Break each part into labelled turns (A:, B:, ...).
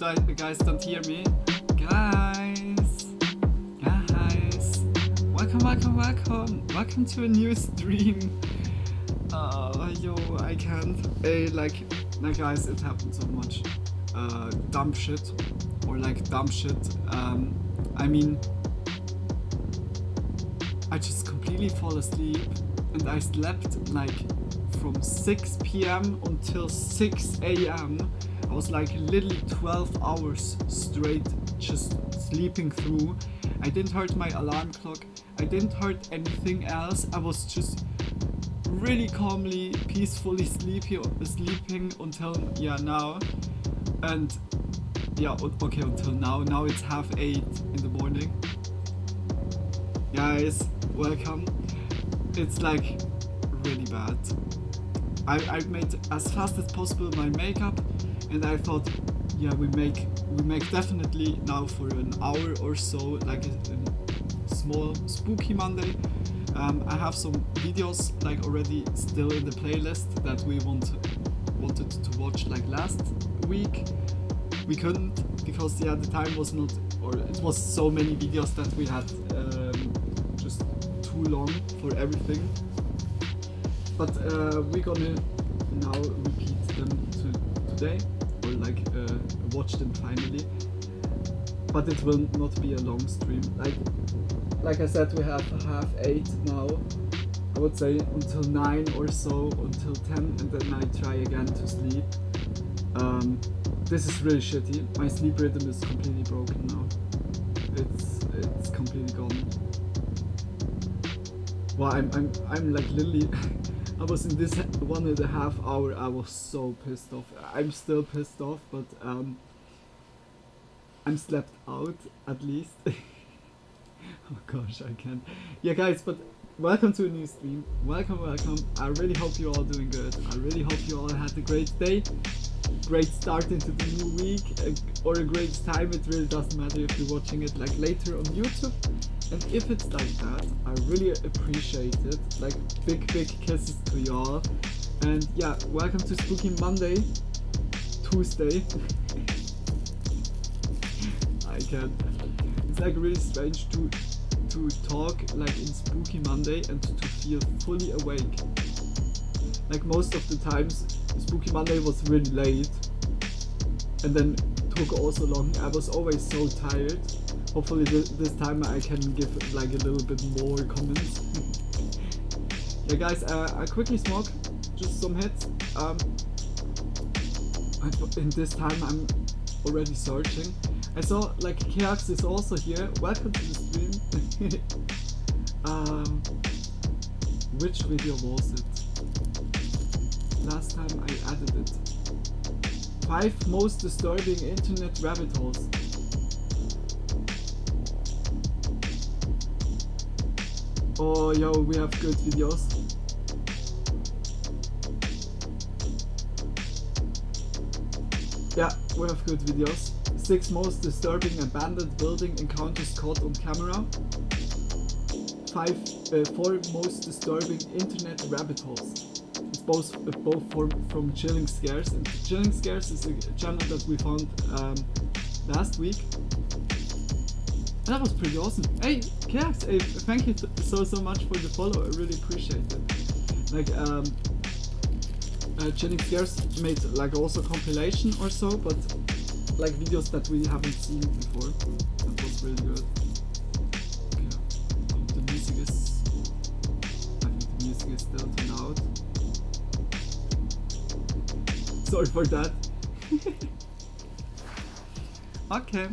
A: guys don't hear me. Guys. Welcome to a new stream. Yo, I can't. Guys, it happened so much. Dumb shit. I mean, I just completely fall asleep and I slept like from 6 p.m. until 6 a.m. I was like literally 12 hours straight just sleeping through. I didn't hurt my alarm clock. I didn't hurt anything else. I was just really calmly, peacefully sleeping until now. And yeah, okay, until now. Now it's 7:30 in the morning. Guys, welcome. It's like really bad. I made as fast as possible my makeup, and I thought, yeah, we make definitely now for an hour or so, like a small spooky Monday. I have some videos like already still in the playlist that we wanted to watch like last week. We couldn't because the time was not, or it was so many videos that we had just too long for everything. But we're gonna now repeat them today, or watch them finally. But it will not be a long stream. Like I said, we have 7:30 now. I would say until 9 or so, until 10, and then I try again to sleep. This is really shitty. My sleep rhythm is completely broken now. It's completely gone. Well, I'm like literally. I was in this 1.5 hour. I was so pissed off. I'm still pissed off, but I'm slept out at least. Oh gosh, I can't. Yeah, guys, but welcome to a new stream. Welcome. I really hope you're all doing good. I really hope you all had a great day, great start into the new week, or a great time. It really doesn't matter if you're watching it like later on YouTube. And if it's like that, I really appreciate it. Like big kisses to y'all. And yeah, welcome to Spooky Monday, Tuesday. I can't. It's like really strange to talk like in Spooky Monday and to feel fully awake. Like most of the times, Spooky Monday was really late, and then took also long. I was always so tired. Hopefully this time I can give like a little bit more comments. Yeah, guys, I quickly smoke just some hits. In this time I'm already searching. I saw like Keax is also here. Welcome to the stream. Which video was it? Last time I added it. 5 most disturbing internet rabbit holes. Oh, yo, we have good videos. Yeah, we have good videos. 6 most disturbing abandoned building encounters caught on camera. 4 most disturbing internet rabbit holes. It's both from Chilling Scares. And Chilling Scares is a channel that we found last week. That was pretty awesome. Hey, Keax, hey, thank you so much for the follow. I really appreciate it. Like, Chilling Scares made like also compilation or so, but like videos that we haven't seen before. That was really good. Okay, I hope the music is. I think the music is still too loud. Sorry for that. Okay.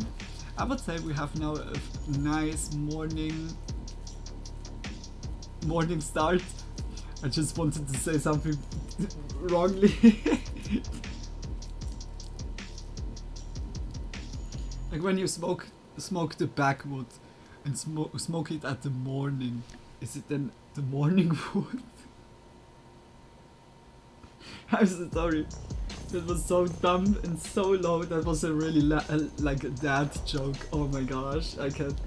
A: I would say we have now a nice morning start. I just wanted to say something wrongly. Like when you smoke the backwood and smoke it at the morning, is it then the morning wood? I'm so sorry. That was so dumb and so low. That was a really like a dad joke. Oh my gosh, I can't.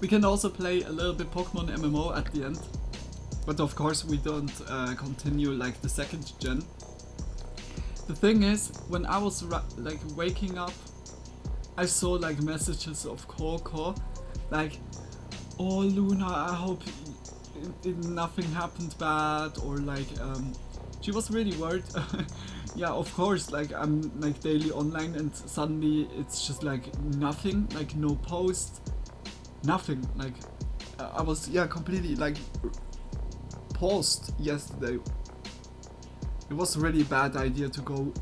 A: We can also play a little bit Pokemon MMO at the end, but of course we don't continue like the second gen. The thing is, when I was like waking up, I saw like messages of Coco, like, "Oh Luna, I hope nothing happened bad," or like she was really worried. Yeah, of course, like I'm like daily online and suddenly it's just like nothing, like no post, nothing. Like I was completely like paused yesterday. It was a really bad idea to go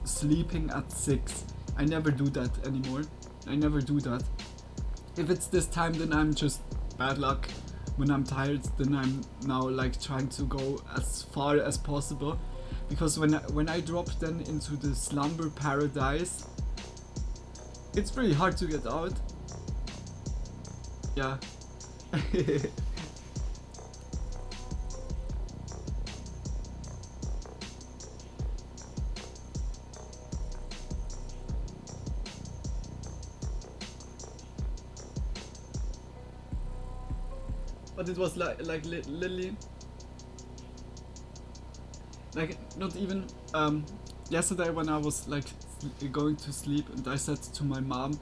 A: sleeping at 6. I never do that anymore. I never do that. If it's this time, then I'm just bad luck. When I'm tired, then I'm now like trying to go as far as possible, because when I drop then into the slumber paradise, it's pretty hard to get out. Yeah. But it was like literally like not even yesterday when I was like going to sleep, and I said to my mom,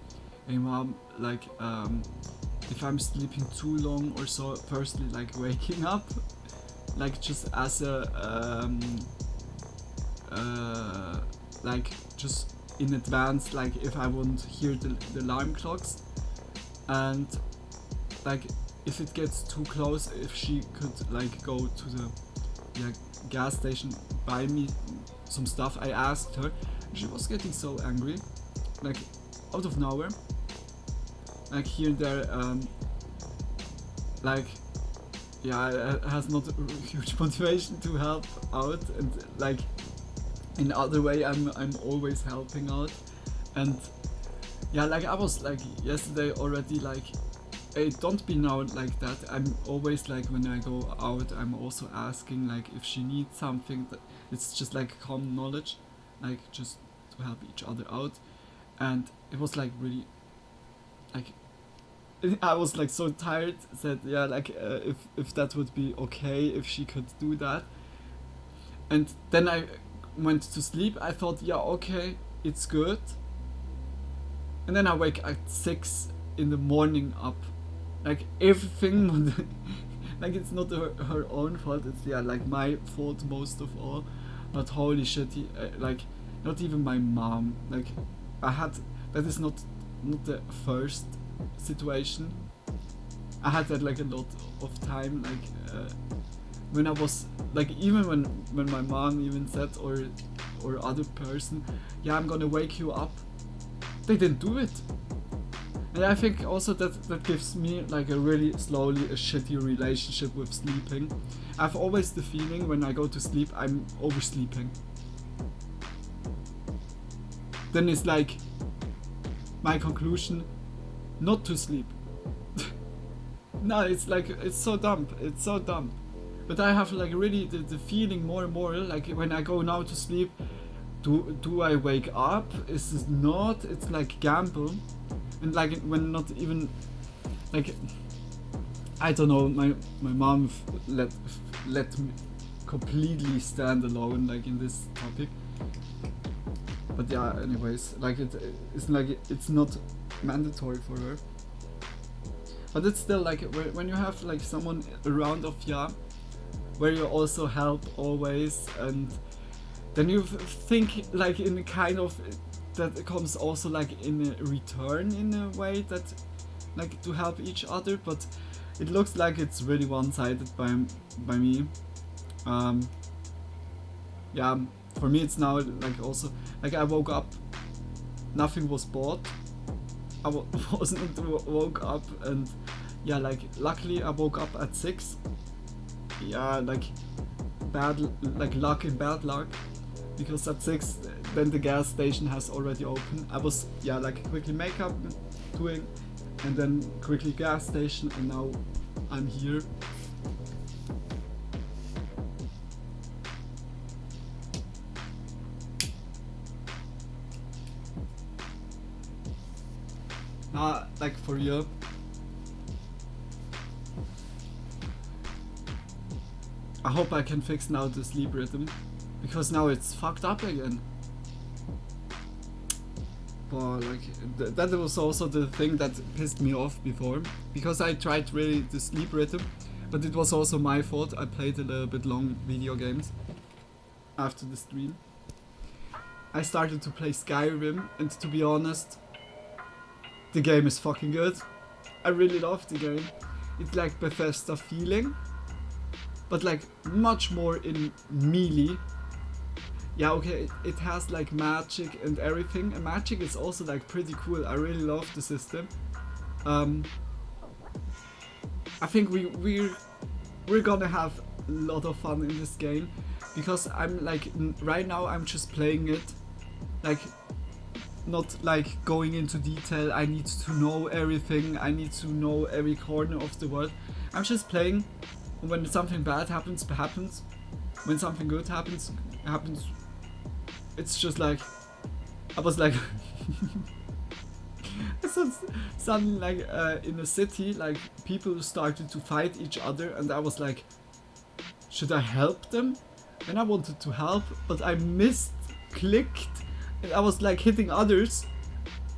A: "Hey mom, like if I'm sleeping too long or so, firstly like waking up, like just as a like just in advance, like if I won't hear the alarm clocks, and like if it gets too close, if she could like go to the gas station, buy me some stuff." I asked her. She was getting so angry, like out of nowhere, like here and there, like has not a huge motivation to help out, and like in other way I'm always helping out. And yeah, like I was like yesterday already like, "Hey, don't be now like that." I'm always like, when I go out, I'm also asking like if she needs something. That it's just like common knowledge, like just to help each other out. And it was like really like I was like so tired. Said like if that would be okay, if she could do that. And then I went to sleep. I thought, okay, it's good. And then I wake at 6 in the morning up. Like everything, like it's not her own fault. It's like my fault most of all. But holy shit, like not even my mom. Like that is not the first situation. I had that like a lot of time. Like when I was like, even when my mom even said, or other person, "I'm gonna wake you up," they didn't do it. And I think also that gives me like a really slowly a shitty relationship with sleeping. I've always the feeling when I go to sleep I'm oversleeping. Then it's like my conclusion, not to sleep. No, it's like it's so dumb. It's so dumb. But I have like really the feeling more and more, like when I go now to sleep, do I wake up? Is it not? It's like gamble. And like when not even like, I don't know, my mom let me completely stand alone like in this topic. But anyways, like it's like it's not mandatory for her. But it's still like when you have like someone around of where you also help always, and then you think like in a kind of that comes also like in a return in a way, that like to help each other. But it looks like it's really one-sided by me. For me it's now like also like I woke up, nothing was bought. I wasn't woke up, and like luckily I woke up at 6. Like like luck in bad luck, because at 6 then the gas station has already opened. I was like quickly makeup doing, and then quickly gas station, and now I'm here. Like for real, hope I can fix now the sleep rhythm, because now it's fucked up again. But like that was also the thing that pissed me off before, because I tried really the sleep rhythm, but it was also my fault. I played a little bit long video games after the stream. I started to play Skyrim, and to be honest, the game is fucking good. I really love the game. It's like Bethesda feeling, but like much more in melee. Yeah, okay, it has like magic and everything, and magic is also like pretty cool. I really love the system. I think we're gonna have a lot of fun in this game, because I'm like right now I'm just playing it, like not like going into detail. I need to know everything. I need to know every corner of the world. I'm just playing. When something bad happens, happens. When something good happens, happens. It's just like, I was like, suddenly like in a city, like people started to fight each other, and I was like, should I help them? And I wanted to help, but I clicked, and I was like hitting others.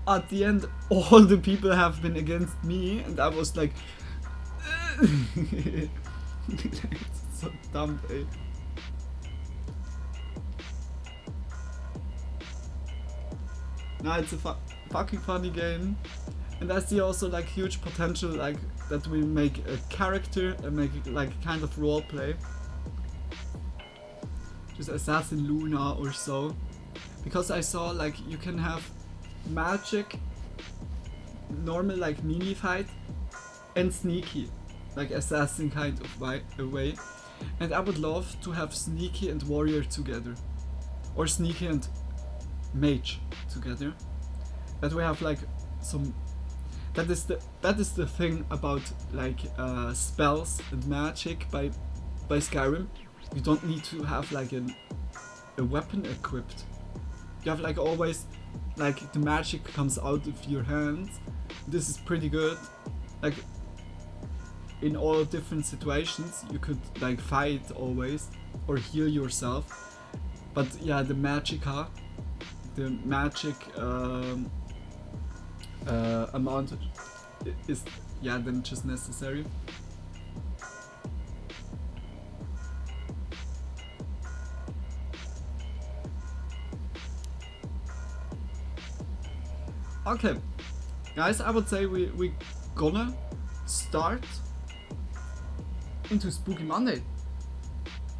A: At the end, all the people have been against me, and I was like, it's so dumb, eh? No, it's a fucking funny game, and I see also like huge potential, like that we make a character and make it like kind of roleplay, just LeporemLuna or so, because I saw like you can have magic, normal like mini fight, and sneaky, like assassin kind of way, and I would love to have sneaky and warrior together, or sneaky and mage together. That we have like some. That is the thing about like spells and magic by Skyrim. You don't need to have like a weapon equipped. You have like always like the magic comes out of your hands. This is pretty good. Like in all different situations you could like fight always or heal yourself. But yeah, the magic amount is then just necessary. Okay, guys, I would say we gonna start into Spooky Monday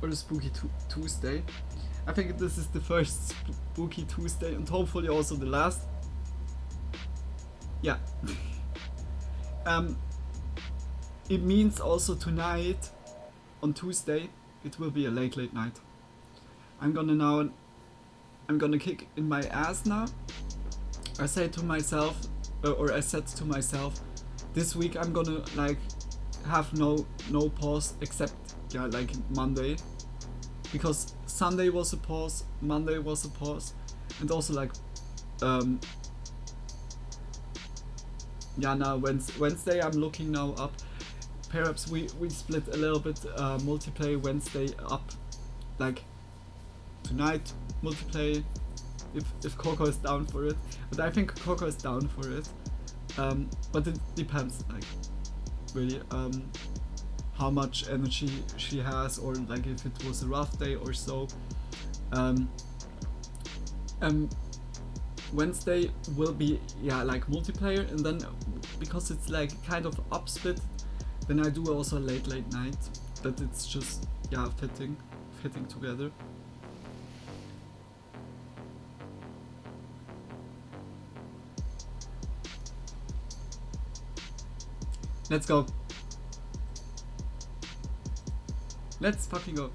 A: or the Spooky Tuesday. I think this is the first Spooky Tuesday and hopefully also the last. Yeah. It means also tonight, on Tuesday, it will be a late night. I'm gonna kick in my ass now. I said to myself, this week I'm gonna like have no pause except like Monday, because Sunday was a pause, Monday was a pause, and also like now Wednesday I'm looking now up. Perhaps we split a little bit multiplayer Wednesday up, like tonight multiplayer if Coco is down for it. But I think Coco is down for it. But it depends, like really how much energy she has, or like if it was a rough day or so. Wednesday will be like multiplayer, and then because it's like kind of up split, then I do also late night, that it's just fitting together. Let's go. Let's fucking go.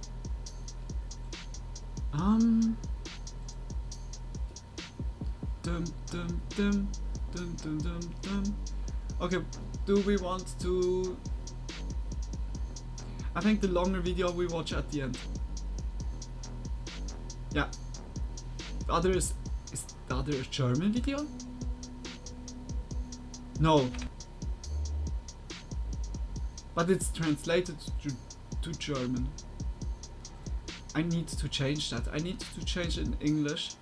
A: Dum dum dum dum dum dum dum. Okay, do we want to? I think the longer video we watch at the end. Yeah. The other is the other a German video? No. But it's translated to German. I need to change that. I need to change in English.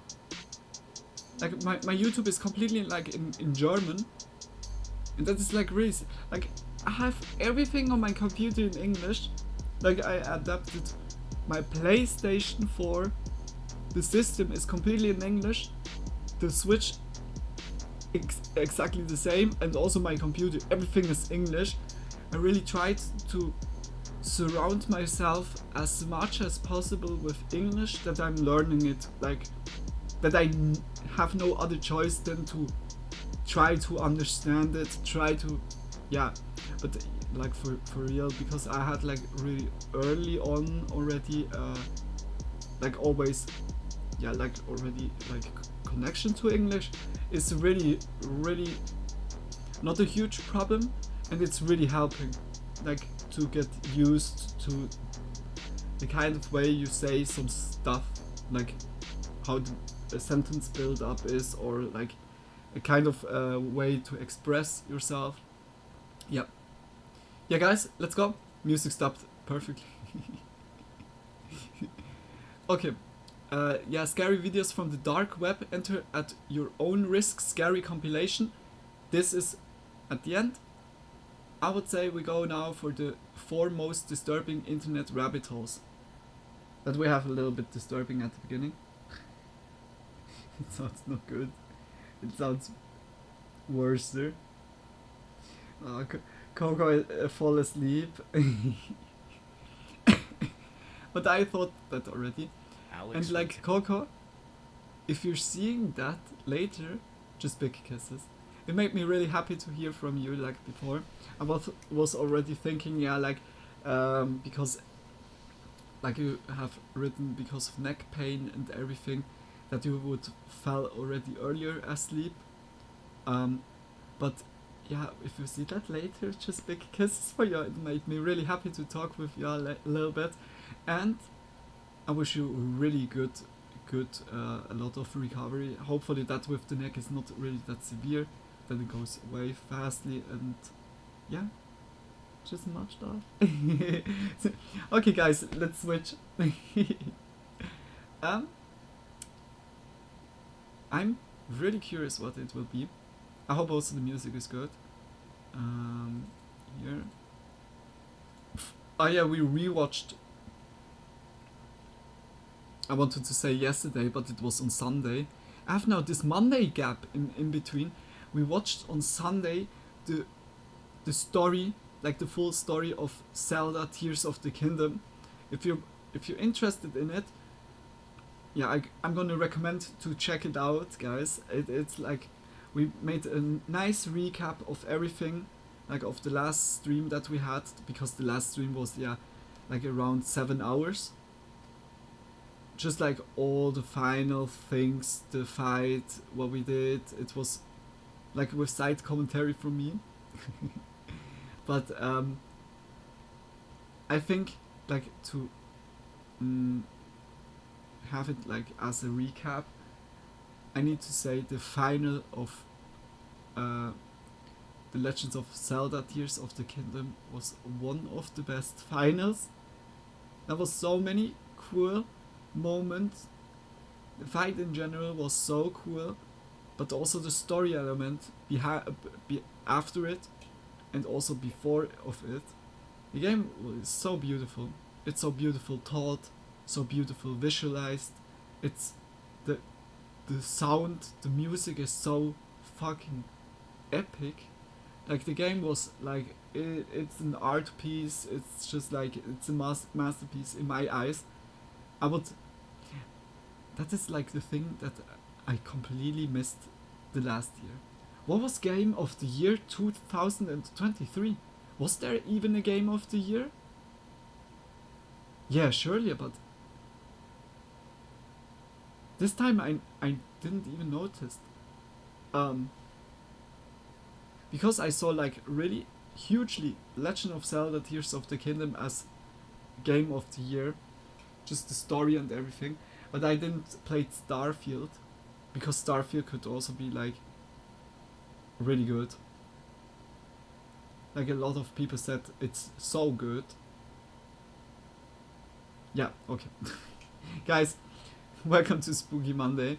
A: Like my YouTube is completely like in German, and that is like really like I have everything on my computer in English. Like I adapted my PlayStation 4. The system is completely in English. The Switch exactly the same, and also my computer. Everything is English. I really tried to surround myself as much as possible with English, that I'm learning it, like that I have no other choice than to try to understand it, try to, yeah, but like for real, because I had like really early on already, like always, yeah, like already like connection to English is really not a huge problem, and it's really helping, like to get used to the kind of way you say some stuff, like how the sentence build up is, or like a kind of way to express yourself. Yeah. Yeah, guys, let's go. Music stopped perfectly. Okay. Yeah, scary videos from the dark web. Enter at your own risk. Scary compilation. This is at the end. I would say we go now for the 4 most disturbing internet rabbit holes. That we have a little bit disturbing at the beginning. It sounds not good. It sounds worse there. Coco fall asleep. But I thought that already. And like Coco, if you're seeing that later, just big kisses. It made me really happy to hear from you like before. I was already thinking, yeah, like because like you have written because of neck pain and everything, that you would fall already earlier asleep. But yeah, if you see that later, just big kisses for you. It made me really happy to talk with you a little bit, and I wish you really good a lot of recovery. Hopefully that with the neck is not really that severe, that it goes away fastly, and yeah, just much love. Okay guys, let's switch. I'm really curious what it will be. I hope also the music is good. Here. Oh yeah, we rewatched. I wanted to say yesterday, but it was on Sunday. I have now this Monday gap in between. We watched on Sunday the story, like the full story of Zelda Tears of the Kingdom. If you're interested in it, yeah, I'm gonna recommend to check it out, guys. It's like we made a nice recap of everything, like of the last stream that we had, because the last stream was, yeah, like around 7 hours. Just like all the final things, the fight, what we did, it was like with side commentary from me. But I think like to have it like as a recap, I need to say the final of The Legends of Zelda Tears of the Kingdom was one of the best finals. There was so many cool moments. The fight in general was so cool, but also the story element after it, and also before of it. The game is so beautiful. It's so beautiful taught, so beautiful visualized. It's the sound, the music is so fucking epic. Like the game was like it's an art piece. It's just like it's a masterpiece in my eyes. That is like the thing that I completely missed the last year. What was game of the year 2023? Was there even a game of the year? Yeah, surely, but this time I didn't even notice. Because I saw like really hugely Legend of Zelda Tears of the Kingdom as game of the year, just the story and everything, but I didn't play Starfield, because Starfield could also be like really good. Like a lot of people said it's so good. Yeah, okay. Guys, welcome to Spooky Monday.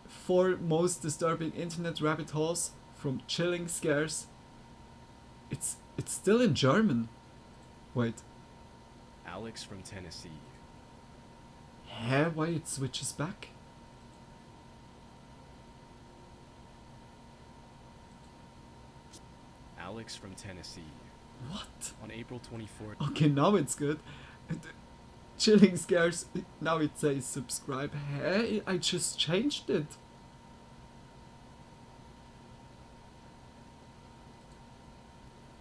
A: 4 most disturbing internet rabbit holes from chilling scares. It's still in German. Wait.
B: Alex from Tennessee.
A: Why it switches back?
B: Alex from Tennessee.
A: What?
B: On April 24th.
A: Okay, now it's good. Chilling scares. Now it says subscribe. Hey, I just changed it.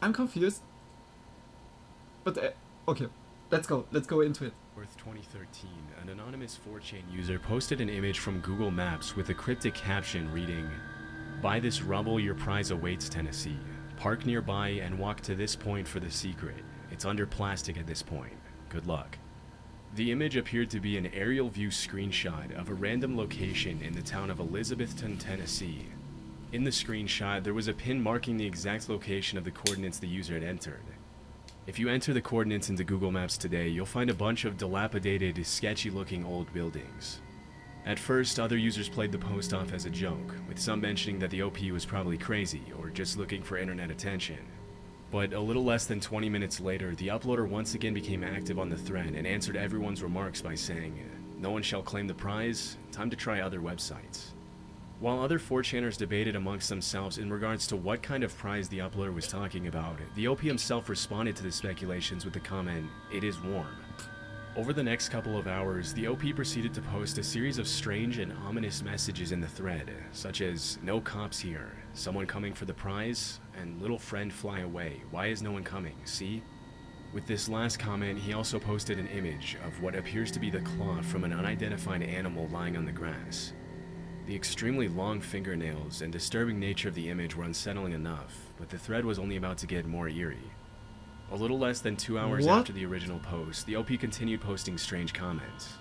A: I'm confused. But okay, let's go into it.
B: 2013, an anonymous 4chan user posted an image from Google Maps with a cryptic caption reading, "By this rubble your prize awaits, Tennessee. Park nearby and walk to this point for the secret. It's under plastic at this point. Good luck." The image appeared to be an aerial view screenshot of a random location in the town of Elizabethton, Tennessee. In the screenshot, there was a pin marking the exact location of the coordinates the user had entered. If you enter the coordinates into Google Maps today, you'll find a bunch of dilapidated, sketchy-looking old buildings. At first, other users played the post off as a joke, with some mentioning that the OP was probably crazy or just looking for internet attention. But a little less than 20 minutes later, the uploader once again became active on the thread and answered everyone's remarks by saying, "No one shall claim the prize, time to try other websites." While other 4chaners debated amongst themselves in regards to what kind of prize the uploader was talking about, the OP himself responded to the speculations with the comment, "It is warm." Over the next couple of hours, the OP proceeded to post a series of strange and ominous messages in the thread, such as, "No cops here," "Someone coming for the prize," and "Little friend fly away, why is no one coming, see?" With this last comment, he also posted an image of what appears to be the claw from an unidentified animal lying on the grass. The extremely long fingernails and disturbing nature of the image were unsettling enough, but the thread was only about to get more eerie. A little less than 2 hours after the original post, the OP continued posting strange comments.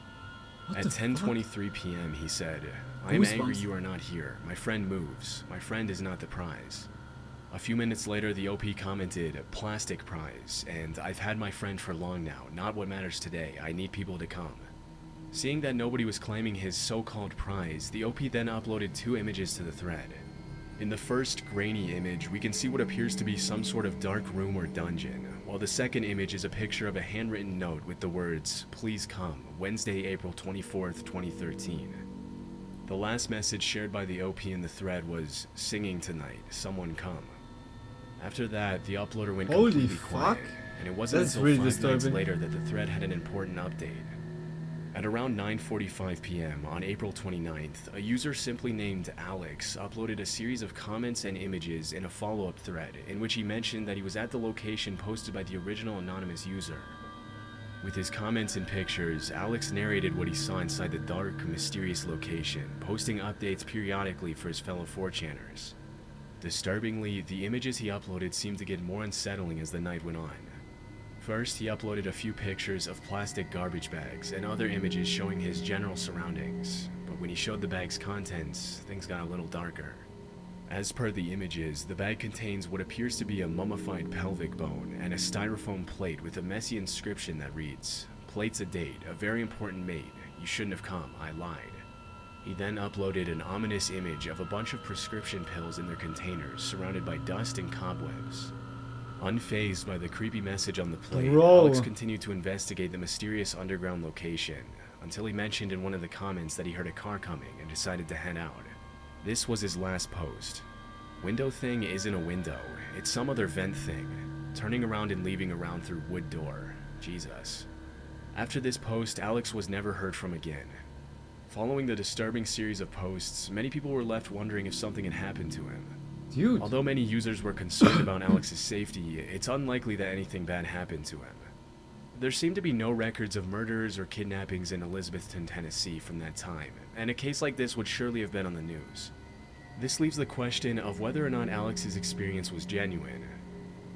B: At 10:23 p.m. he said, "I am angry you are not here. My friend moves. My friend is not the prize." A few minutes later, the OP commented, "Plastic prize, and I've had my friend for long now, not what matters today. I need people to come." Seeing that nobody was claiming his so-called prize, the OP then uploaded 2 images to the thread. In the first grainy image, we can see what appears to be some sort of dark room or dungeon, while the second image is a picture of a handwritten note with the words, "Please come, Wednesday, April 24th, 2013. The last message shared by the OP in the thread was, "Singing tonight, someone come." After that, the uploader went completely quiet, and it wasn't until 5 minutes later that the thread had an important update. At around 9:45 p.m. on April 29th, a user simply named Alex uploaded a series of comments and images in a follow-up thread in which he mentioned that he was at the location posted by the original anonymous user. With his comments and pictures, Alex narrated what he saw inside the dark, mysterious location, posting updates periodically for his fellow 4chaners. Disturbingly, the images he uploaded seemed to get more unsettling as the night went on. First, he uploaded a few pictures of plastic garbage bags and other images showing his general surroundings, but when he showed the bag's contents, things got a little darker. As per the images, the bag contains what appears to be a mummified pelvic bone and a styrofoam plate with a messy inscription that reads, "Plate's a date, a very important mate, you shouldn't have come, I lied." He then uploaded an ominous image of a bunch of prescription pills in their containers surrounded by dust and cobwebs. Unfazed by the creepy message on the plate, Alex continued to investigate the mysterious underground location, until he mentioned in one of the comments that he heard a car coming and decided to head out. This was his last post. Window thing isn't a window, it's some other vent thing. Turning around and leaving around through wood door. Jesus. After this post, Alex was never heard from again. Following the disturbing series of posts, many people were left wondering if something had happened to him.
A: Dude.
B: Although many users were concerned about Alex's safety, it's unlikely that anything bad happened to him. There seemed to be no records of murders or kidnappings in Elizabethton, Tennessee from that time, and a case like this would surely have been on the news. This leaves the question of whether or not Alex's experience was genuine.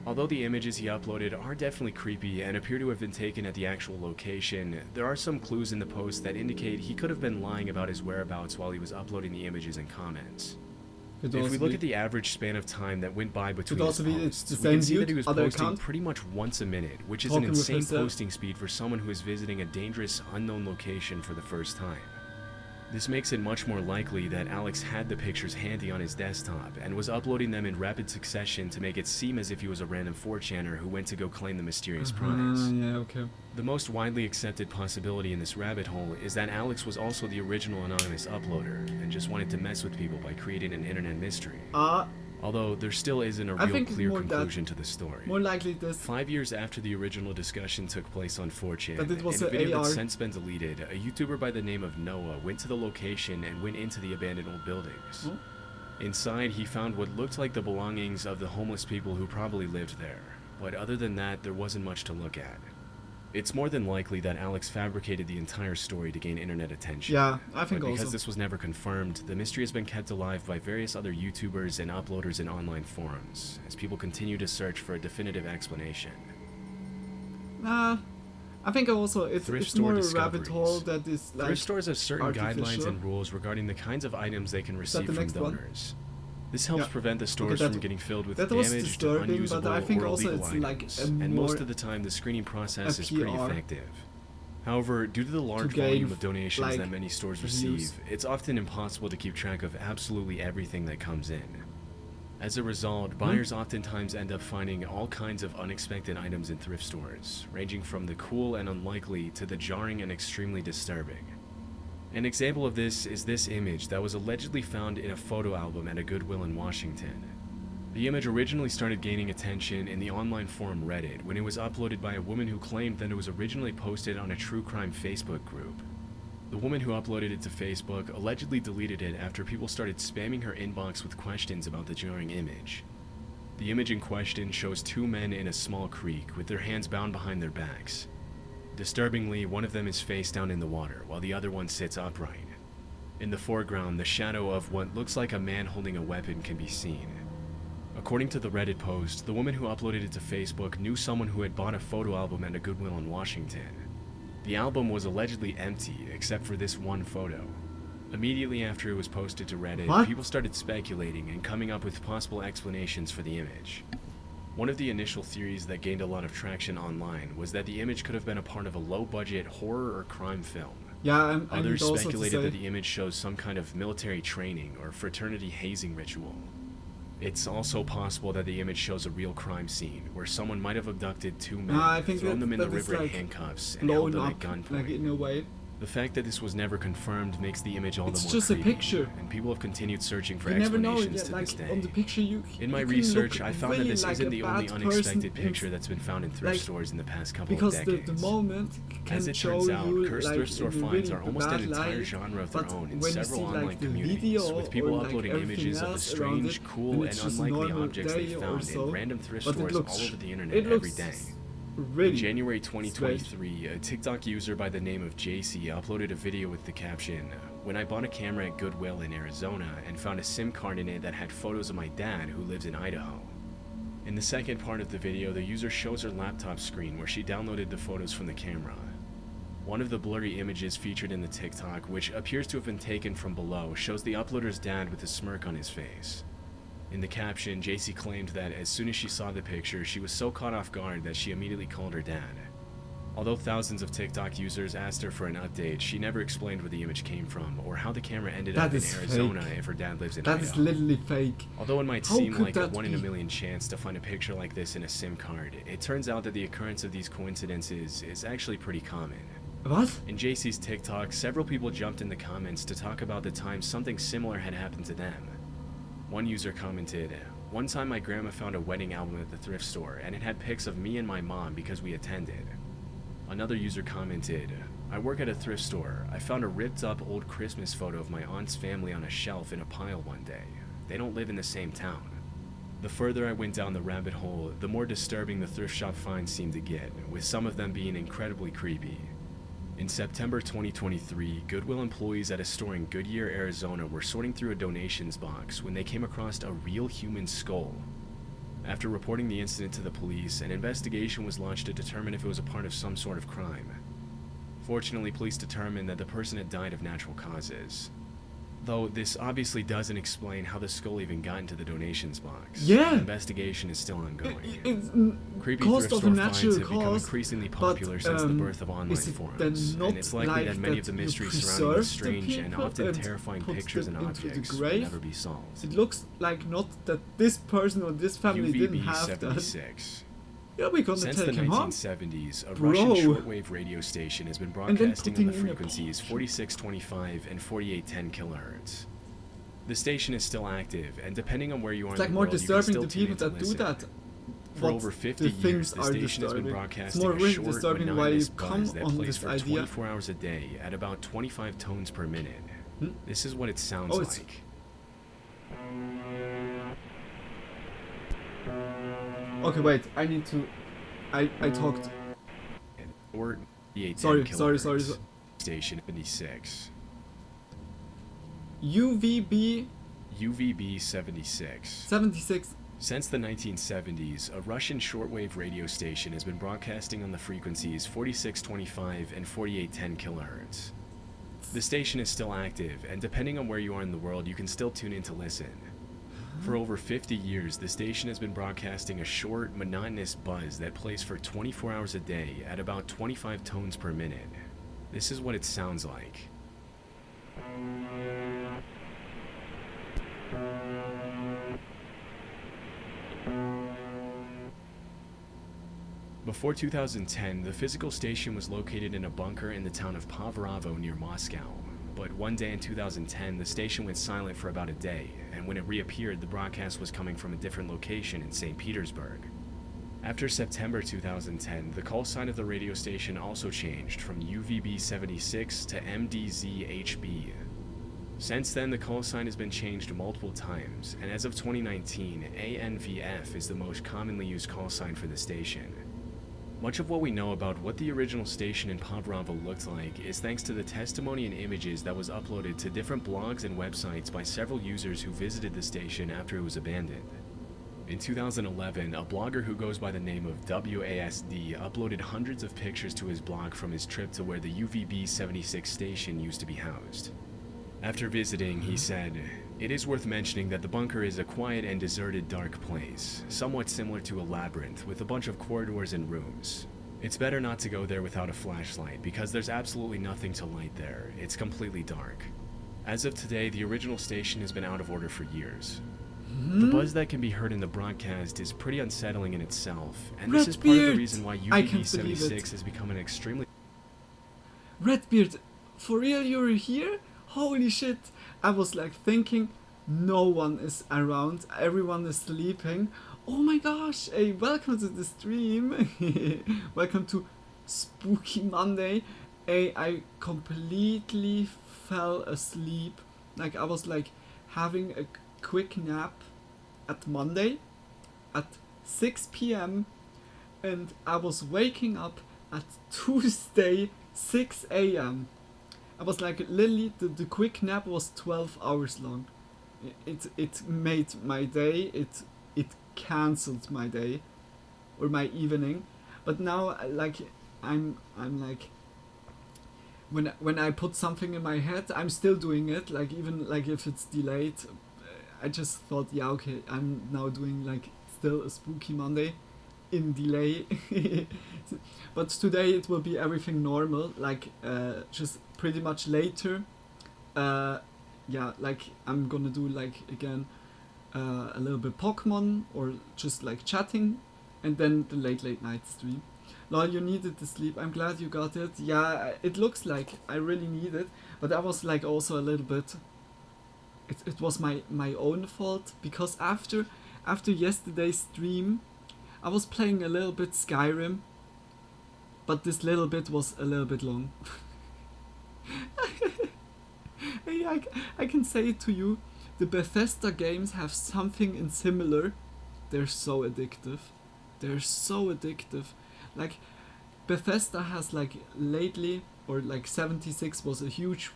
B: Although the images he uploaded are definitely creepy and appear to have been taken at the actual location, there are some clues in the post that indicate he could have been lying about his whereabouts while he was uploading the images and comments.
A: Could
B: If
A: also
B: we look
A: be-
B: at the average span of time that went by between
A: also
B: his
A: be it's
B: posts,
A: the
B: we can
A: same
B: see that
A: dude,
B: he was
A: other
B: posting
A: account.
B: pretty much once a minute, which is an
A: Talking with
B: insane
A: himself.
B: posting speed for someone who is visiting a dangerous, unknown location for the first time. This makes it much more likely that Alex had the pictures handy on his desktop and was uploading them in rapid succession to make it seem as if he was a random 4chaner who went to go claim the mysterious prize.
A: Yeah, okay.
B: The most widely accepted possibility in this rabbit hole is that Alex was also the original anonymous uploader and just wanted to mess with people by creating an internet mystery. Although there still isn't a
A: I
B: real
A: think it's
B: clear
A: more
B: conclusion to the story.
A: More likely this.
B: 5 years after the original discussion took place on 4chan,
A: That it was
B: in a
A: a
B: video
A: AR.
B: that's since been deleted, a YouTuber by the name of Noah went to the location and went into the abandoned old buildings.
A: Huh?
B: Inside, he found what looked like the belongings of the homeless people who probably lived there, but other than that, there wasn't much to look at. It's more than likely that Alex fabricated the entire story to gain internet attention.
A: Yeah, I think
B: But because
A: also.
B: this was never confirmed, the mystery has been kept alive by various other YouTubers and uploaders in online forums, as people continue to search for a definitive explanation.
A: Nah, I think also it's
B: store
A: more a rabbit
B: discoveries.
A: hole that is like.
B: Thrift stores have certain guidelines
A: artificial.
B: and rules regarding the kinds of items they can
A: that
B: receive
A: the
B: from
A: next one?
B: donors. This helps
A: Yeah.
B: prevent the stores
A: that-
B: from getting filled with
A: that was
B: damaged,
A: disturbing, but
B: unusable,
A: I think
B: or
A: also
B: illegal
A: it's like
B: items,
A: a
B: and most
A: more
B: of the time the screening process
A: a
B: is pretty
A: PR
B: effective. However, due to the large
A: gain,
B: volume of donations
A: like,
B: that many stores
A: views.
B: receive, it's often impossible to keep track of absolutely everything that comes in. As a result, buyers oftentimes end up finding all kinds of unexpected items in thrift stores, ranging from the cool and unlikely to the jarring and extremely disturbing. An example of this is this image that was allegedly found in a photo album at a Goodwill in Washington. The image originally started gaining attention in the online forum Reddit when it was uploaded by a woman who claimed that it was originally posted on a true crime Facebook group. The woman who uploaded it to Facebook allegedly deleted it after people started spamming her inbox with questions about the jarring image. The image in question shows two men in a small creek with their hands bound behind their backs. Disturbingly, one of them is face down in the water while the other one sits upright. In the foreground, the shadow of what looks like a man holding a weapon can be seen. According to the Reddit post, the woman who uploaded it to Facebook knew someone who had bought a photo album at a Goodwill in Washington. The album was allegedly empty, except for this one photo. Immediately after it was posted to Reddit,
A: What?
B: people started speculating and coming up with possible explanations for the image. One of the initial theories that gained a lot of traction online was that the image could have been a part of a low-budget horror or crime film.
A: Yeah, and
B: Others
A: also to
B: speculated that
A: say,
B: the image shows some kind of military training or fraternity hazing ritual. It's also possible that the image shows a real crime scene where someone might have abducted two men,
A: I think
B: thrown them in the
A: that is
B: river in
A: like
B: handcuffs, and held
A: blown
B: them at
A: up, like
B: gunpoint.
A: in a way.
B: The fact that this was never confirmed makes the image all
A: It's
B: the more
A: just a
B: creepy,
A: picture.
B: and people have continued searching for
A: You never know.
B: explanations
A: Yeah,
B: to
A: like
B: this day.
A: on the picture,
B: In my
A: you can
B: research,
A: look
B: I found that
A: really
B: this
A: like
B: isn't
A: a
B: the only
A: bad
B: unexpected
A: person
B: picture that's been found in thrift
A: like,
B: stores in the past couple
A: because
B: of
A: the
B: decades.
A: moment can
B: As it
A: show
B: turns out,
A: you
B: cursed
A: like
B: thrift store
A: in a
B: finds
A: really
B: are almost an
A: bad
B: entire
A: light,
B: genre of their
A: but
B: own in
A: when you
B: several
A: see, like,
B: online
A: the
B: communities,
A: video
B: with people
A: or, like,
B: uploading
A: everything
B: images of the
A: else around
B: strange,
A: it,
B: cool,
A: and
B: and
A: it's just a
B: unlikely
A: normal
B: objects they
A: day or
B: found
A: so,
B: in random thrift
A: but it
B: stores
A: looks-
B: all over the internet
A: it
B: every
A: looks
B: day.
A: really
B: In January 2023, a TikTok user by the name of JC uploaded a video with the caption, "When I bought a camera at Goodwill in Arizona and found a SIM card in it that had photos of my dad who lives in Idaho." In the second part of the video, the user shows her laptop screen where she downloaded the photos from the camera. One of the blurry images featured in the TikTok, which appears to have been taken from below, shows the uploader's dad with a smirk on his face. In the caption, JC claimed that as soon as she saw the picture, she was so caught off guard that she immediately called her dad. Although thousands of TikTok users asked her for an update, she never explained where the image came from or how the camera ended
A: That
B: up in
A: is
B: Arizona
A: fake.
B: if her dad lives in
A: That
B: Idaho.
A: is literally fake.
B: Although it might
A: How
B: seem
A: could
B: like a
A: that
B: 1 in a
A: be?
B: million chance to find a picture like this in a SIM card, it turns out that the occurrence of these coincidences is actually pretty common.
A: What?
B: In JC's TikTok, several people jumped in the comments to talk about the time something similar had happened to them. One user commented, "One time my grandma found a wedding album at the thrift store, and it had pics of me and my mom because we attended." Another user commented, "I work at a thrift store. I found a ripped up old Christmas photo of my aunt's family on a shelf in a pile one day. They don't live in the same town." The further I went down the rabbit hole, the more disturbing the thrift shop finds seemed to get, with some of them being incredibly creepy. In September 2023, Goodwill employees at a store in Goodyear, Arizona were sorting through a donations box when they came across a real human skull. After reporting the incident to the police, an investigation was launched to determine if it was a part of some sort of crime. Fortunately, police determined that the person had died of natural causes. Though this obviously doesn't explain how the skull even got into the donations box.
A: Yeah.
B: The investigation is still ongoing.
A: It's
B: Creepy
A: caused
B: thrift
A: of a
B: store finds
A: natural
B: have become
A: cause,
B: increasingly
A: but
B: popular since the birth of online
A: is it then
B: forums,
A: not
B: and it's likely
A: like
B: that many of the
A: that you
B: mysteries surrounding the
A: preserve the
B: strange and
A: people
B: often
A: and
B: terrifying
A: put
B: pictures
A: them
B: and
A: into the
B: objects will
A: grave?
B: never be solved.
A: It looks like not that this person or this family didn't have that.
B: UVB-76.
A: Yeah, we're gonna
B: Since
A: take
B: the
A: him on.
B: 1970s, a
A: Bro.
B: Russian shortwave radio station has been
A: And then
B: broadcasting on the
A: putting in a
B: frequencies
A: portion.
B: 4625 and 4810 kilohertz. The station is still active, and depending on where you are
A: It's
B: in
A: like
B: the
A: more
B: world, you can
A: disturbing
B: still
A: the
B: tune
A: people
B: in to
A: that do
B: listen.
A: that.
B: For
A: But
B: over 50
A: the
B: years,
A: things
B: the
A: are
B: station has been
A: disturbing. It's
B: broadcasting
A: more
B: a
A: really
B: short,
A: disturbing why you
B: monotonous
A: come
B: buzz that
A: on
B: plays
A: this
B: for
A: idea.
B: 24 hours a day at about 25 tones per minute.
A: Hmm?
B: This is what it sounds
A: Oh, it's-
B: like.
A: Okay, wait. I need to. I talked.
B: Or the 810
A: Sorry.
B: kilohertz. Station 76.
A: UVB
B: UVB-76.
A: 76.
B: Since the 1970s, a Russian shortwave radio station has been broadcasting on the frequencies 4625 and 4810 kilohertz. The station is still active, and depending on where you are in the world, you can still tune in to listen. For over 50 years, the station has been broadcasting a short, monotonous buzz that plays for 24 hours a day at about 25 tones per minute. This is what it sounds like. Before 2010, the physical station was located in a bunker in the town of Pavravo near Moscow. But one day in 2010, the station went silent for about a day, and when it reappeared, the broadcast was coming from a different location in St. Petersburg. After September 2010, the call sign of the radio station also changed from UVB-76 to MDZHB. Since then, the call sign has been changed multiple times, and as of 2019, ANVF is the most commonly used call sign for the station. Much of what we know about what the original station in Pavravo looked like is thanks to the testimony and images that was uploaded to different blogs and websites by several users who visited the station after it was abandoned. In 2011, a blogger who goes by the name of WASD uploaded hundreds of pictures to his blog from his trip to where the UVB-76 station used to be housed. After visiting, he said, "It is worth mentioning that the bunker is a quiet and deserted dark place, somewhat similar to a labyrinth with a bunch of corridors and rooms. It's better not to go there without a flashlight because there's absolutely nothing to light there. It's completely dark." As of today, the original station has been out of order for years. The buzz that can be heard in the broadcast is pretty unsettling in itself, and this is part of the
A: Redbeard!
B: reason why
A: I can't believe
B: UVB-76
A: it.
B: has become an extremely...
A: Redbeard, for real you're here? Holy shit. I was like thinking no one is around, everyone is sleeping. Oh my gosh, hey, welcome to the stream. Welcome to Spooky Monday. Hey, I completely fell asleep. Like I was like having a quick nap at Monday at 6 p.m. and I was waking up at Tuesday 6 a.m. I was like literally the quick nap was 12 hours long. It made my day. It cancelled my day or my evening. But now like I'm like when I put something in my head, I'm still doing it. Like even like if it's delayed, I just thought, yeah, okay, I'm now doing like still a Spooky Monday in delay. But today it will be everything normal, like just pretty much later. Yeah, like I'm gonna do like again a little bit Pokemon or just like chatting, and then the late night stream. Lol, you needed the sleep. I'm glad you got it. Yeah, it looks like I really need it, but I was like also a little bit. It was my own fault because after yesterday's stream, I was playing a little bit Skyrim, but this little bit was a little bit long. Hey, I can say it to you, the Bethesda games have something in similar. They're so addictive. They're so addictive. Like, Bethesda has like lately, or like 76 was a huge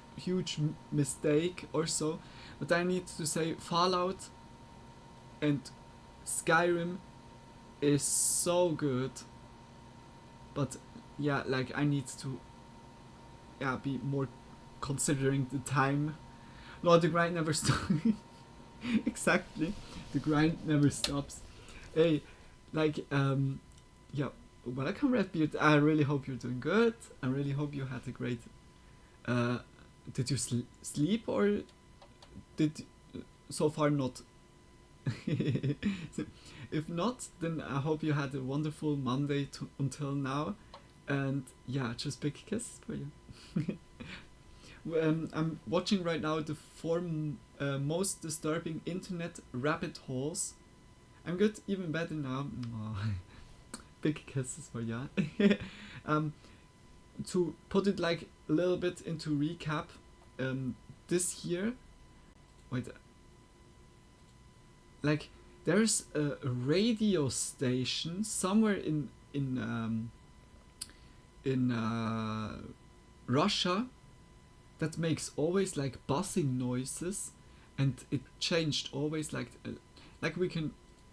A: mistake or so, but I need to say Fallout and Skyrim is so good. But yeah, like I need to be more considering the time. No, the grind never stops. Exactly, the grind never stops. Hey, like, yeah, welcome Redbeard. I really hope you're doing good. I really hope you had a great. Did you sleep or did so far not? So, if not, then I hope you had a wonderful Monday until now, and yeah, just big kisses for you. I'm watching right now the 4 most disturbing internet rabbit holes. I'm good, even better now. Big kisses for you. To put it like a little bit into recap, this year, wait, like there's a radio station somewhere in Russia that makes always like buzzing noises, and it changed always like we can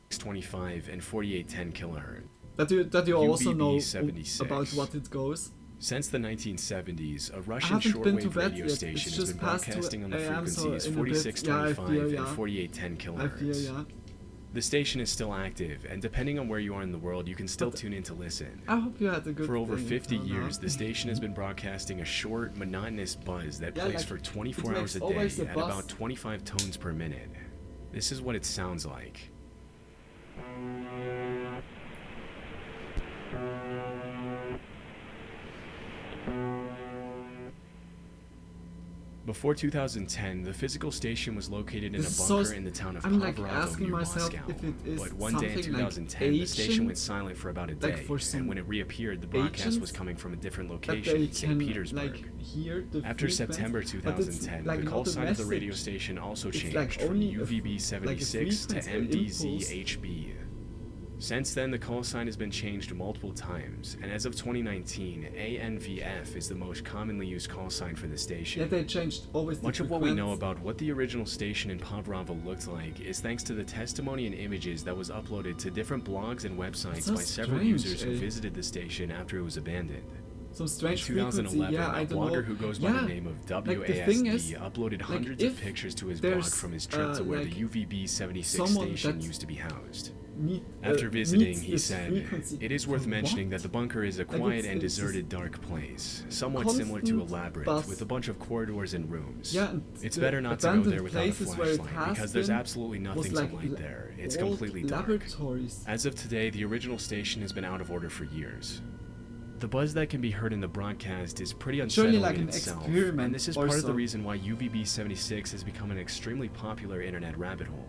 B: 25 and 4810 kilohertz.
A: That you also know
B: 76.
A: about what it goes.
B: Since the 1970s, a
A: I
B: Russian
A: haven't been to
B: shortwave
A: bed
B: radio
A: yet.
B: station
A: It's
B: has
A: just
B: been
A: past
B: broadcasting on the
A: 2 a.m., so
B: frequencies
A: in a bit,
B: 4625
A: yeah.
B: and 4810 kilohertz.
A: I feel, yeah.
B: The station is still active, and depending on where you are in the world, you can still
A: But
B: tune in to listen.
A: I hope you had a good
B: For over
A: day
B: 50
A: until now.
B: years, the station has been broadcasting a short, monotonous buzz that
A: Yeah,
B: plays
A: like,
B: for 24
A: it
B: hours a
A: makes always
B: day
A: a
B: at
A: buzz.
B: about 25 tones per minute. This is what it sounds like. Before 2010, the physical station was located in a
A: This is
B: bunker
A: so
B: in the town of
A: I'm like
B: Pavlovo
A: asking
B: near
A: myself
B: Moscow.
A: if it is
B: But one day in
A: something like
B: 2010, the station
A: Asian,
B: went silent for about a
A: like
B: day,
A: for some
B: and when it reappeared, the broadcast was
A: agents
B: coming from a different
A: that
B: location
A: they
B: in St.
A: can
B: Petersburg.
A: like hear the
B: After
A: frequency,
B: September
A: but it's
B: 2010,
A: like
B: the call
A: not a
B: sign of the radio
A: message.
B: station also
A: It's
B: changed
A: like
B: from
A: only
B: UVB76 to
A: like a frequency, impulse.
B: MDZHB. Since then, the call sign has been changed multiple times, and as of 2019, ANVF is the most commonly used call sign for the station.
A: Yeah, they changed always.
B: Much
A: the
B: of what we know
A: frequency.
B: about what the original station in Pavlovo looked like is thanks to the testimony and images that was uploaded to different blogs and websites
A: So
B: by several
A: strange,
B: users who
A: eh?
B: visited the station after it was abandoned.
A: Some
B: In
A: strange frequency.
B: 2011,
A: Yeah, I
B: a
A: don't
B: blogger
A: know.
B: who goes by
A: Yeah,
B: the name of
A: like the thing
B: WASD
A: is,
B: uploaded
A: like
B: hundreds of
A: if
B: pictures to his blog
A: there's,
B: from his trip to where
A: like,
B: the UVB76
A: someone
B: station
A: that
B: used to be housed.
A: After
B: After visiting, he said, "It is worth mentioning that the bunker is a
A: Like,
B: quiet
A: it's
B: and
A: just
B: deserted dark place, somewhat similar to a
A: constant
B: labyrinth
A: buzz.
B: with a bunch of corridors and rooms.
A: Yeah, and
B: It's
A: the
B: better not to go
A: abandoned
B: there without a
A: places where it
B: flashlight
A: has
B: because there's
A: been
B: absolutely
A: was
B: nothing
A: like
B: to light there. It's
A: old
B: completely dark."
A: laboratories.
B: As of today, the original station has been out of order for years. The buzz that can be heard in the broadcast is pretty
A: Surely
B: unsettling
A: like
B: in
A: an
B: itself,
A: experiment
B: and this is
A: or
B: part of the
A: so.
B: reason why UVB76 has become an extremely popular internet rabbit hole.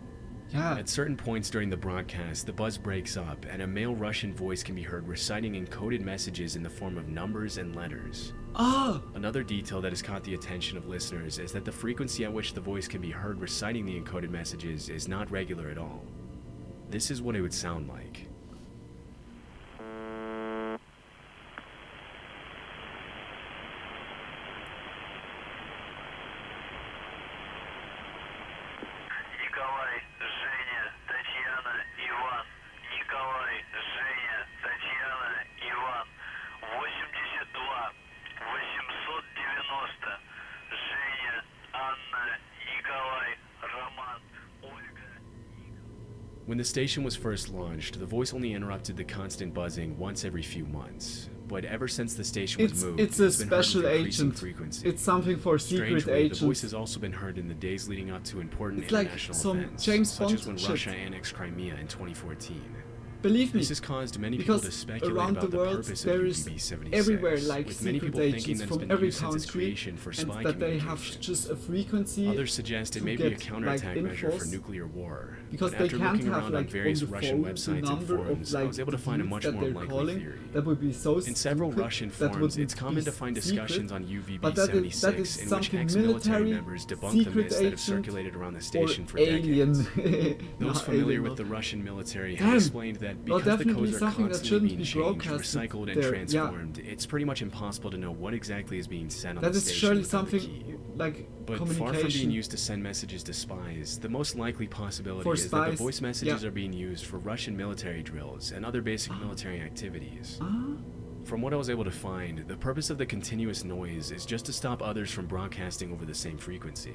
A: Yeah,
B: At certain points during the broadcast, the buzz breaks up, and a male Russian voice can be heard reciting encoded messages in the form of numbers and letters. Another detail that has caught the attention of listeners is that the frequency at which the voice can be heard reciting the encoded messages is not regular at all. This is what it would sound like.
C: Николай, Женя, Татьяна, Иван. Николай, Женя, Татьяна, Иван. 82, 890. Женя, Анна, Николай, Роман, Ольга.
B: When the station was first launched, the voice only interrupted the constant buzzing once every few months. But ever since the station was moved,
A: it's a
B: it's been heard with
A: special
B: increasing
A: agent.
B: frequency.
A: It's something for secret
B: Strangely,
A: agents.
B: the voice has also been heard in the days leading up to important
A: It's like
B: international
A: some
B: events,
A: James
B: such as when
A: Bond shit.
B: Russia annexed Crimea in 2014.
A: Believe me,
B: This has caused many people
A: because
B: to speculate
A: around
B: about
A: the
B: the
A: world
B: purpose
A: there
B: of
A: is
B: UVB76,
A: everywhere like
B: with many
A: secret
B: people thinking
A: agents
B: that it's
A: from
B: been
A: every
B: used since its
A: country,
B: creation for
A: and
B: spy
A: that they have
B: communication.
A: just a frequency.
B: Others suggest it
A: to
B: may be a
A: get,
B: counterattack
A: like,
B: measure for
A: infos,
B: nuclear war.
A: because
B: But
A: they
B: after
A: can't
B: looking
A: have
B: around
A: like
B: on various
A: on the
B: Russian
A: phone
B: websites
A: the
B: and
A: number
B: forums,
A: of, like,
B: I was able to
A: the
B: find a
A: dudes
B: much
A: that
B: more
A: they're
B: likely
A: calling.
B: theory.
A: That would be so
B: In several
A: stupid,
B: Russian
A: that
B: forums,
A: wouldn't
B: it's common to
A: be
B: find
A: secret,
B: discussions on
A: but that is
B: UVB76 in which
A: something
B: ex-military
A: military,
B: members debunk the
A: secret
B: myths that have
A: agent,
B: circulated around the
A: or
B: station for
A: alien.
B: decades.
A: No,
B: Those familiar
A: alien,
B: with
A: no.
B: the Russian military
A: Damn.
B: have explained that
A: Well,
B: because the
A: definitely
B: codes are
A: something that
B: constantly
A: shouldn't
B: being
A: be
B: changed,
A: broadcasted
B: recycled, and
A: there.
B: transformed, it's pretty much impossible to know what exactly is being said on
A: That
B: the
A: is
B: station
A: surely
B: without a
A: something
B: key.
A: like
B: But far from being
A: communication.
B: used to send messages to spies, the most likely possibility
A: For
B: is that the
A: spies,
B: voice messages
A: yeah.
B: are being used for Russian military drills and other basic military activities.
A: Ah,
B: From what I was able to find, the purpose of the continuous noise is just to stop others from broadcasting over the same frequency.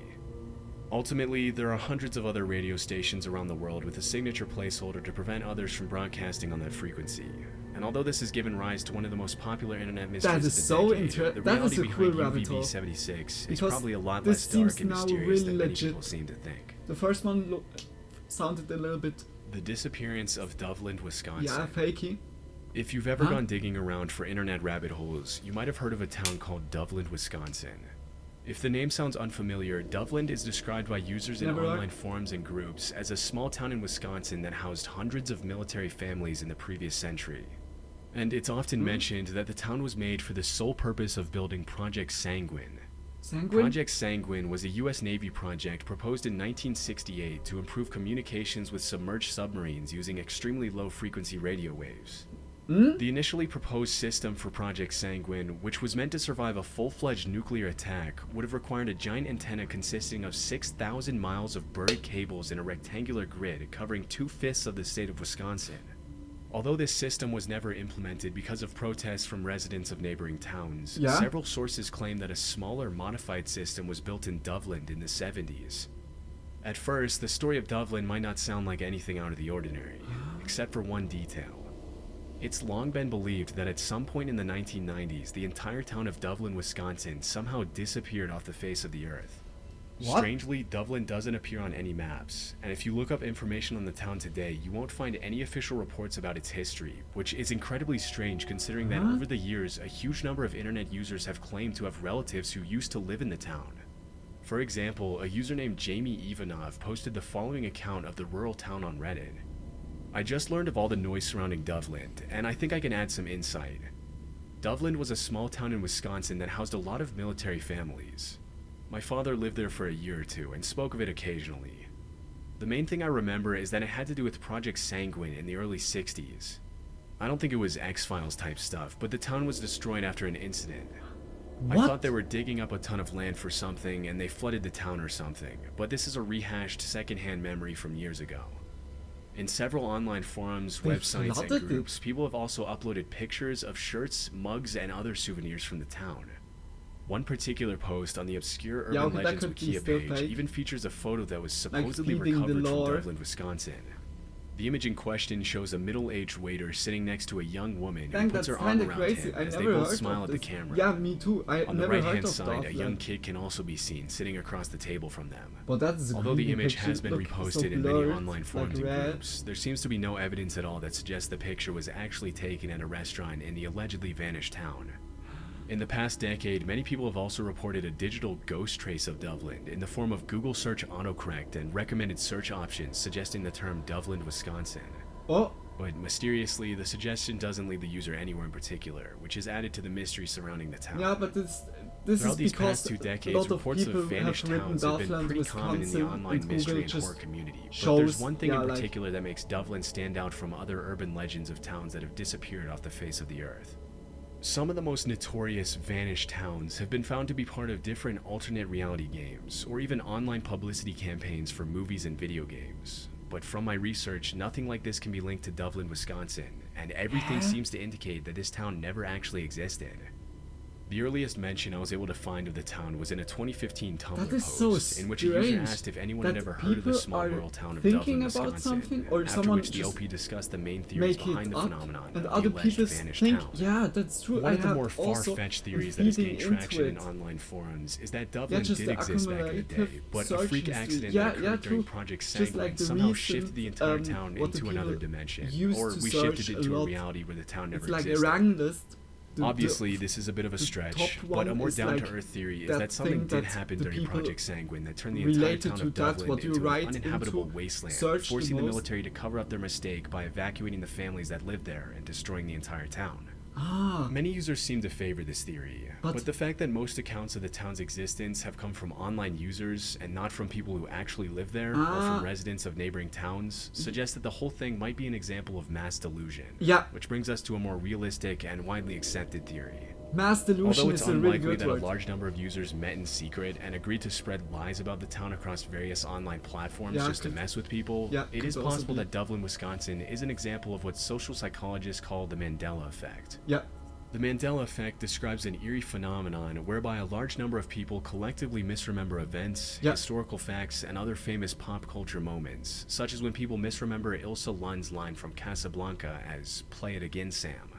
B: Ultimately, there are hundreds of other radio stations around the world with a signature placeholder to prevent others from broadcasting on that frequency. And although this has given rise to one of the most popular internet mysteries
A: That is
B: of the
A: so
B: decade,
A: interesting.
B: the
A: That is
B: reality
A: a cool
B: behind
A: rabbit hole.
B: UVB-76 is
A: Because
B: probably a lot
A: this
B: less dark
A: seems
B: and
A: now
B: mysterious
A: really
B: than many
A: legit.
B: people seem to think.
A: The first one sounded a little bit,
B: The disappearance of Dovland, Wisconsin.
A: yeah, fakey.
B: If you've ever
A: Huh?
B: gone digging around for internet rabbit holes, you might have heard of a town called Dovland, Wisconsin. If the name sounds unfamiliar, Dovland is described by users in
A: Never heard.
B: online forums and groups as a small town in Wisconsin that housed hundreds of military families in the previous century. And it's often mentioned that the town was made for the sole purpose of building Project Sanguine.
A: Sanguine?
B: Project Sanguine was a US Navy project proposed in 1968 to improve communications with submerged submarines using extremely low-frequency radio waves. The initially proposed system for Project Sanguine, which was meant to survive a full-fledged nuclear attack, would have required a giant antenna consisting of 6,000 miles of buried cables in a rectangular grid covering 2/5 of the state of Wisconsin. Although this system was never implemented because of protests from residents of neighboring towns,
A: Yeah?
B: several sources claim that a smaller, modified system was built in Dovland in the 70s. At first, the story of Dovland might not sound like anything out of the ordinary, except for one detail. It's long been believed that at some point in the 1990s, the entire town of Dovland, Wisconsin somehow disappeared off the face of the earth.
A: What?
B: Strangely, Dovland doesn't appear on any maps, and if you look up information on the town today, you won't find any official reports about its history, which is incredibly strange considering that over the years, a huge number of internet users have claimed to have relatives who used to live in the town. For example, a user named Jamie Ivanov posted the following account of the rural town on Reddit. I just learned of all the noise surrounding Dovland, and I think I can add some insight. Dovland was a small town in Wisconsin that housed a lot of military families. My father lived there for a year or two and spoke of it occasionally. The main thing I remember is that it had to do with Project Sanguine in the early 60s. I don't think it was X-Files type stuff, but the town was destroyed after an incident. I
A: What?
B: thought they were digging up a ton of land for something and they flooded the town or something, but this is a rehashed secondhand memory from years ago. In several online forums,
A: They
B: websites,
A: flooded
B: and
A: it?
B: groups, people have also uploaded pictures of shirts, mugs, and other souvenirs from the town. One particular post on the obscure Urban
A: Yeah, okay, that
B: Legends
A: could be
B: Wikia
A: still
B: page
A: fake.
B: even features a photo that was supposedly
A: feeding the
B: recovered from
A: lore.
B: Dovland, Wisconsin. The image in question shows a middle-aged waiter sitting next to a young woman who
A: Dang,
B: puts
A: that's
B: her arm
A: kinda
B: around
A: crazy.
B: him
A: I
B: as they
A: never
B: both
A: heard
B: smile
A: of
B: at the
A: this.
B: camera.
A: Yeah, me too. I
B: On the
A: never heard
B: right-hand
A: of
B: side, a young
A: Dovland.
B: kid can also be seen sitting across the table from them.
A: But that's
B: Although the
A: really
B: image
A: picture
B: has been
A: look so
B: reposted in many
A: blurred,
B: online forums
A: like
B: and
A: red.
B: groups, there seems to be no evidence at all that suggests the picture was actually taken at a restaurant in the allegedly vanished town. In the past decade, many people have also reported a digital ghost trace of Dovland in the form of Google search autocorrect and recommended search options suggesting the term Dovland, Wisconsin.
A: Oh,
B: But mysteriously, the suggestion doesn't lead the user anywhere in particular, which is added to the mystery surrounding the town.
A: yeah, but this
B: Throughout
A: is
B: these
A: because
B: past 2
A: a
B: decades,
A: lot of
B: reports
A: people
B: of vanished
A: have written
B: towns have been
A: Dovland,
B: pretty common in the
A: Wisconsin,
B: online
A: and
B: mystery
A: Google
B: and
A: just
B: horror community. But
A: shows,
B: there's one thing
A: yeah,
B: in
A: like-
B: particular that makes Dovland stand out from other urban legends of towns that have disappeared off the face of the earth. Some of the most notorious vanished towns have been found to be part of different alternate reality games, or even online publicity campaigns for movies and video games. But from my research, nothing like this can be linked to Dovland, Wisconsin, and everything seems to indicate that this town never actually existed. The earliest mention I was able to find of the town was in a 2015 Tumblr
A: That is
B: post,
A: so
B: in which a user
A: strange
B: asked if anyone had
A: that
B: ever heard of the
A: people
B: small
A: are
B: rural town of
A: thinking
B: Dovland,
A: about
B: Wisconsin,
A: something, or
B: after
A: someone
B: which the
A: just
B: OP discussed the main theories
A: make
B: behind
A: it
B: the
A: up,
B: phenomenon
A: and
B: of
A: other
B: the alleged
A: people
B: vanished
A: think,
B: town.
A: yeah, that's true.
B: One
A: I
B: of the
A: have
B: more
A: also
B: far-fetched
A: been
B: theories that has
A: feeding
B: gained traction in
A: into it.
B: online forums is that Dovland
A: just
B: did
A: the
B: exist back in the day,
A: accumulative
B: but a freak
A: search
B: accident
A: history.
B: that occurred during
A: true.
B: Project
A: Just
B: Sanguine
A: like the
B: somehow
A: recent,
B: shifted the entire town
A: what the
B: into another
A: people
B: dimension,
A: used
B: or
A: to
B: we
A: search
B: shifted
A: a
B: into a
A: lot.
B: reality where the town never
A: It's like a
B: existed.
A: rank list.
B: Obviously, this is a bit of a
A: the
B: stretch,
A: top
B: but a
A: one
B: more
A: is like
B: down-to-earth theory is
A: that
B: that something
A: thing
B: did
A: that
B: happen
A: the
B: during
A: people
B: Project Sanguine that turned the entire
A: related
B: town
A: to
B: of
A: that,
B: Dovland
A: what you
B: into an
A: write
B: uninhabitable
A: into
B: wasteland,
A: search the
B: forcing the
A: most.
B: military to cover up their mistake by evacuating the families that lived there and destroying the entire town.
A: Ah,
B: Many users seem to favor this theory,
A: But-
B: but the fact that most accounts of the town's existence have come from online users and not from people who actually live there or
A: Ah.
B: from residents of neighboring towns suggests that the whole thing might be an example of mass delusion.
A: Yeah.
B: Which brings us to a more realistic and widely accepted theory.
A: mass delusion
B: Although it's
A: is a really
B: unlikely
A: good
B: that a
A: word.
B: large number of users met in secret and agreed to spread lies about the town across various online platforms
A: Yeah,
B: just to
A: could-
B: mess with people,
A: yeah,
B: it
A: could
B: is
A: also
B: possible
A: be.
B: that Dovland, Wisconsin is an example of what social psychologists call the Mandela effect.
A: Yeah,
B: The Mandela effect describes an eerie phenomenon whereby a large number of people collectively misremember events,
A: Yeah.
B: historical facts, and other famous pop culture moments, such as when people misremember Ilsa Lund's line from Casablanca as "Play it again, Sam."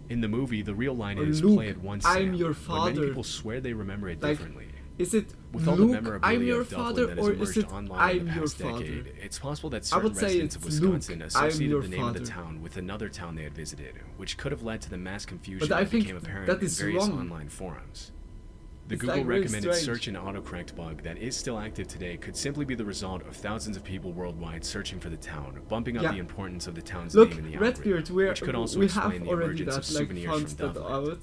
B: In the movie, the real line
A: Or
B: is
A: Luke,
B: "Play it once,
A: I'm
B: Sam,"
A: your
B: but
A: father.
B: many people swear they remember it
A: Like,
B: differently.
A: is it
B: With all the
A: Luke,
B: memorabilia
A: I'm your
B: of Dublin
A: father,
B: that has
A: or
B: emerged
A: is it
B: online
A: I'm
B: in the
A: your
B: past
A: father?
B: decade, it's possible that
A: I
B: certain
A: would say
B: residents
A: it's
B: of Wisconsin
A: Luke, I'm
B: associated
A: your
B: the name of the
A: father.
B: town with another town they had visited, which could have led to the mass confusion
A: But I
B: that
A: think
B: became apparent
A: that
B: in
A: is
B: various
A: wrong.
B: online forums. The
A: It's,
B: Google
A: like, really
B: recommended
A: strange.
B: search and autocorrect bug that is still active today could simply be the result of thousands of people worldwide searching for the town, bumping up
A: Yeah.
B: the importance of the town's
A: Look,
B: name in the
A: Redbeard,
B: algorithm, which could also
A: we
B: explain
A: have
B: the
A: already
B: emergence
A: that,
B: of
A: like,
B: souvenirs
A: found
B: from
A: that
B: Dublin.
A: out.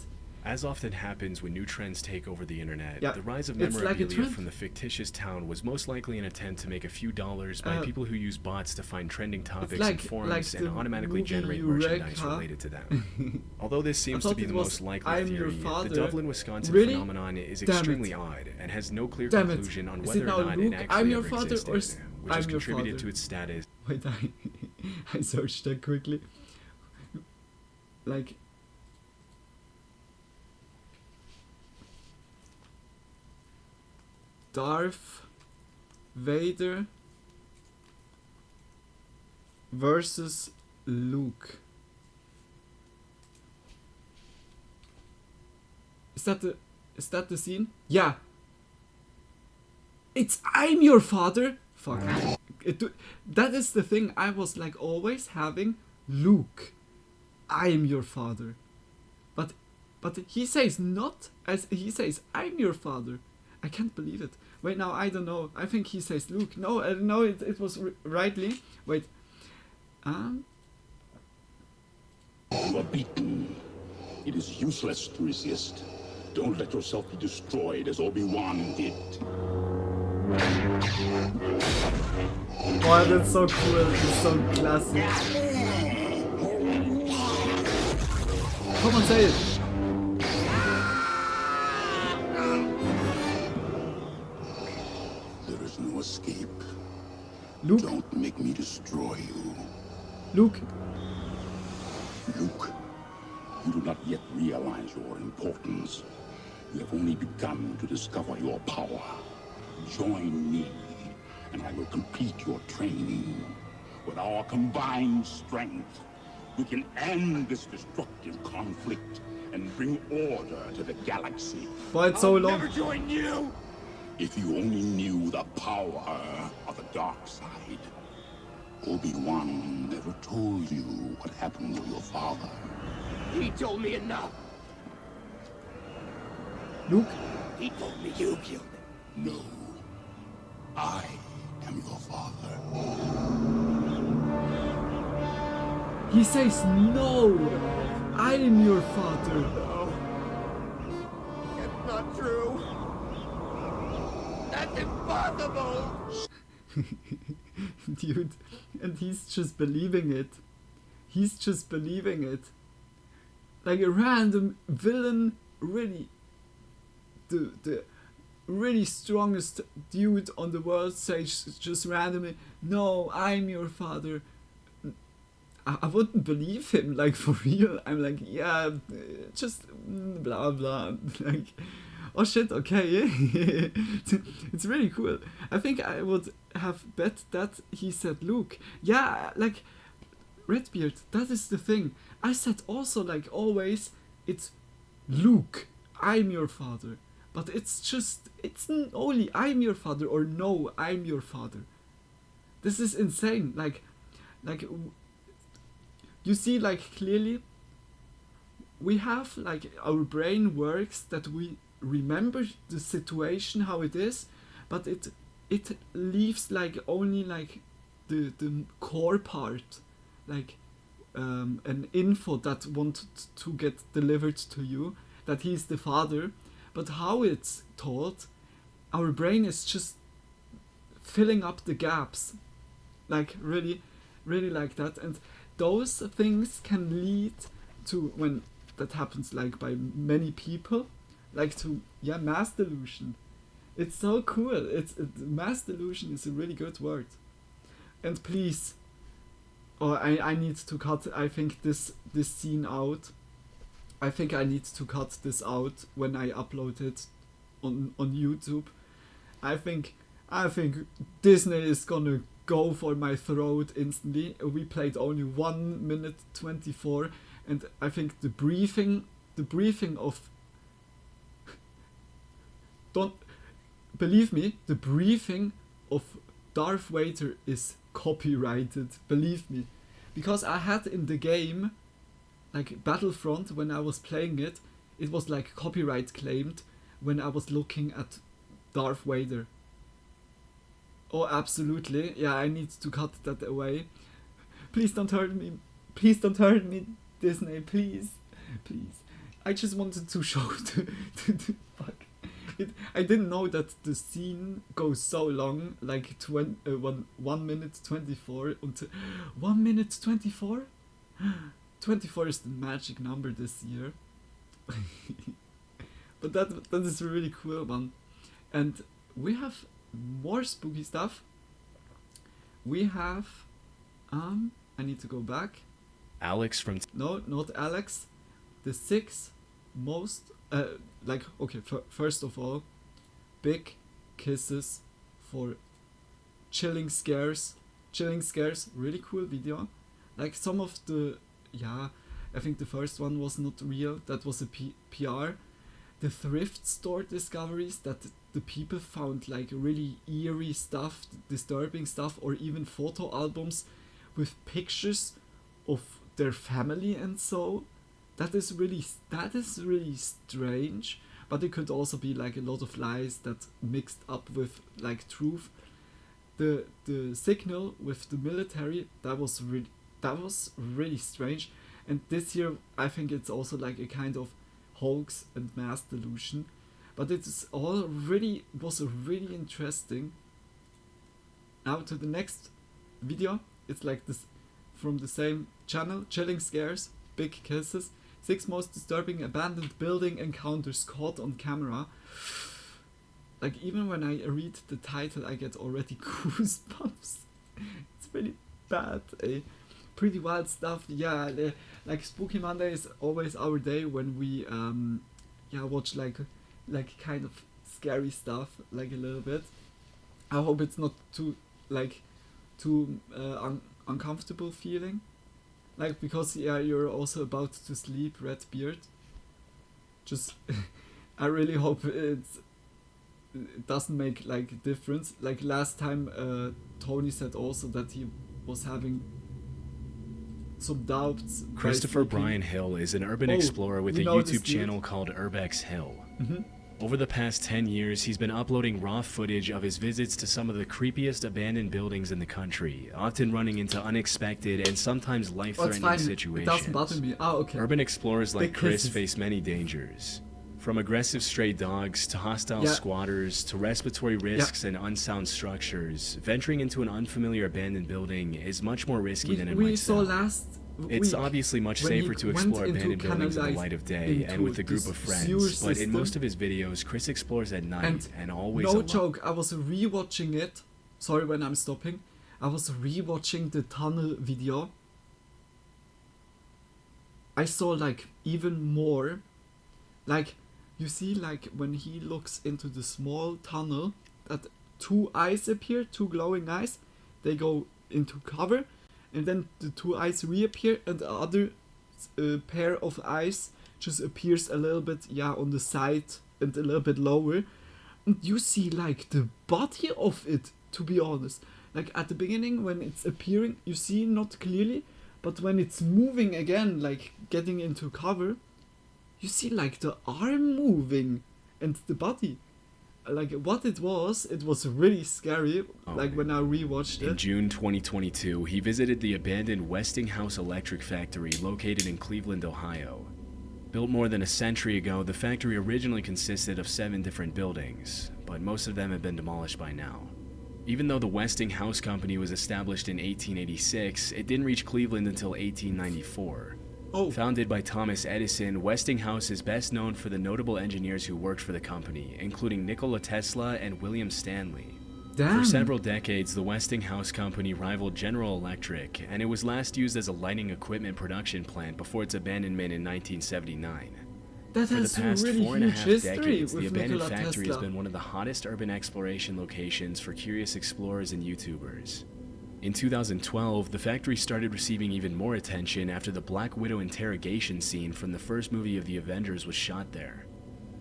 B: As often happens when new trends take over the internet,
A: Yeah,
B: the rise of
A: it's like a
B: memorabilia
A: trend.
B: from the fictitious town was most likely an attempt to make a few dollars by people who use bots to find trending topics
A: like-
B: in forums
A: like
B: and
A: the
B: automatically
A: movie
B: generate
A: Eureka.
B: merchandise related to them. Although this seems to
A: thought
B: be
A: it
B: the
A: was
B: most likely
A: I'm Your
B: theory,
A: Father.
B: the Dublin, Wisconsin
A: Really?
B: phenomenon is
A: Damn it.
B: extremely odd and has no clear
A: Damn it.
B: conclusion on
A: Is
B: whether
A: it
B: or
A: now
B: not
A: Luke,
B: it
A: I'm
B: actually
A: Your
B: ever
A: Father,
B: existed,
A: or
B: which has
A: I'm Your
B: contributed
A: Father?
B: to its status.
A: Wait, I searched that quickly. Like, Darth Vader versus Luke. Is that the scene? Yeah. It's I'm your father. Fuck. That is the thing I was like always having. Luke, I am your father. But he says not, as he says I'm your father. I can't believe it. Wait, now I don't know. I think he says Luke. No, no, it was rightly. Wait.
D: You are beaten. It is useless to resist. Don't let yourself be destroyed as Obi-Wan did.
A: Wow, that's so cool. It's so classic. Come on, say it.
D: There is no escape.
A: Luke,
D: Don't make me destroy you.
A: Luke.
D: Luke, you do not yet realize your importance. You have only begun to discover your power. Join me, and I will complete your training. With our combined strength, we can end this destructive conflict and bring order to the galaxy.
A: Boy, it's so long.
D: Never join you! If you only knew the power of the dark side. Obi-Wan never told you what happened to your father.
E: He told me enough.
A: Luke.
E: He told me you killed him.
D: No. I am your father.
A: He says no. I am your father.
E: No. That's not true. That's impossible.
A: Dude, and he's just believing it. He's just believing it. Like a random villain, really, the really strongest dude on the world says just randomly, no, I'm your father. I wouldn't believe him, like, for real. I'm like, yeah, just blah blah. Like, oh shit, okay. It's really cool. I think I would have bet that he said Luke. Yeah, like, Redbeard, that is the thing. I said also, like, always, it's Luke, I'm your father. But it's just, it's only I'm your father or no, I'm your father. This is insane. Like, you see, like, clearly, we have, like, our brain works that we remember the situation, how it is, but it leaves, like, only, like, the core part, like, an info that wanted to get delivered to you, that he's the father, but how it's taught, our brain is just filling up the gaps, like, really, really like that, and those things can lead to, when that happens, like, by many people, like, to, yeah, mass delusion. It's so cool. Mass delusion is a really good word. And please, I need to cut, I think, this scene out. I think I need to cut this out when I upload it on YouTube. I think Disney is gonna go for my throat instantly. We played only 1 minute 24, and I think the briefing of don't believe me, the briefing of Darth Vader is copyrighted. Believe me, because I had in the game, like Battlefront, when I was playing it, it was like copyright claimed when I was looking at Darth Vader. Oh, absolutely. Yeah, I need to cut that away. Please don't hurt me. Please don't hurt me, Disney. Please. Please. I just wanted to show the fuck. I didn't know that the scene goes so long, like 1 minute 24 until 1 minute 24? 24 is the magic number this year. But that is a really cool one. And we have more spooky stuff. We have I need to go back.
B: Alex from
A: No, not Alex. The 6 most first of all, big kisses for chilling scares, really cool video. Like some of the, I think the first one was not real, that was a PR. The thrift store discoveries that the people found like really eerie stuff, disturbing stuff, or even photo albums with pictures of their family and so. That is really strange, but it could also be like a lot of lies that mixed up with like truth. The signal with the military, that was really strange. And this year I think it's also like a kind of hoax and mass delusion, but was really interesting. Now to the next video. It's like this from the same channel, Chilling Scares, Big Kisses, 6 most disturbing abandoned building encounters caught on camera. Like even when I read the title I get already goosebumps. It's really bad. Pretty wild stuff. Yeah, like Spooky Monday is always our day when we watch like kind of scary stuff, like a little bit. I hope it's not too uncomfortable feeling. Like, because you're also about to sleep, Redbeard. Just I really hope it doesn't make like a difference. Like last time Tony said also that he was having some doubts.
B: Christopher Brian Hill is an urban explorer with a YouTube channel called Urbex Hill.
A: Mm-hmm.
B: Over the past 10 years, he's been uploading raw footage of his visits to some of the creepiest abandoned buildings in the country, often running into unexpected and sometimes life-threatening situations.
A: It doesn't bother me. Oh, okay.
B: Urban explorers like Chris face many dangers. From aggressive stray dogs to hostile squatters to respiratory risks and unsound structures, venturing into an unfamiliar abandoned building is much more risky than it might sound. It's obviously much safer to explore abandoned buildings in the light of day and with a group of friends, but in most of his videos, Chris explores at night and always alone.
A: No joke, I was rewatching it. Sorry when I'm stopping. I was rewatching the tunnel video. I saw like even more. Like, you see like when he looks into the small tunnel, that 2 eyes appear, 2 glowing eyes. They go into cover. And then the 2 eyes reappear and the other pair of eyes just appears a little bit on the side and a little bit lower. And you see like the body of it, to be honest. Like at the beginning when it's appearing, you see not clearly. But when it's moving again, like getting into cover, you see like the arm moving and the body. Like what it was really scary. Like when I rewatched it.
B: In June 2022, he visited the abandoned Westinghouse Electric Factory located in Cleveland, Ohio. Built more than a century ago, the factory originally consisted of 7 different buildings, but most of them have been demolished by now. Even though the Westinghouse Company was established in 1886, it didn't reach Cleveland until 1894. Founded by Thomas Edison, Westinghouse is best known for the notable engineers who worked for the company, including Nikola Tesla and William Stanley.
A: Damn.
B: For several decades, the Westinghouse company rivaled General Electric, and it was last used as a lighting equipment production plant before its abandonment in 1979.
A: That
B: For the
A: has
B: past
A: really
B: 4.5
A: huge history
B: decades, the
A: with
B: abandoned
A: Nikola
B: factory has
A: Tesla.
B: been one of the hottest urban exploration locations for curious explorers and YouTubers. In 2012, the factory started receiving even more attention after the Black Widow interrogation scene from the first movie of the Avengers was shot there.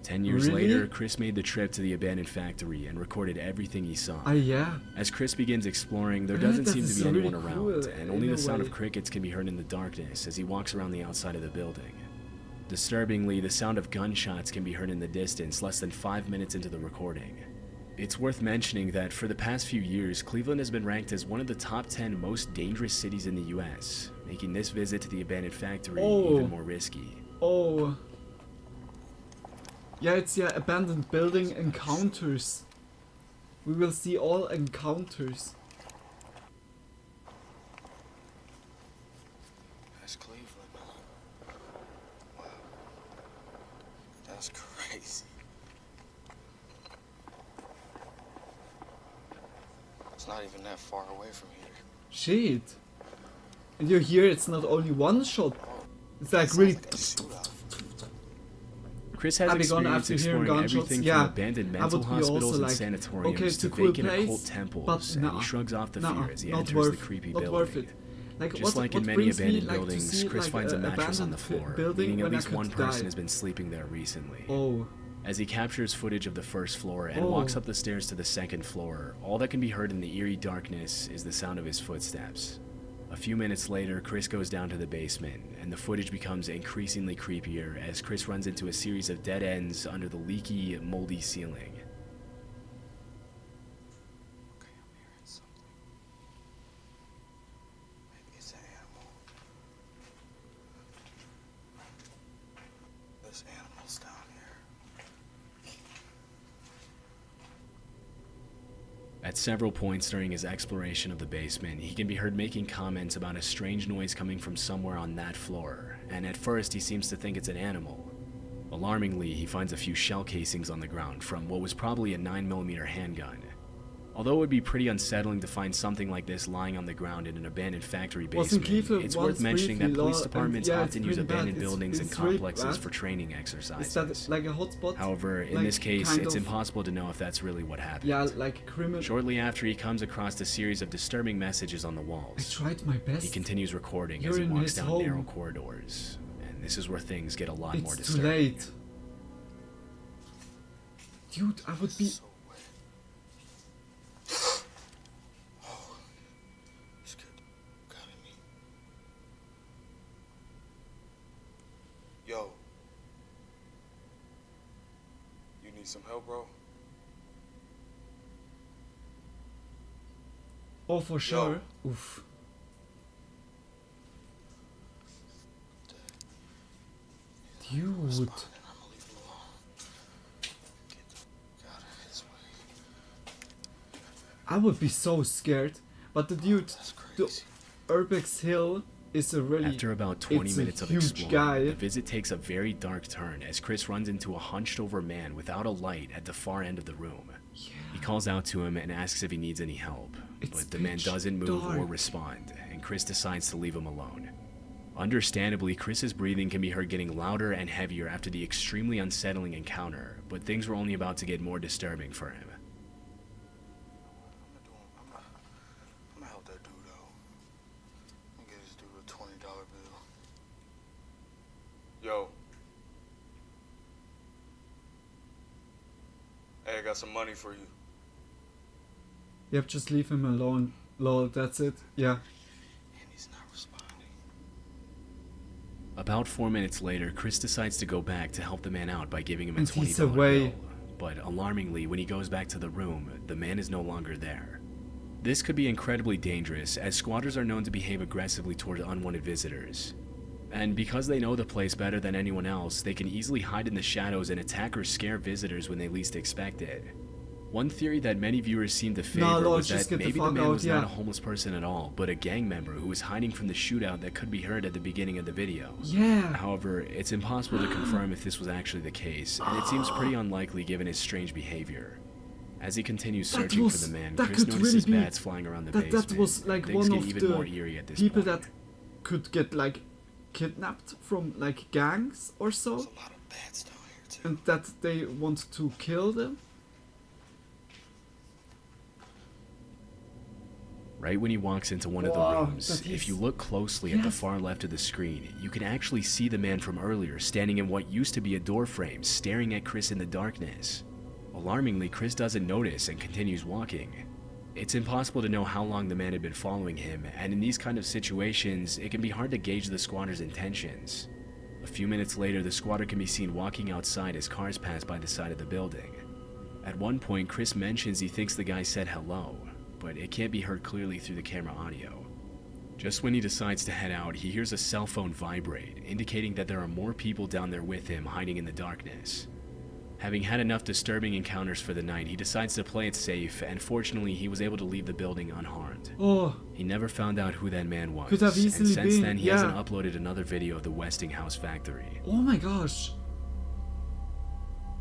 B: 10 years
A: Really?
B: later, Chris made the trip to the abandoned factory and recorded everything he saw.
A: Yeah.
B: As Chris begins exploring, there
A: I heard
B: doesn't
A: that
B: seem to
A: is
B: be
A: really
B: anyone around,
A: cool,
B: and
A: in
B: only
A: a
B: the sound
A: way.
B: of crickets can be heard in the darkness as he walks around the outside of the building. Disturbingly, the sound of gunshots can be heard in the distance less than 5 minutes into the recording. It's worth mentioning that for the past few years, Cleveland has been ranked as one of the top 10 most dangerous cities in the US, making this visit to the abandoned factory even more risky.
A: Oh. Yeah, it's abandoned building encounters. We will see all encounters.
F: That's Cleveland. Wow. That's crazy. It's not even that far away from here.
A: Shit. And you hear it's not only one shot. It's like really.
F: Like a shootout.
B: Chris has
A: I'd be gone
B: experience
A: after hearing
B: exploring
A: gunshots.
B: everything
A: Yeah,
B: from abandoned
A: I
B: mental
A: would be
B: hospitals
A: also
B: and
A: like,
B: sanatoriums
A: okay, it's
B: to
A: a cool
B: vacant
A: place,
B: occult temples,
A: but
B: and
A: nah,
B: he shrugs off the
A: nah,
B: fear as he
A: not
B: enters
A: worth,
B: the creepy
A: not
B: building.
A: worth it. Like,
B: Just like in many
A: brings me,
B: abandoned
A: like, to
B: buildings,
A: see,
B: Chris
A: like,
B: finds a mattress on the
A: abandoned
B: floor,
A: building
B: meaning at
A: when I
B: least
A: could
B: one person
A: die.
B: has been sleeping there recently.
A: Oh.
B: As he captures footage of the first floor and walks up the stairs to the second floor, all that can be heard in the eerie darkness is the sound of his footsteps. A few minutes later, Chris goes down to the basement, and the footage becomes increasingly creepier as Chris runs into a series of dead ends under the leaky, moldy ceiling.
F: Okay, I'm hearing something. Maybe it's an animal. There's animals down here.
B: At several points during his exploration of the basement, he can be heard making comments about a strange noise coming from somewhere on that floor, and at first he seems to think it's an animal. Alarmingly, he finds a few shell casings on the ground from what was probably a 9mm handgun. Although it would be pretty unsettling to find something like this lying on the ground in an abandoned factory basement, it's worth mentioning that police departments often use abandoned buildings and complexes for training
A: Is
B: exercises.
A: that like a hotspot?
B: However, in
A: Like,
B: this case,
A: kind
B: it's
A: of-
B: impossible to know if that's really what happened.
A: Yeah, like criminal.
B: Shortly after, he comes across a series of disturbing messages on the
A: I
B: walls.
A: tried my best.
B: He continues recording
A: You're
B: as he
A: in
B: walks
A: his
B: down
A: home.
B: narrow corridors, and this is where things get a lot more
A: It's too
B: disturbing.
A: late. Dude, I would be.
F: So wet. Oh, scared the God in me. Yo. You need some help, bro?
A: Oh, for sure. Oof. Dude.
F: I'ma leave him alone. Get the out of his way.
A: I would be so scared. But the dude,
F: That's
A: the
F: crazy.
A: Urbex Hill is a really.
B: After about 20
A: it's a
B: minutes of
A: huge
B: exploring,
A: guy.
B: the visit takes a very dark turn as Chris runs into a hunched-over man without a light at the far end of the room. He calls out to him and asks if he needs any help,
A: It's
B: but the man
A: pitch
B: doesn't move or
A: dark.
B: respond, and Chris decides to leave him alone. Understandably, Chris's breathing can be heard getting louder and heavier after the extremely unsettling encounter, but things were only about to get more disturbing for him.
F: I'm gonna help that dude out. I'm gonna get this dude a $20 bill. Yo. Hey, I got some money for you.
A: Yep, just leave him alone. Lol, that's it. Yeah.
F: And he's not responding.
B: About 4 minutes later, Chris decides to go back to help the man out by giving him a
A: And
B: $20
A: he's away.
B: bill. But alarmingly, when he goes back to the room, the man is no longer there. This could be incredibly dangerous, as squatters are known to behave aggressively toward unwanted visitors. And because they know the place better than anyone else, they can easily hide in the shadows and attack or scare visitors when they least expect it. One theory that many viewers seem to favor
A: Lord,
B: was
A: just
B: that
A: get the
B: maybe the
A: fuck
B: man
A: out,
B: was
A: yeah.
B: not a homeless person at all, but a gang member who was hiding from the shootout that could be heard at the beginning of the video.
A: Yeah.
B: However, it's impossible to confirm if this was actually the case, and it seems pretty unlikely given his strange behavior. As he continues
A: That
B: searching
A: was-
B: for the man,
A: that
B: Chris
A: could
B: notices
A: really be-
B: bats flying around the
A: That
B: basement.
A: was like
B: Things
A: one
B: get
A: of
B: even more
A: the
B: eerie at this
A: people
B: point.
A: that could get like kidnapped from like gangs or
F: There's
A: so,
F: a lot of bats down here too.
A: and that they want to kill them.
B: Right when he walks into one of the
A: Wow,
B: rooms,
A: that
B: if
A: is-
B: you look closely at the
A: Yes.
B: far left of the screen, you can actually see the man from earlier standing in what used to be a door frame, staring at Chris in the darkness. Alarmingly, Chris doesn't notice and continues walking. It's impossible to know how long the man had been following him, and in these kind of situations, it can be hard to gauge the squatter's intentions. A few minutes later, the squatter can be seen walking outside as cars pass by the side of the building. At one point, Chris mentions he thinks the guy said hello, but it can't be heard clearly through the camera audio. Just when he decides to head out, he hears a cell phone vibrate, indicating that there are more people down there with him hiding in the darkness. Having had enough disturbing encounters for the night, he decides to play it safe, and fortunately he was able to leave the building unharmed.
A: Oh,
B: He never found out who that man was,
A: Could have
B: and
A: easily
B: since
A: been,
B: then he
A: yeah.
B: hasn't uploaded another video of the Westinghouse factory.
A: oh my gosh.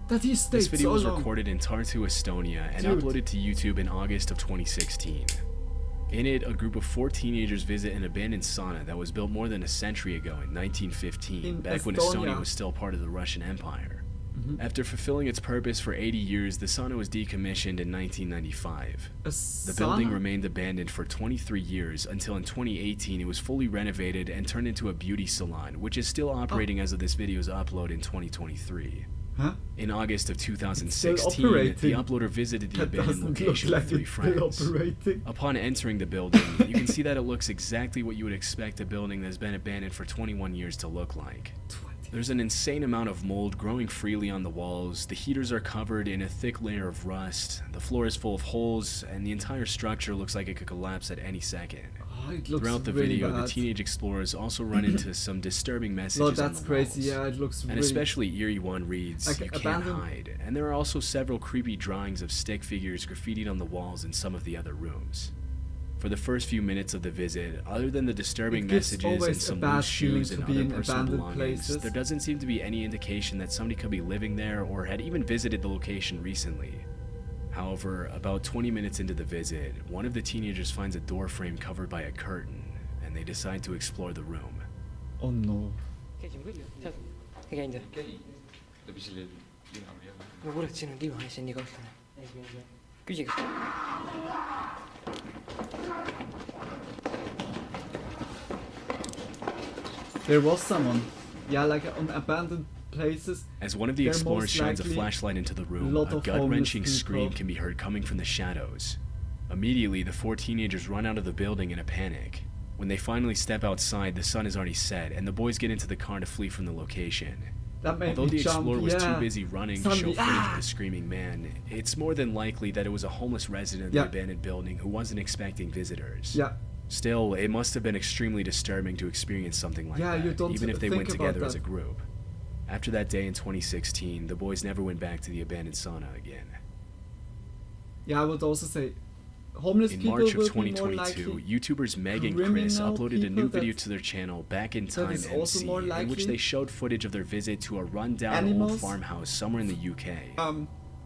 A: That he stayed
B: This video
A: so
B: was
A: long.
B: recorded in Tartu, Estonia, and
A: Dude.
B: uploaded to YouTube in August of 2016. In it, a group of 4 teenagers visit an abandoned sauna that was built more than a century ago in 1915,
A: In
B: back when
A: Estonia.
B: Estonia was still part of the Russian Empire.
A: Mm-hmm.
B: After fulfilling its purpose for 80 years, the sauna was decommissioned in 1995.
A: A
B: The building
A: sauna?
B: remained abandoned for 23 years until in 2018 it was fully renovated and turned into a beauty salon, which is still operating as of this video's upload in 2023.
A: Huh?
B: In August of
A: Still
B: 2016,
A: operating.
B: the uploader visited the
A: That
B: abandoned
A: doesn't look
B: location
A: like
B: with 3
A: it's still
B: friends.
A: operating.
B: Upon entering the building, you can see that it looks exactly what you would expect a building that's been abandoned for 21 years to look like.
A: 20.
B: There's an insane amount of mold growing freely on the walls, the heaters are covered in a thick layer of rust, the floor is full of holes, and the entire structure looks like it could collapse at any second.
A: Oh, it looks
B: Throughout the
A: really
B: video,
A: bad.
B: the teenage explorers also run into some disturbing messages
A: Well,
B: on
A: that's
B: the
A: crazy.
B: walls.
A: Yeah, it looks
B: An
A: really.
B: especially eerie one reads,
A: Like
B: "You can't
A: abandoned-
B: hide," and there are also several creepy drawings of stick figures graffitied on the walls in some of the other rooms. For the first few minutes of the visit, other than the disturbing
A: It gives
B: messages and
A: always a
B: some
A: bad
B: loose shoes
A: feeling
B: and
A: to be
B: other
A: in
B: personal
A: abandoned
B: belongings,
A: places.
B: there doesn't seem to be any indication that somebody could be living there or had even visited the location recently. However, about 20 minutes into the visit, one of the teenagers finds a door frame covered by a curtain, and they decide to explore the room.
A: Oh no.
G: Käin ta. ma kuuletasin, on diivani, see on nii kahtlane. Küsige.
A: There was someone. Yeah, like on abandoned places.
B: As one of the
A: There
B: explorers
A: most
B: shines a
A: likely
B: flashlight into the room,
A: lot
B: a
A: of
B: gut-wrenching
A: homeless
B: scream
A: people.
B: can be heard coming from the shadows. Immediately, the 4 teenagers run out of the building in a panic. When they finally step outside, the sun is already set, and the boys get into the car to flee from the location.
A: That made
B: Although
A: me
B: the
A: jump.
B: explorer was
A: Yeah.
B: too busy running to show
A: Suddenly,
B: footage
A: ah!
B: of the screaming man, it's more than likely that it was a homeless resident of
A: Yeah.
B: the abandoned building who wasn't expecting visitors.
A: Yeah.
B: Still, it must have been extremely disturbing to experience something like
A: Yeah,
B: that,
A: you don't
B: even if they
A: think
B: went
A: about
B: together as
A: that.
B: a group. After that day in 2016, the boys never went back to the abandoned sauna again.
A: Yeah, I would also say homeless
B: In
A: people
B: March
A: will
B: of
A: be more
B: 2022,
A: likely.
B: YouTubers Meg and Chris
A: criminal
B: uploaded a new
A: people
B: video
A: that-
B: to their channel Back in
A: that
B: Time
A: is also
B: MC,
A: more
B: in which
A: likely.
B: they showed footage of their visit to a rundown old
A: Animals.
B: farmhouse somewhere in the UK.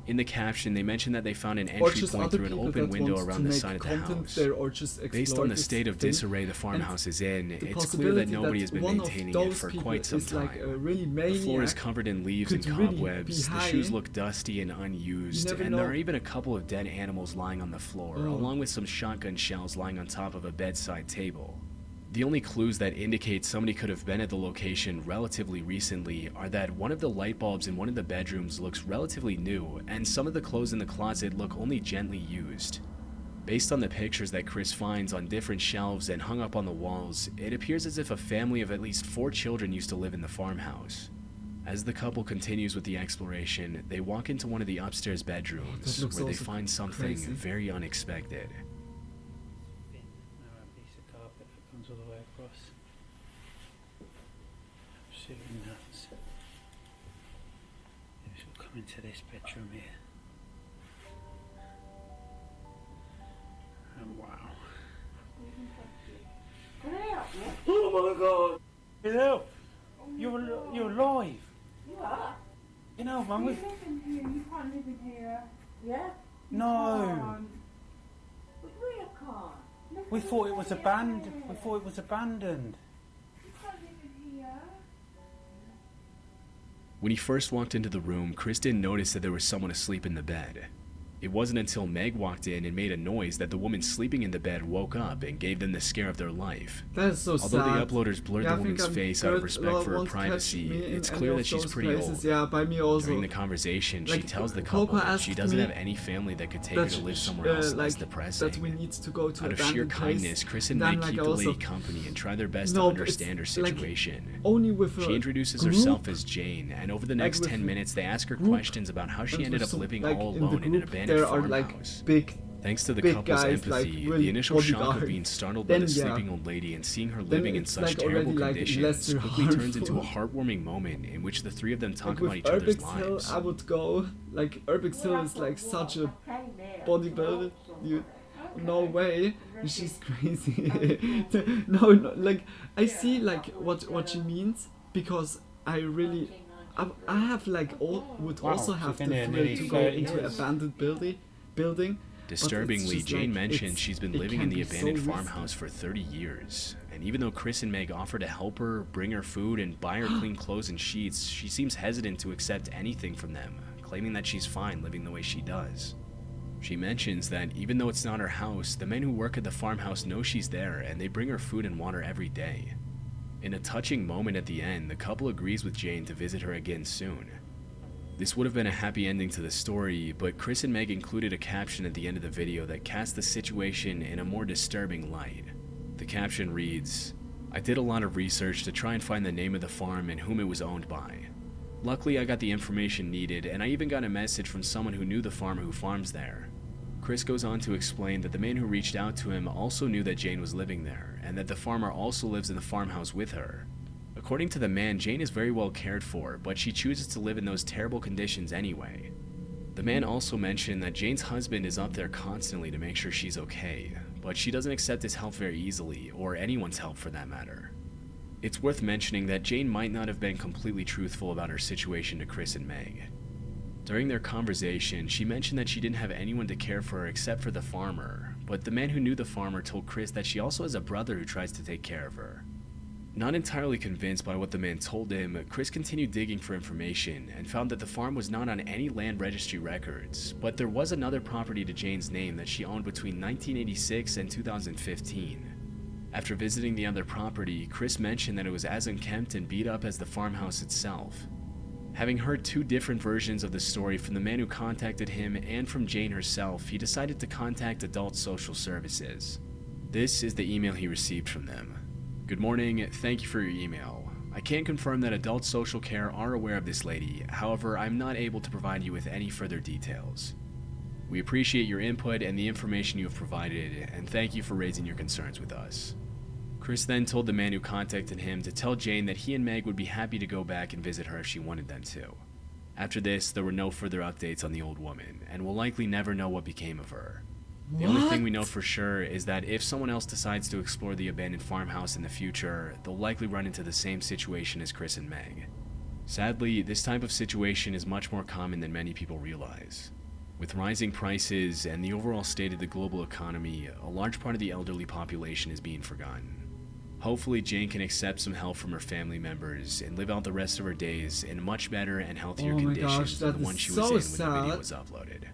B: In the caption, they mentioned that they found an
A: Or
B: entry
A: just
B: point
A: other
B: through an
A: people
B: open
A: that
B: window
A: want
B: around
A: to
B: the
A: make
B: side of the
A: content
B: house.
A: there or just
B: Based
A: explore
B: on the
A: this
B: state of
A: thing.
B: disarray the farmhouse is in,
A: The
B: it's clear that
A: possibility
B: nobody
A: that
B: has been
A: one of
B: maintaining it
A: those
B: for
A: people
B: quite some
A: is like
B: time.
A: a really
B: The floor is
A: maniac
B: covered in leaves and
A: could really be
B: cobwebs, the shoes
A: high.
B: look dusty and unused,
A: never
B: and there
A: know.
B: are even a couple of dead animals lying on the floor,
A: Oh.
B: along with some shotgun shells lying on top of a bedside table. The only clues that indicate somebody could have been at the location relatively recently are that one of the light bulbs in one of the bedrooms looks relatively new, and some of the clothes in the closet look only gently used. Based on the pictures that Chris finds on different shelves and hung up on the walls, it appears as if a family of at least 4 children used to live in the farmhouse. As the couple continues with the exploration, they walk into one of the upstairs bedrooms,
A: looks
B: where they
A: also
B: find something
A: crazy.
B: very unexpected.
H: Narrow piece of carpet that comes all the way across. Absolutely nuts. This will come into this bedroom here. And wow. Oh my god! Hello! You're alive!
I: You are?
H: You know, Mum,
I: You
H: we
I: live in here, you can't live in here. Yeah?
H: No. We thought it was abandoned. We thought it was abandoned.
B: When he first walked into the room, Chris didn't notice that there was someone asleep in the bed. It wasn't until Meg walked in and made a noise that the woman sleeping in the bed woke up and gave them the scare of their life.
A: That is so
B: Although
A: sad.
B: the uploaders blurred the woman's face out of respect for her privacy, it's clear that she's pretty old.
A: Yeah, by me also.
B: During the conversation, she
A: Like,
B: tells the
A: Coco
B: couple that
A: asked
B: she doesn't
A: me
B: have any family that could take her
A: that
B: to live
A: sh-
B: somewhere else less
A: like,
B: depressing.
A: that we need to go to
B: Out of
A: abandoned
B: sheer
A: place.
B: kindness, Chris and
A: Then,
B: Meg keep
A: like,
B: the
A: also-
B: lady company and try their best
A: No,
B: to
A: but it's,
B: understand her
A: like,
B: situation.
A: only with
B: She
A: a
B: introduces
A: group,
B: herself as Jane, and over the
A: like
B: next
A: with
B: 10
A: a
B: minutes they ask her
A: group,
B: questions about how she
A: and
B: ended
A: with
B: up
A: some-
B: living
A: like,
B: all
A: in the
B: alone in an
A: group,
B: abandoned
A: there are
B: farmhouse.
A: like big
B: Thanks to the
A: big
B: couple's
A: guys,
B: empathy,
A: like,
B: the
A: really
B: initial shock of
A: bodyguard.
B: being startled by
A: Then,
B: the
A: yeah.
B: sleeping old lady and seeing her
A: Then
B: living in
A: it's,
B: such
A: like,
B: terrible
A: already, like,
B: conditions
A: lesser
B: quickly turns into a
A: harmful.
B: heartwarming moment in which the three of them talk
A: Like
B: about
A: with
B: each other's
A: Urbix Hill,
B: lives.
A: I would go. Like Urbix Hill is like such a bodybuilder. You, no way. She's crazy. no, like I see like what she means because I really, I have like would
H: Wow,
A: also
H: she's
A: have the
H: been there
A: thrill
H: nearly
A: to go
H: 30
A: into
H: years.
A: abandoned building. But it's
B: Disturbingly,
A: just,
B: Jane
A: like,
B: mentioned
A: it's-
B: she's been
A: it
B: living
A: can
B: in the
A: be so
B: abandoned
A: risky.
B: farmhouse for 30 years. And even though Chris and Meg offer to help her, bring her food, and buy her clean clothes and sheets, she seems hesitant to accept anything from them, claiming that she's fine living the way she does. She mentions that even though it's not her house, the men who work at the farmhouse know she's there and they bring her food and water every day. In a touching moment at the end, the couple agrees with Jane to visit her again soon. This would have been a happy ending to the story, but Chris and Meg included a caption at the end of the video that casts the situation in a more disturbing light. The caption reads, "I did a lot of research to try and find the name of the farm and whom it was owned by. Luckily I got the information needed, and I even got a message from someone who knew the farmer who farms there." Chris goes on to explain that the man who reached out to him also knew that Jane was living there, and that the farmer also lives in the farmhouse with her. According to the man, Jane is very well cared for, but she chooses to live in those terrible conditions anyway. The man also mentioned that Jane's husband is up there constantly to make sure she's okay, but she doesn't accept his help very easily, or anyone's help for that matter. It's worth mentioning that Jane might not have been completely truthful about her situation to Chris and Meg. During their conversation, she mentioned that she didn't have anyone to care for her except for the farmer, but the man who knew the farmer told Chris that she also has a brother who tries to take care of her. Not entirely convinced by what the man told him, Chris continued digging for information and found that the farm was not on any land registry records, but there was another property to Jane's name that she owned between 1986 and 2015. After visiting the other property, Chris mentioned that it was as unkempt and beat up as the farmhouse itself. Having heard two different versions of the story from the man who contacted him and from Jane herself, he decided to contact Adult Social Services. This is the email he received from them. "Good morning, thank you for your email. I can confirm that Adult Social Care are aware of this lady, however, I'm not able to provide you with any further details. We appreciate your input and the information you have provided, and thank you for raising your concerns with us." Chris then told the man who contacted him to tell Jane that he and Meg would be happy to go back and visit her if she wanted them to. After this, there were no further updates on the old woman, and we'll likely never know what became of her. The only thing we know for sure is that if someone else decides to explore the abandoned farmhouse in the future, they'll likely run into the same situation as Chris and Meg. Sadly, this type of situation is much more common than many people realize. With rising prices and the overall state of the global economy, a large part of the elderly population is being forgotten. Hopefully, Jane can accept some help from her family members and live out the rest of her days in much better and healthier
A: Oh my
B: conditions
A: gosh,
B: than
A: that
B: the one
A: is
B: she
A: so
B: was in when the video
A: sad.
B: was uploaded.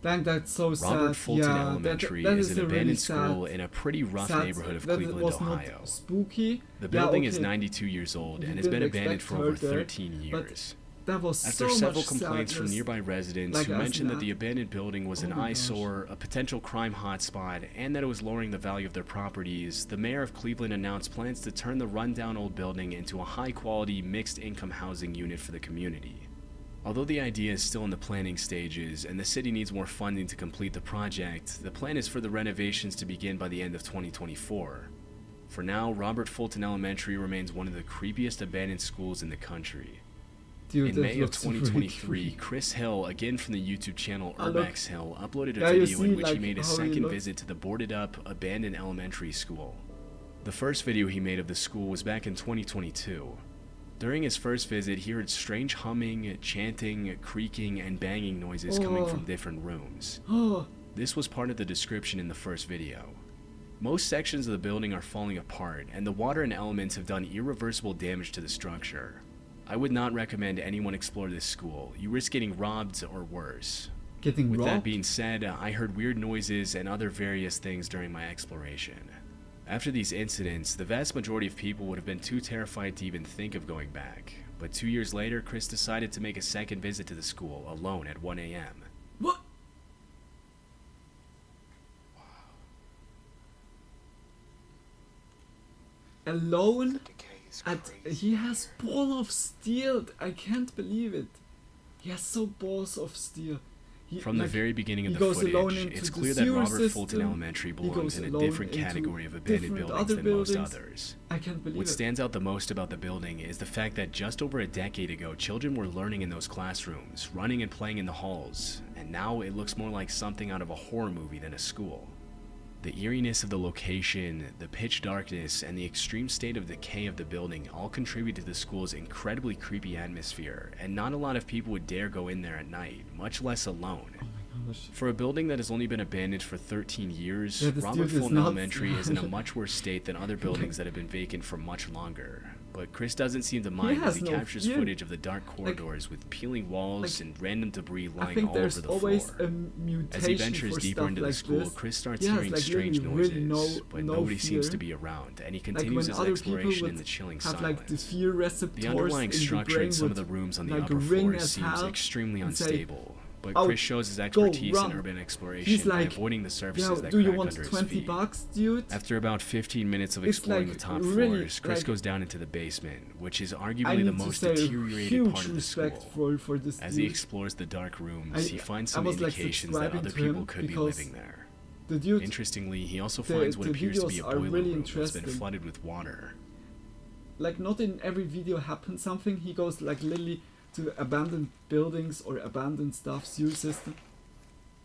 A: Dang, that's so sad.
B: Robert Fulton
A: yeah,
B: Elementary
A: that
B: is
A: is
B: an
A: a really
B: abandoned
A: sad,
B: school in a pretty rough
A: sad,
B: neighborhood of
A: that
B: Cleveland,
A: was
B: Ohio.
A: Not spooky.
B: The building
A: yeah,
B: is
A: okay.
B: 92 years old
A: You
B: and has been
A: didn't
B: abandoned
A: expect
B: for
A: her
B: over
A: there,
B: 13
A: but
B: years.
A: That was
B: After
A: so
B: several
A: much
B: complaints from
A: sadness.
B: nearby residents
A: Like
B: who
A: us
B: mentioned that
A: now.
B: the abandoned building was an
A: Oh my gosh.
B: eyesore, a potential crime hotspot, and that it was lowering the value of their properties, the mayor of Cleveland announced plans to turn the rundown old building into a high-quality, mixed-income housing unit for the community. Although the idea is still in the planning stages and the city needs more funding to complete the project, the plan is for the renovations to begin by the end of 2024. For now, Robert Fulton Elementary remains one of the creepiest abandoned schools in the country.
A: Dude,
B: In
A: that
B: May of
A: looks really
B: 2023,
A: creepy.
B: Chris Hill, again from the YouTube channel
A: Ah, look.
B: Urbex Hill, uploaded a
A: Yeah, you
B: video in
A: see,
B: which he
A: like,
B: made a
A: how he
B: second
A: looks.
B: visit to the boarded-up, abandoned elementary school. The first video he made of the school was back in 2022. During his first visit, he heard strange humming, chanting, creaking, and banging noises coming from different rooms. This was part of the description in the first video. Most sections of the building are falling apart, and the water and elements have done irreversible damage to the structure. I would not recommend anyone explore this school. You risk getting robbed or worse. With that being said, I heard weird noises and other various things during my exploration. After these incidents, the vast majority of people would have been too terrified to even think of going back. But 2 years later, Chris decided to make a second visit to the school, alone at 1 a.m.
A: What? Alone? He has balls of steel. I can't believe it. He has so balls of steel.
B: From the very beginning of the footage, it's clear that Robert Fulton Elementary belongs in a different category of abandoned buildings than most others.
A: I can't believe
B: What stands out the most about the building is the fact that just over a decade ago, children were learning in those classrooms, running and playing in the halls, and now it looks more like something out of a horror movie than a school. The eeriness of the location, the pitch darkness, and the extreme state of decay of the building all contribute to the school's incredibly creepy atmosphere, and not a lot of people would dare go in there at night, much less alone. For a building that has only been abandoned for 13 years, Robert Fulton Elementary is in a much worse state than other buildings that have been vacant for much longer. But Chris doesn't seem to mind as he captures footage of the dark corridors with peeling walls and random debris lying all over the floor. As he ventures deeper into the school, Chris starts hearing strange noises, but nobody seems to be around, and he continues his exploration in the chilling silence. The underlying structure in some of the rooms on the upper floor seems extremely unstable. But Chris shows his expertise in urban exploration by avoiding the surfaces that crack under his feet.
A: Dude?
B: After about 15 minutes of exploring the top floors, Chris goes down into the basement, which is arguably the most deteriorated part of the school. As he explores the dark rooms, he finds some indications that other people could be living there. Interestingly, he also finds what appears to be a boiler room that's been flooded with water.
A: Like, not in every video happens something. He goes like literally to abandoned buildings or abandoned stuff, sewer system,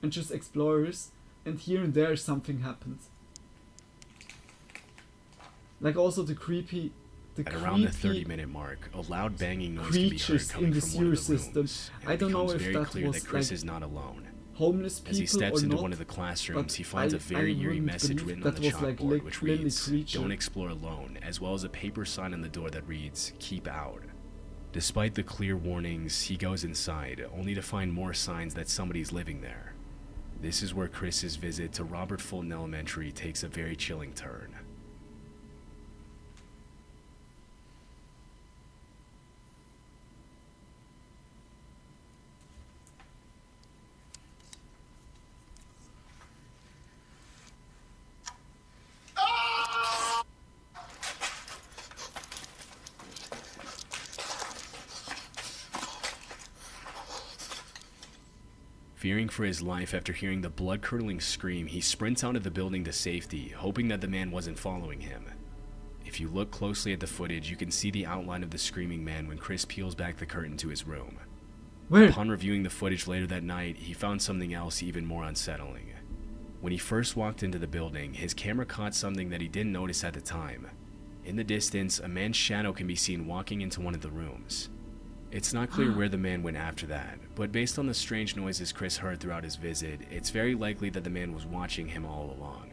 A: and just explorers, and here and there something happens. Like also the creepy
B: At around the 30-minute mark, a loud banging noise can be heard coming from one of the rooms, and it becomes very clear that Chris is not alone.
A: Homeless people.
B: As he steps into one of the classrooms, he finds a very eerie message written on the chalkboard, which reads, "Don't explore alone," as well as a paper sign on the door that reads, "Keep out." Despite the clear warnings, he goes inside, only to find more signs that somebody's living there. This is where Chris's visit to Robert Fulton Elementary takes a very chilling turn. Fearing for his life after hearing the blood-curdling scream, he sprints out of the building to safety, hoping that the man wasn't following him. If you look closely at the footage, you can see the outline of the screaming man when Chris peels back the curtain to his room. Upon reviewing the footage later that night, he found something else even more unsettling. When he first walked into the building, his camera caught something that he didn't notice at the time. In the distance, a man's shadow can be seen walking into one of the rooms. It's not clear where the man went after that, but based on the strange noises Chris heard throughout his visit, it's very likely that the man was watching him all along.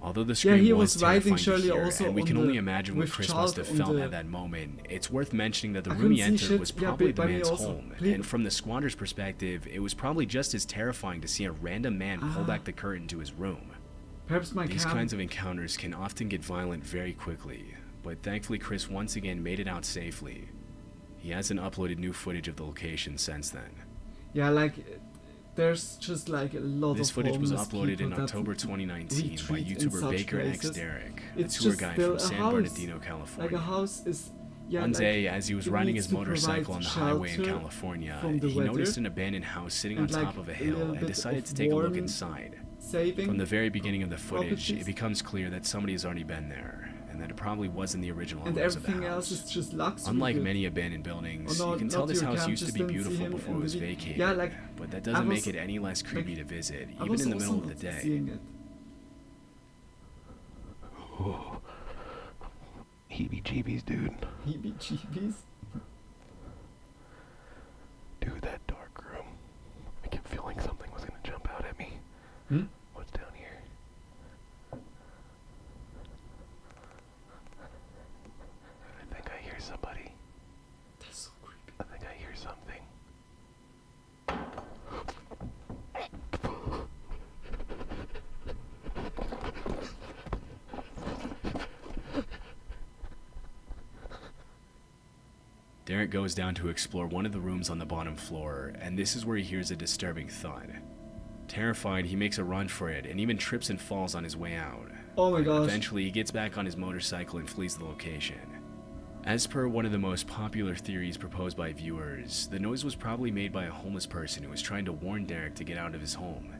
B: Although the scream was terrifying to hear, and we can only imagine what Chris must have felt at that moment, it's worth mentioning that the room he entered was probably the man's home, and from the squatter's perspective, it was probably just as terrifying to see a random man pull back the curtain to his room. These kinds of encounters can often get violent very quickly, but thankfully Chris once again made it out safely. He hasn't uploaded new footage of the location since then.
A: Yeah, like, there's just like a lot
B: This
A: of
B: footage was
A: homeless
B: uploaded in
A: people that
B: October 2019 by
A: retreat in
B: YouTuber
A: such
B: Baker X
A: places.
B: Derek, a
A: It's
B: tour
A: just
B: guide
A: still
B: from
A: a
B: San
A: house.
B: Bernardino, California.
A: Like a house is, yeah,
B: One
A: like,
B: day, as he was
A: it
B: riding
A: needs
B: his
A: to
B: motorcycle
A: provide
B: on the highway in
A: shelter
B: California,
A: from the
B: he
A: weather
B: noticed an abandoned house sitting on
A: and,
B: top
A: like,
B: of a
A: a
B: hill
A: little
B: and
A: bit
B: decided
A: of
B: to take a look
A: warm
B: inside.
A: saving
B: From the very beginning of the footage,
A: properties.
B: it becomes clear that somebody has already been there, and that it probably wasn't the original
A: and
B: owners of the
A: everything else
B: house.
A: is just luxury.
B: Unlike
A: good.
B: many abandoned buildings,
A: Oh, no,
B: you can tell
A: not
B: this
A: your
B: house
A: camp,
B: used to
A: just
B: be
A: didn't see
B: beautiful
A: him
B: before
A: in
B: it was
A: the video.
B: vacated,
A: Yeah, like,
B: but that
A: I
B: doesn't
A: was-
B: make it any less creepy to visit,
A: I
B: even
A: was
B: in the
A: also
B: middle of the
A: not
B: day.
A: seeing it.
I: He be
F: heebie-jeebies, dude.
A: Heebie-jeebies?
F: Dude, that dark room. I kept feeling something was gonna jump out at me.
A: Hmm?
F: What's down here? I think I hear somebody.
A: That's so creepy.
F: I think I hear something.
B: Derek goes down to explore one of the rooms on the bottom floor, and this is where he hears a disturbing thud. Terrified, he makes a run for it and even trips and falls on his way out.
A: Oh my gosh.
B: Eventually, he gets back on his motorcycle and flees the location. As per one of the most popular theories proposed by viewers, the noise was probably made by a homeless person who was trying to warn Derek to get out of his home.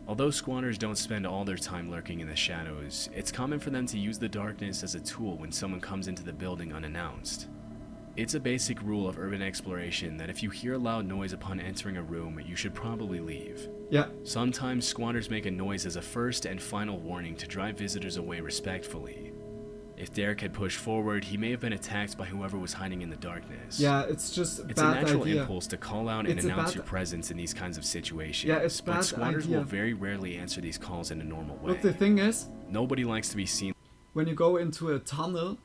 B: Although squatters don't spend all their time lurking in the shadows, it's common for them to use the darkness as a tool when someone comes into the building unannounced. It's a basic rule of urban exploration that if you hear a loud noise upon entering a room, you should probably leave.
A: Yeah.
B: Sometimes squatters make a noise as a first and final warning to drive visitors away respectfully. If Derek had pushed forward, he may have been attacked by whoever was hiding in the darkness.
A: Yeah, it's just a
B: It's
A: bad
B: a natural
A: idea.
B: impulse to call out and
A: It's a
B: announce
A: bad-
B: your presence in these kinds of situations.
A: Yeah, it's
B: but
A: bad
B: squatters
A: idea.
B: will very rarely answer these calls in a normal way.
A: Look, the thing is,
B: Nobody likes to be seen.
A: when you go into a tunnel,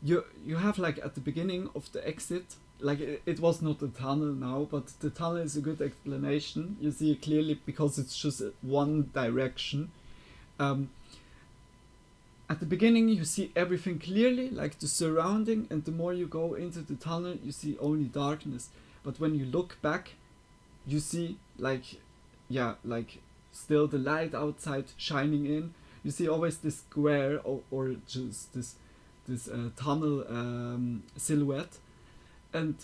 A: you have like at the beginning of the exit, like it was not a tunnel now, but the tunnel is a good explanation. You see it clearly because it's just one direction. At the beginning you see everything clearly, like the surrounding, and the more you go into the tunnel you see only darkness. But when you look back, you see like still the light outside shining in. You see always this square or just this tunnel silhouette, and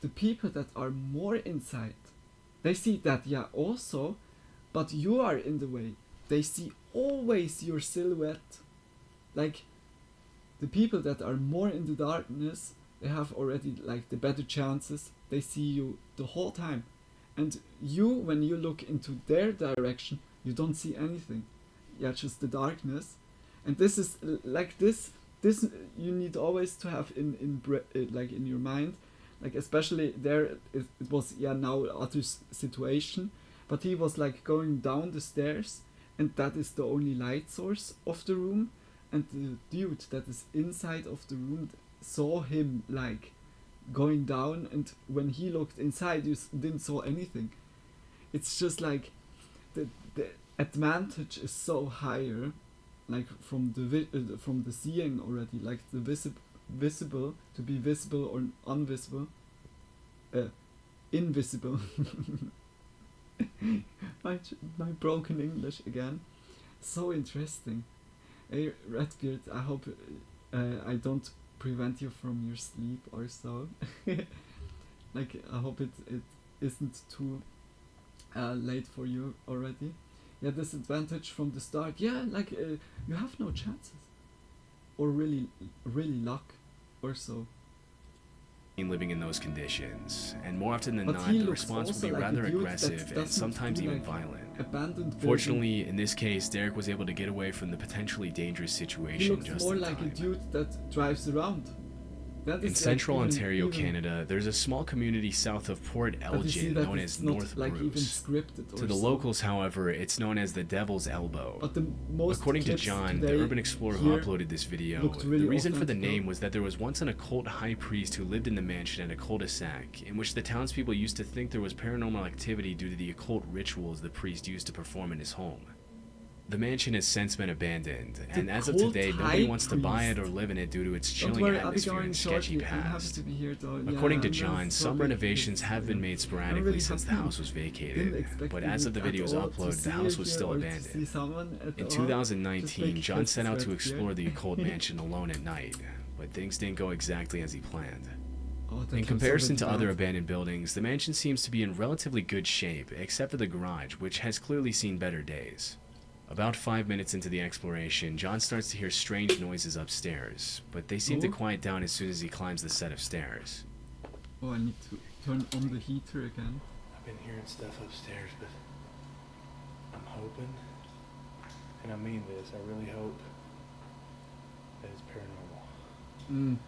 A: the people that are more inside, they see that also, but you are in the way. They see always your silhouette. Like the people that are more in the darkness, they have already like the better chances. They see you the whole time, and you, when you look into their direction, you don't see anything. Yeah, just the darkness. And this is like this you need always to have like in your mind, like especially there it was now other situation, but he was like going down the stairs, and that is the only light source of the room, and the dude that is inside of the room saw him like going down, and when he looked inside you didn't saw anything. It's just like the advantage is so higher, like from the seeing already, like the visible to be visible or invisible. my broken English again. So interesting. Hey Redbeard, I hope I don't prevent you from your sleep or so. Like I hope it isn't too late for you already. Yeah, disadvantage from the start. Yeah, like you have no chances, or really luck, or so.
B: Living in those conditions, and more often than
A: But
B: not,
A: he
B: the
A: looks
B: response will
A: also
B: be
A: like a
B: rather
A: dude that
B: aggressive and
A: doesn't
B: sometimes
A: do,
B: even
A: like,
B: violent.
A: Abandoned building.
B: Fortunately, in this case, Derek was able to get away from the potentially dangerous
A: He
B: situation
A: looks
B: just
A: more
B: in
A: like
B: time.
A: a dude that drives around. That is
B: In
A: like
B: central
A: even-
B: Ontario,
A: even-
B: Canada, there's a small community south of Port
A: but you see
B: Elgin
A: that
B: known
A: it's
B: as
A: not
B: North
A: like even
B: Bruce.
A: scripted or
B: To the
A: so.
B: locals, however, it's known as the Devil's Elbow.
A: But the most
B: According to
A: clips
B: John, the
A: today
B: urban explorer who
A: here
B: uploaded this video,
A: looked really
B: the reason for the
A: authentic.
B: name was that there was once an occult high priest who lived in the mansion at a cul-de-sac, in which the townspeople used to think there was paranormal activity due to the occult rituals the priest used to perform in his home. The mansion has since been abandoned, and as of
A: cult
B: today, nobody
A: high
B: wants to buy it or
A: priest.
B: live in it due to its
A: Don't
B: chilling
A: worry, I'll be
B: atmosphere
A: going
B: and sketchy
A: shortly. I'm happy
B: past.
A: to be here though. Yeah,
B: According to
A: I'm
B: John,
A: so
B: some
A: big
B: renovations
A: this
B: have been
A: year.
B: made
A: I'm
B: sporadically
A: really
B: since the
A: happy.
B: house was
A: Didn't
B: vacated,
A: expect
B: but
A: you
B: as of the
A: at
B: video's
A: all to
B: upload,
A: see
B: the house
A: you
B: was
A: here
B: still
A: or to
B: abandoned.
A: see someone at
B: In
A: all.
B: 2019,
A: Just
B: John
A: big
B: set out
A: kisses
B: to
A: right
B: explore
A: here.
B: the occult mansion alone at night, but things didn't go exactly as he planned.
A: Oh, that
B: In
A: looks
B: comparison to
A: already
B: other
A: bad.
B: abandoned buildings, the mansion seems to be in relatively good shape, except for the garage, which has clearly seen better days. About 5 minutes into the exploration, John starts to hear strange noises upstairs, but they seem to
A: Oh.
B: quiet down as soon as he climbs the set of stairs.
A: Oh, I need to turn on the heater again.
F: I've been hearing stuff upstairs, but I'm hoping, and I mean this, I really hope that is paranormal.
A: Mm.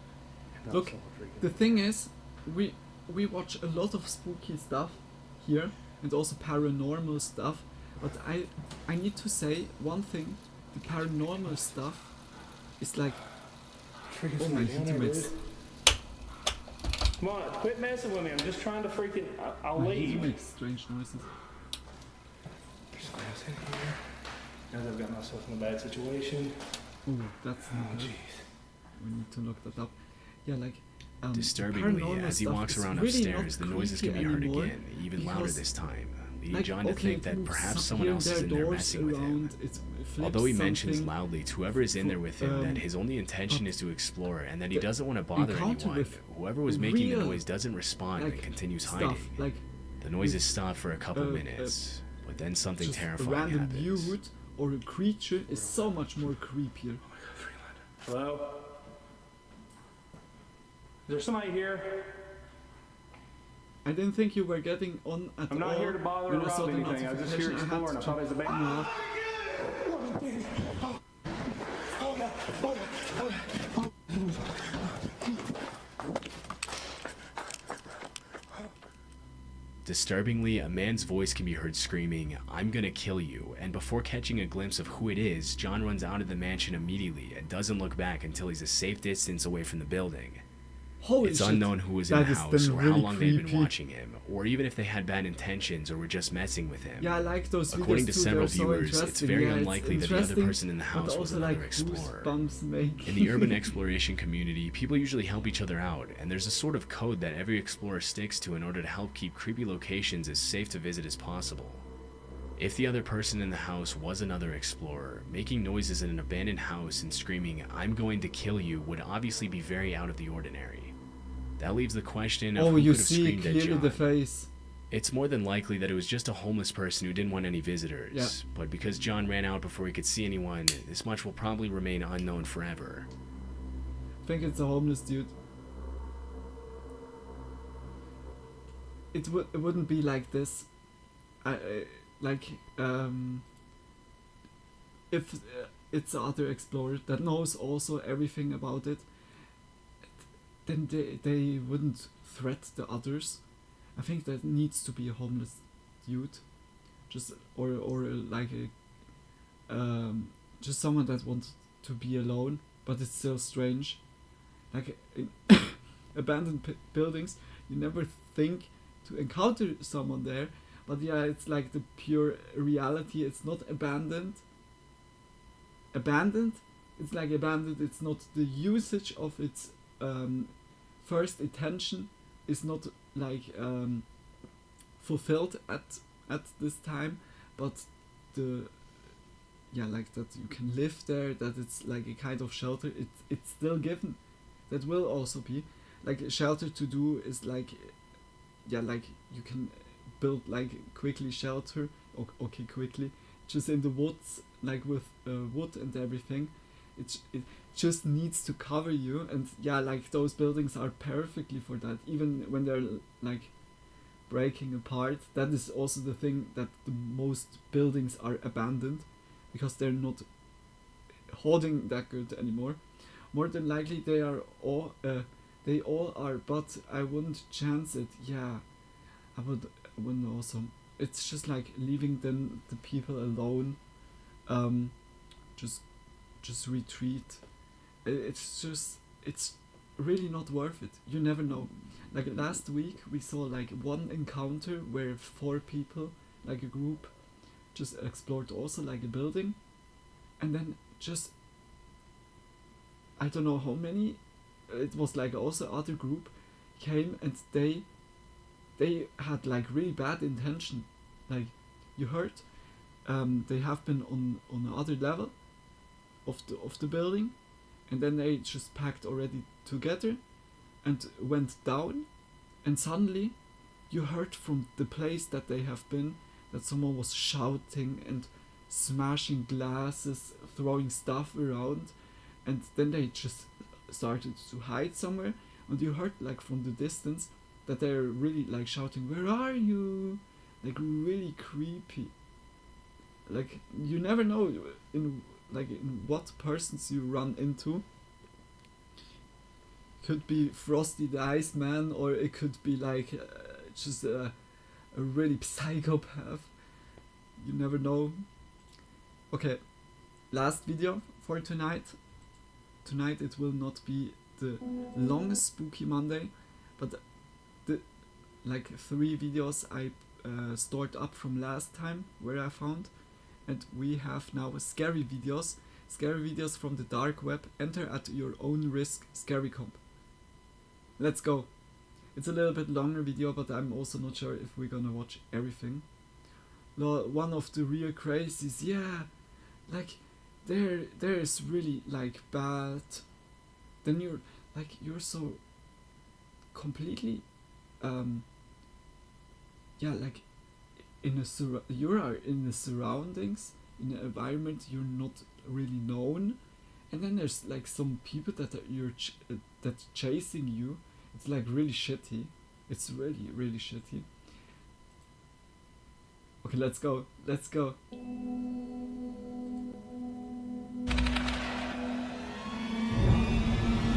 F: And not
A: Look,
F: someone freaking
A: the thing is, we watch a lot of spooky stuff here and also paranormal stuff, but I need to say one thing: the paranormal stuff is like,
F: freaking
A: oh my,
F: slow down there,
A: makes
F: dude. Come on, quit messing with me. I'm just trying to freaking. I'll
A: he
F: leave.
A: makes strange noises.
F: There's glass in here. Now that I've got myself in a bad situation.
A: Oh, that's
F: Oh,
A: not good.
F: jeez.
A: We need to look that up. Yeah, like
B: Disturbingly,
A: paranormal
B: as he
A: stuff
B: walks
A: is
B: around
A: really
B: upstairs,
A: not
B: the noises can be
A: creepy
B: heard
A: anymore,
B: again, even louder
A: because,
B: this time, leading
A: like,
B: John to
A: okay,
B: think
A: it
B: that
A: moves
B: perhaps
A: some-
B: someone
A: here
B: else
A: and
B: is in
A: there,
B: there
A: doors
B: messing with him.
A: around, it flips
B: Although he mentions
A: something.
B: loudly to whoever is in there with him that his only intention is to explore and that he doesn't want to bother
A: encounter
B: anyone,
A: with
B: whoever was making the
A: real,
B: noise doesn't respond and
A: like,
B: continues
A: stuff,
B: hiding.
A: like
B: The noises
A: with,
B: stop for a couple minutes, but then something
A: just a
B: terrifying
A: random
B: happens.
A: dude or a creature is so much more creepier.
F: Hello? Is there somebody here?
A: I didn't think you were getting on at all.
F: I'm not here to bother
A: when
F: or
A: I saw
F: rob
A: the
F: anything. I was just here
A: notification. I had
F: exploring. I thought it was a big.
A: No.
B: Disturbingly, a man's voice can be heard screaming, "I'm gonna kill you," and before catching a glimpse of who it is, John runs out of the mansion immediately and doesn't look back until he's a safe distance away from the building.
A: Holy
B: It's
A: shit.
B: unknown who was in
A: That
B: the
A: is
B: house
A: then
B: or how
A: really
B: long they'd been
A: creepy.
B: watching him, or even if they had bad intentions or were just messing with him.
A: Yeah, I like those
B: According
A: videos
B: to
A: too.
B: several
A: They're so
B: viewers, it's
A: interesting.
B: very
A: Yeah,
B: unlikely that the other
A: interesting,
B: person in the
A: but
B: house was
A: also,
B: another
A: like,
B: explorer.
A: goosebumps make.
B: In the urban exploration community, people usually help each other out, and there's a sort of code that every explorer sticks to in order to help keep creepy locations as safe to visit as possible. If the other person in the house was another explorer, making noises in an abandoned house and screaming, "I'm going to kill you," would obviously be very out of the ordinary. That leaves the question of
A: Oh,
B: who
A: you
B: could have
A: see
B: screamed at
A: clearly
B: John.
A: the face.
B: It's more than likely that it was just a homeless person who didn't want any visitors.
A: Yeah.
B: But because John ran out before he could see anyone, this much will probably remain unknown forever.
A: I think it's a homeless dude. It wouldn't be like this. Like if it's the other explorer that knows also everything about it, then they wouldn't threat the others. I think that needs to be a homeless dude, just or like just someone that wants to be alone, but it's still strange. Like in abandoned buildings, you never think to encounter someone there, but yeah, it's like the pure reality. It's not abandoned. It's like abandoned. It's not the usage of its first intention is not like fulfilled at this time, but the like that you can live there, that it's like a kind of shelter. It's still given. That will also be like a shelter to do is like like you can build like quickly shelter. Okay, quickly, just in the woods, like with wood and everything. It just needs to cover you, and like those buildings are perfectly for that. Even when they're like breaking apart, that is also the thing that the most buildings are abandoned, because they're not holding that good anymore. More than likely they are all they all are, but I wouldn't chance it. I wouldn't also. It's just like leaving them the people alone. Just retreat. It's really not worth it. You never know. Like last week we saw like one encounter where 4 people, like a group, just explored also like a building, and then just I don't know how many, it was like also other group came, and they had like really bad intention. Like you heard, they have been on the other level of the building, and then they just packed already together and went down, and suddenly you heard from the place that they have been that someone was shouting and smashing glasses, throwing stuff around, and then they just started to hide somewhere, and you heard like from the distance that they're really like shouting, "Where are you?" Like really creepy. Like you never know in what persons you run into, could be Frosty the Iceman, or it could be like just a really psychopath. You never know. Okay, last video for tonight. Tonight it will not be the longest Spooky Monday, but the like 3 videos I stored up from last time where I found, and we have now scary videos from the dark web. Enter at your own risk, scary comp. Let's go. It's a little bit longer video, but I'm also not sure if we're gonna watch everything. One of the real crazies, yeah, like there is really like bad. Then you're so completely yeah, like you are in the surroundings, in an environment you're not really known, and then there's like some people that that's chasing you. It's like really shitty. It's really, really shitty. Okay, let's go. Let's go.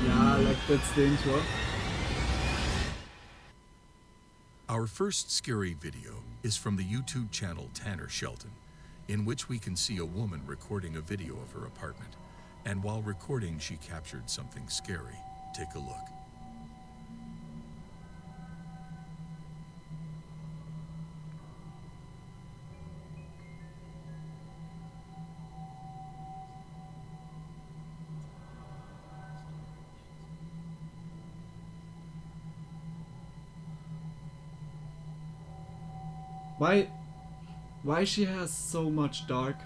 A: Yeah, like that's the intro.
I: Our first scary video is from the YouTube channel Tanner Shelton, in which we can see a woman recording a video of her apartment. And while recording, she captured something scary. Take a look.
A: Why she has so much dark?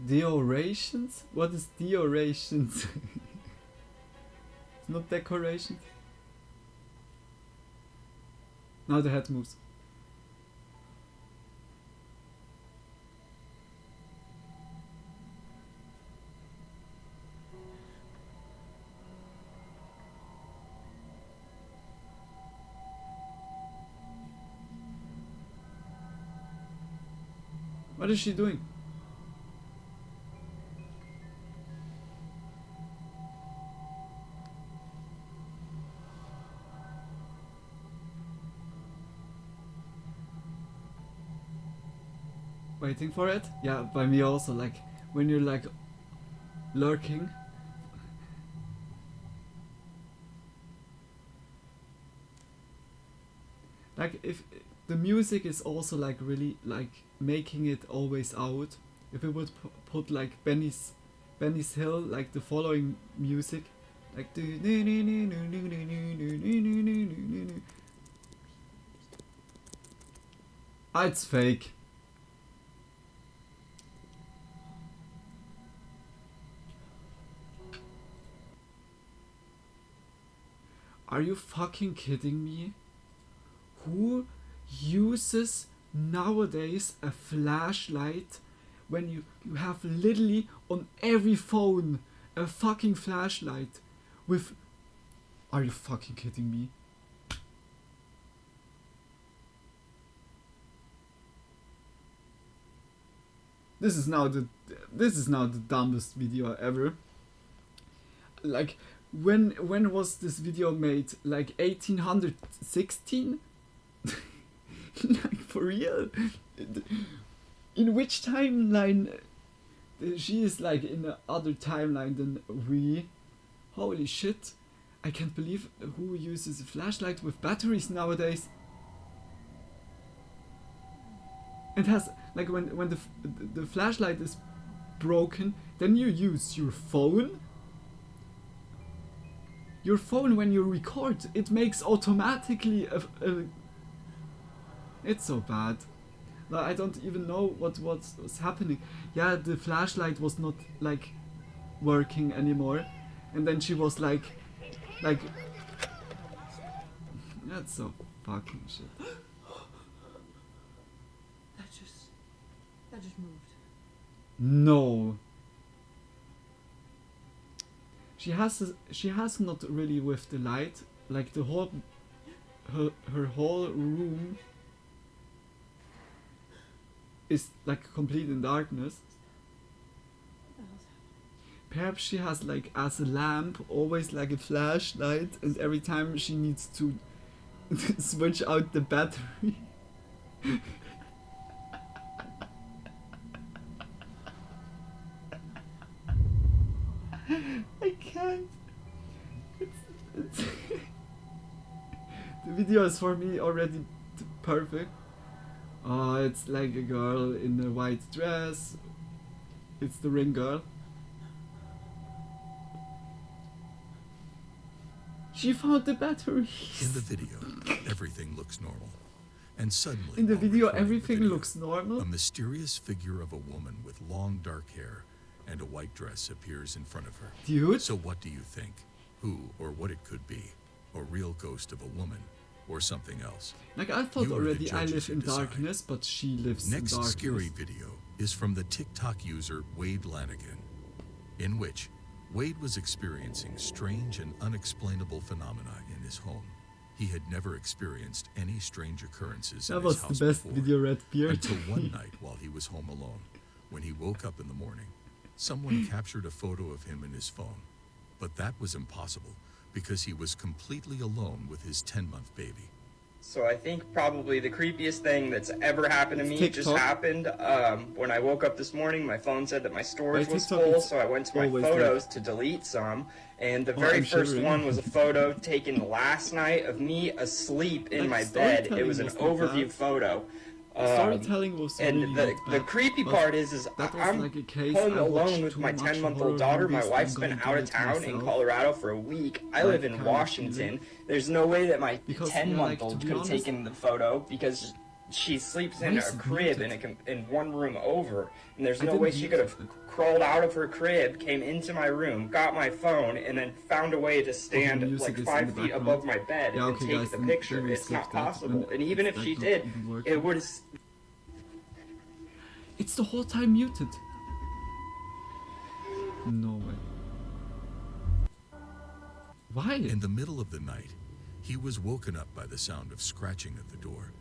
A: Decorations? What is decorations? It's not decorations. Now the head moves. What is she doing? Waiting for it? Yeah, by me also, like when you're like lurking. Like if the music is also like really like making it always out. If it would put like Benny's Hill, like the following music, like ah, it's fake. Are you fucking kidding me? Who uses nowadays a flashlight when you have literally on every phone a fucking flashlight with... Are you fucking kidding me? This is now the dumbest video ever. Like when was this video made? Like 1816? Like for real? In which timeline? She is like in the other timeline than we. Holy shit. I can't believe who uses a flashlight with batteries nowadays. It has like when the flashlight is broken, then you use your phone. Your phone, when you record, it makes automatically a it's so bad. Like, I don't even know what was happening. Yeah, the flashlight was not like working anymore, and then she was like that's so fucking shit.
G: That just moved.
A: No. She has not really with the light, like the whole her whole room is like complete in darkness. Perhaps she has like as a lamp always like a flashlight, and every time she needs to switch out the battery. I can't. It's the video is for me already perfect. It's like a girl in a white dress. It's the ring girl. She found the battery.
I: In the video, everything looks normal. And suddenly,
A: In the
I: while
A: video,
I: recording the
A: everything
I: video,
A: looks normal.
I: a mysterious figure of a woman with long dark hair and a white dress appears in front of her.
A: Dude.
I: So what do you think? Who or what it could be? A real ghost of a woman or something else?
A: Like I thought
I: You are the
A: already I
I: judges
A: live
I: who
A: in
I: decide.
A: darkness, but she lives
I: Next
A: in darkness.
I: scary video is from the TikTok user Wade Lanigan, in which Wade was experiencing strange and unexplainable phenomena in his home. He had never experienced any strange occurrences
A: That
I: in
A: was
I: his house
A: the best
I: before,
A: video, Red Beard.
I: until one night while he was home alone. When he woke up in the morning, someone captured a photo of him in his phone. But that was impossible because he was completely alone with his 10-month baby.
J: So I think probably the creepiest thing that's ever happened to me just
A: TikTok.
J: happened when I woke up this morning. My phone said that my storage
A: By
J: was
A: TikTok,
J: full,
A: it's
J: so I went to my
A: always
J: photos to delete some. And the
A: Oh,
J: very
A: I'm
J: first
A: shivering.
J: one was a photo taken last night of me asleep in
A: Like,
J: my bed. It
A: storytelling
J: was an
A: was not
J: overview
A: bad.
J: photo.
A: Storytelling was
J: And
A: really
J: the
A: not bad,
J: creepy
A: but
J: part is
A: that was
J: I'm
A: like a case
J: home
A: I watched
J: alone with
A: too
J: my
A: much
J: 10-month-old
A: horror
J: daughter. My
A: movies.
J: wife's
A: I'm
J: been
A: going to
J: out
A: do
J: of
A: it
J: town in
A: myself.
J: Colorado for a week. I
A: That
J: live in
A: kind of
J: Washington.
A: feeling.
J: There's no way that my
A: Because, yeah, like, to
J: 10-month-old
A: be
J: could have
A: honest-
J: taken the photo because she sleeps
A: Why
J: in a
A: is it
J: crib
A: muted?
J: in one room over, and there's
A: I
J: no way
A: didn't
J: she could have
A: mute it.
J: crawled out of her crib, came into my room, got my phone, and then found a way to stand
A: music
J: like
A: is in
J: 5
A: the
J: feet
A: background.
J: above my bed
A: Yeah,
J: and
A: okay,
J: take
A: guys,
J: the
A: then
J: picture.
A: we
J: It's
A: skip
J: not
A: that,
J: possible.
A: then
J: And even if
A: it's,
J: she
A: like, not
J: did,
A: even working.
J: it would.
A: It's the whole time muted. No way. Why?
I: In the middle of the night, he was woken up by the sound of scratching at the door.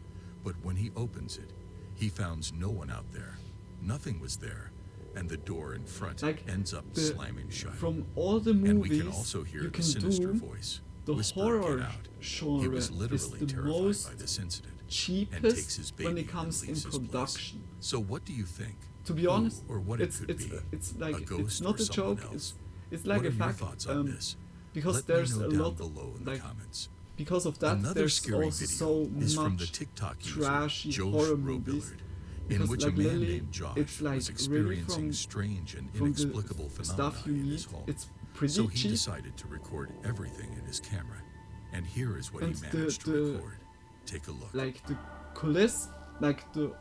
I: But when he opens it, he finds no one out there. Nothing was there, and the door in front
A: Like,
I: ends up
A: the-
I: slamming shut.
A: From all the
I: And we
A: movies
I: can also hear
A: you
I: the
A: can
I: sinister
A: do,
I: voice
A: the
I: whisper,
A: horror
I: "Get out." He
A: genre
I: was
A: is
I: literally
A: the
I: terrified
A: most
I: by this incident and takes
A: cheapest
I: his baby
A: when it
I: and
A: comes in
I: leaves his place.
A: production.
I: So what do you think?
A: To be
I: Who
A: honest,
I: or what
A: it's
I: it could be?
A: it's like
I: A
A: it's
I: ghost
A: not
I: or
A: a
I: someone
A: joke.
I: else?
A: It's like
I: What
A: a
I: are your
A: fact.
I: thoughts on this?
A: Because
I: Let me
A: there's
I: know
A: a
I: down
A: lot
I: below in the
A: like
I: comments.
A: because of that
I: Another
A: there's
I: scary
A: also
I: video
A: so
I: is from the
A: much
I: TikTok user
A: trashy
I: Josh
A: horror movies.
I: Reupload, in
A: Because,
I: which
A: like,
I: a man
A: literally,
I: named Josh
A: it's like
I: was
A: really
I: experiencing
A: from
I: strange and
A: from the
I: inexplicable phenomena
A: stuff you
I: in
A: need.
I: his home.
A: It's pretty
I: So he
A: cheap.
I: decided to record everything in his camera. And here is what
A: And
I: he managed to
A: the-
I: record. Take a look.
A: Like the coulisse, like the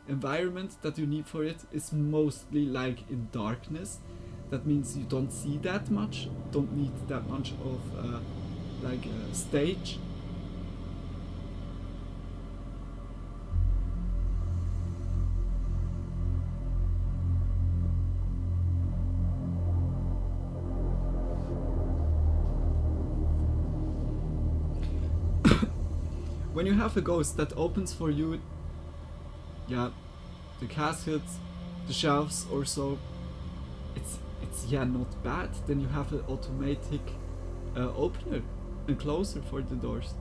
A: environment that you need for it is mostly like in darkness. That means you don't see that much, don't need that much of like a stage. When you have a ghost that opens for you, yeah, the caskets, the shelves or so, it's yeah not bad. Then you have an automatic opener and closer for the doors.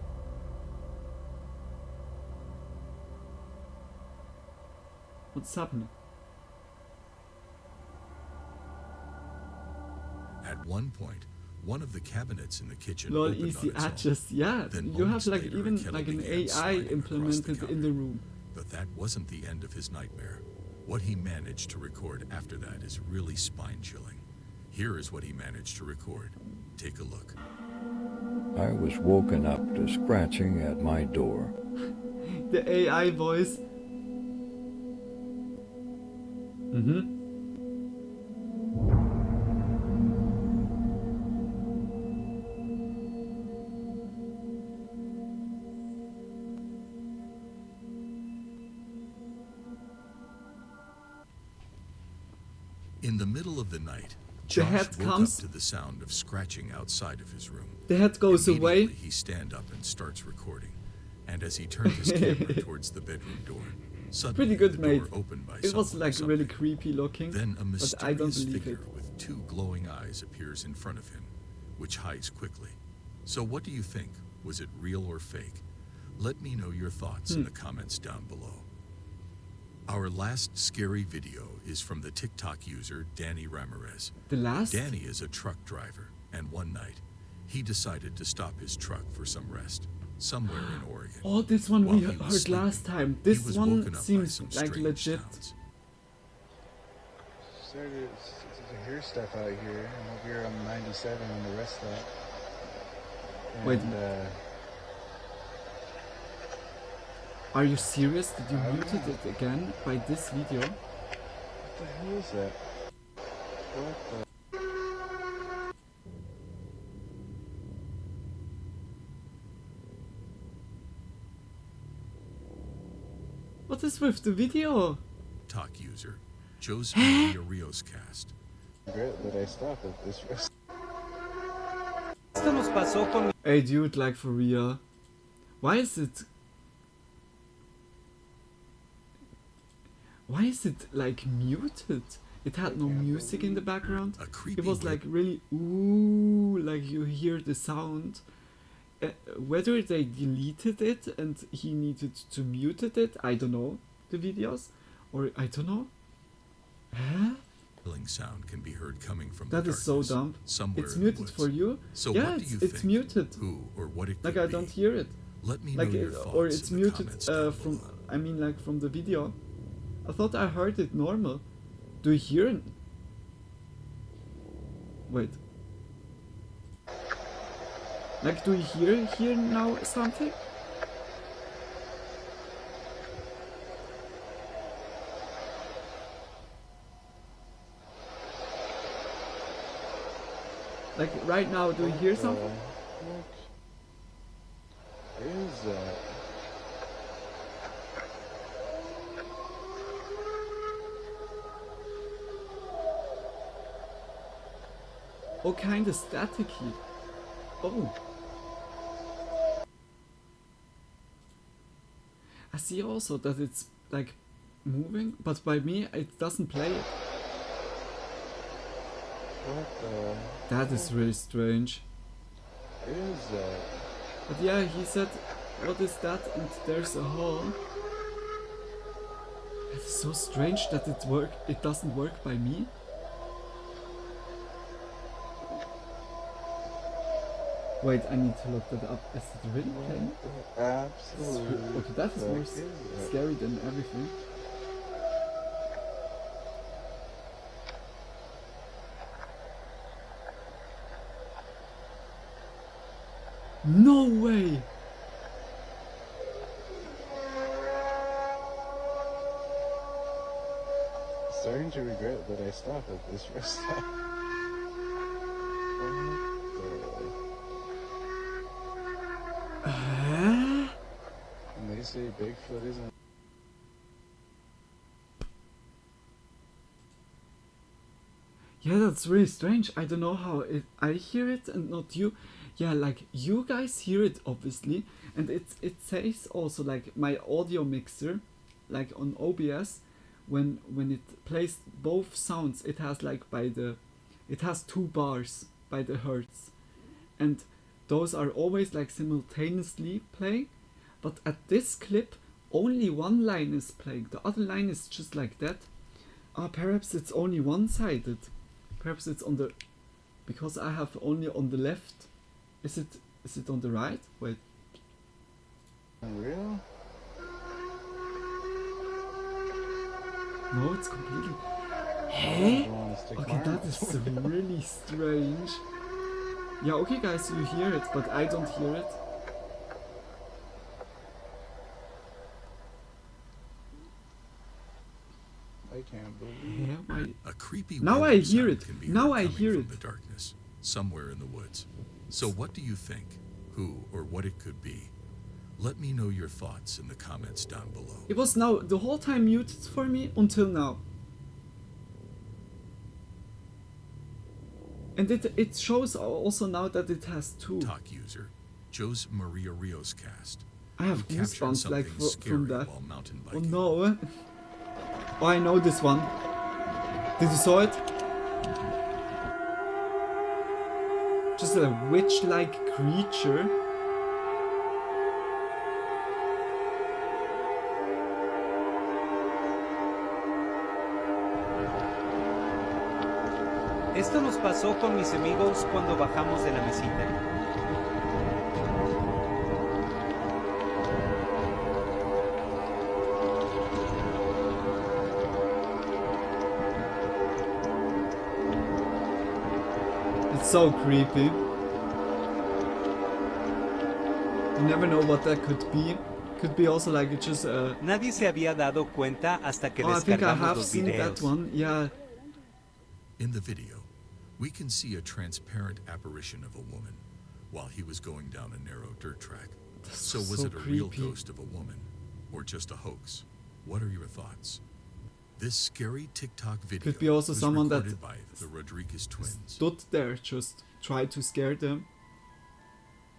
A: What's happening?
I: At one point, one of the cabinets in the kitchen
A: Lol,
I: opened
A: easy
I: on its own.
A: adjust. Yeah,
I: Then
A: you have
I: moments
A: like
I: later, a
A: even
I: kettle
A: like an
I: began
A: AI
I: sliding across the
A: implemented in the
I: counter.
A: room.
I: But that wasn't the end of his nightmare. What he managed to record after that is really spine-chilling. Here is what he managed to record. Take a look.
K: I was woken up to scratching at my door.
A: The AI voice.
I: In the middle of the night,
A: the head
I: woke
A: comes,
I: up to the sound of scratching outside of his room.
A: the head goes away.
I: Immediately, he stands up and starts recording. And as he turned his camera towards the bedroom door, suddenly
A: Pretty good,
I: the
A: mate.
I: door opened by
A: It was
I: someone or
A: like really
I: something.
A: creepy looking,
I: Then a
A: but I don't
I: mysterious
A: believe
I: figure
A: it.
I: with 2 glowing eyes appears in front of him, which hides quickly. So what do you think? Was it real or fake? Let me know your thoughts in the comments down below. Our last scary video is from the TikTok user Danny Ramirez.
A: The last?
I: Danny is a truck driver, and one night, he decided to stop his truck for some rest, somewhere in Oregon.
A: Oh, this one
I: While
A: we
I: he was
A: heard
I: sleeping,
A: last time.
I: he
A: This
I: was
A: one
I: woken up by
A: seems
I: some
A: like
I: strange
A: legit.
I: sounds.
F: Started to hear stuff out here. I'm over here on 97 on the rest stop. And,
A: Wait.
F: what
A: Are you serious? Did you muted it again by this video?
F: the hell is that? What the?
A: What is with the video?
I: TikTok user, Jose Maria Rios cast.
F: Regret that I stopped at this rest.
A: Hey dude, like for real. Why is it like muted? It had no music in the background.
I: A creepy
A: It was like really ooh, like you hear the sound. Whether they deleted it and he needed to mute it, I don't know. The videos, or I don't know. Huh?
I: Sound can be heard coming from
A: That
I: the
A: is so
I: darkness,
A: dumb.
I: somewhere
A: It's
I: in the
A: muted
I: woods.
A: for you.
I: So
A: Yeah,
I: what do you
A: it's
I: think?
A: muted.
I: Who or what it could
A: Like I
I: be?
A: don't hear it.
I: Let me
A: Like
I: know your
A: it,
I: thoughts
A: or it's
I: in the
A: muted
I: comments down
A: from.
I: below.
A: I mean, like from the video. I thought I heard it normal. Do you hear it? Wait. Like, do you hear now something? Like right now, do you hear something?
F: What is that?
A: Oh, kinda staticky. Oh. I see also that it's like moving, but by me it doesn't play it.
F: What the?
A: That is really strange.
F: What is that?
A: But yeah, he said, what is that? And there's a hole. It's so strange that it doesn't work by me. Wait, I need to look that up. Is it really playing?
F: Absolutely.
A: Okay, that is more scary than everything. No way!
F: Starting to regret that I stopped at this rest stop. And they say Bigfoot isn't.
A: Yeah, that's really strange. I don't know how I hear it and not you. Yeah, like you guys hear it obviously, and it says also like my audio mixer, like on OBS, when it plays both sounds, it has like it has 2 bars by the hertz, and those are always like simultaneously playing, but at this clip only one line is playing, the other line is just like that. Perhaps it's only one-sided. Perhaps it's on the, because I have only on the left. Is it on the right? Wait.
F: Unreal?
A: No, it's completely. Hey? Okay, that is really strange. Yeah, okay guys, you hear it, but I don't hear it.
F: I can't believe.
A: Yeah, why?
I: A creepy
A: Now
I: wailing
A: I hear
I: sound
A: it.
I: can be
A: Now
I: heard
A: I
I: coming
A: hear
I: from
A: it.
I: the darkness, somewhere in the woods. So what do you think? Who or what it could be? Let me know your thoughts in the comments down below.
A: It was now the whole time muted for me until now. And it shows also now that it has two.
I: TikTok user, Jose Maria Rios cast.
A: I have
I: who captured
A: goosebumps like
I: something scary
A: from that.
I: while mountain
A: Oh
I: biking.
A: no. Oh, I know this one. Did you saw it? Just a witch-like creature.
L: Esto nos pasó con mis amigos cuando bajamos de la mesita.
A: It's so creepy. You never know what that could be. Could be also like it's just a...
L: Nadie se había dado cuenta hasta que
A: Oh, I think I
L: descargamos
A: have
L: los
A: seen that
L: videos.
A: one. Yeah.
I: In the video, we can see a transparent apparition of a woman while he was going down a narrow dirt track. So was
A: so
I: it a real
A: creepy.
I: ghost of a woman or just a hoax? What are your thoughts? This scary TikTok video
A: Could be also
I: was
A: someone that
I: recorded by the Rodriguez twins.
A: Stood there, just try to scare them.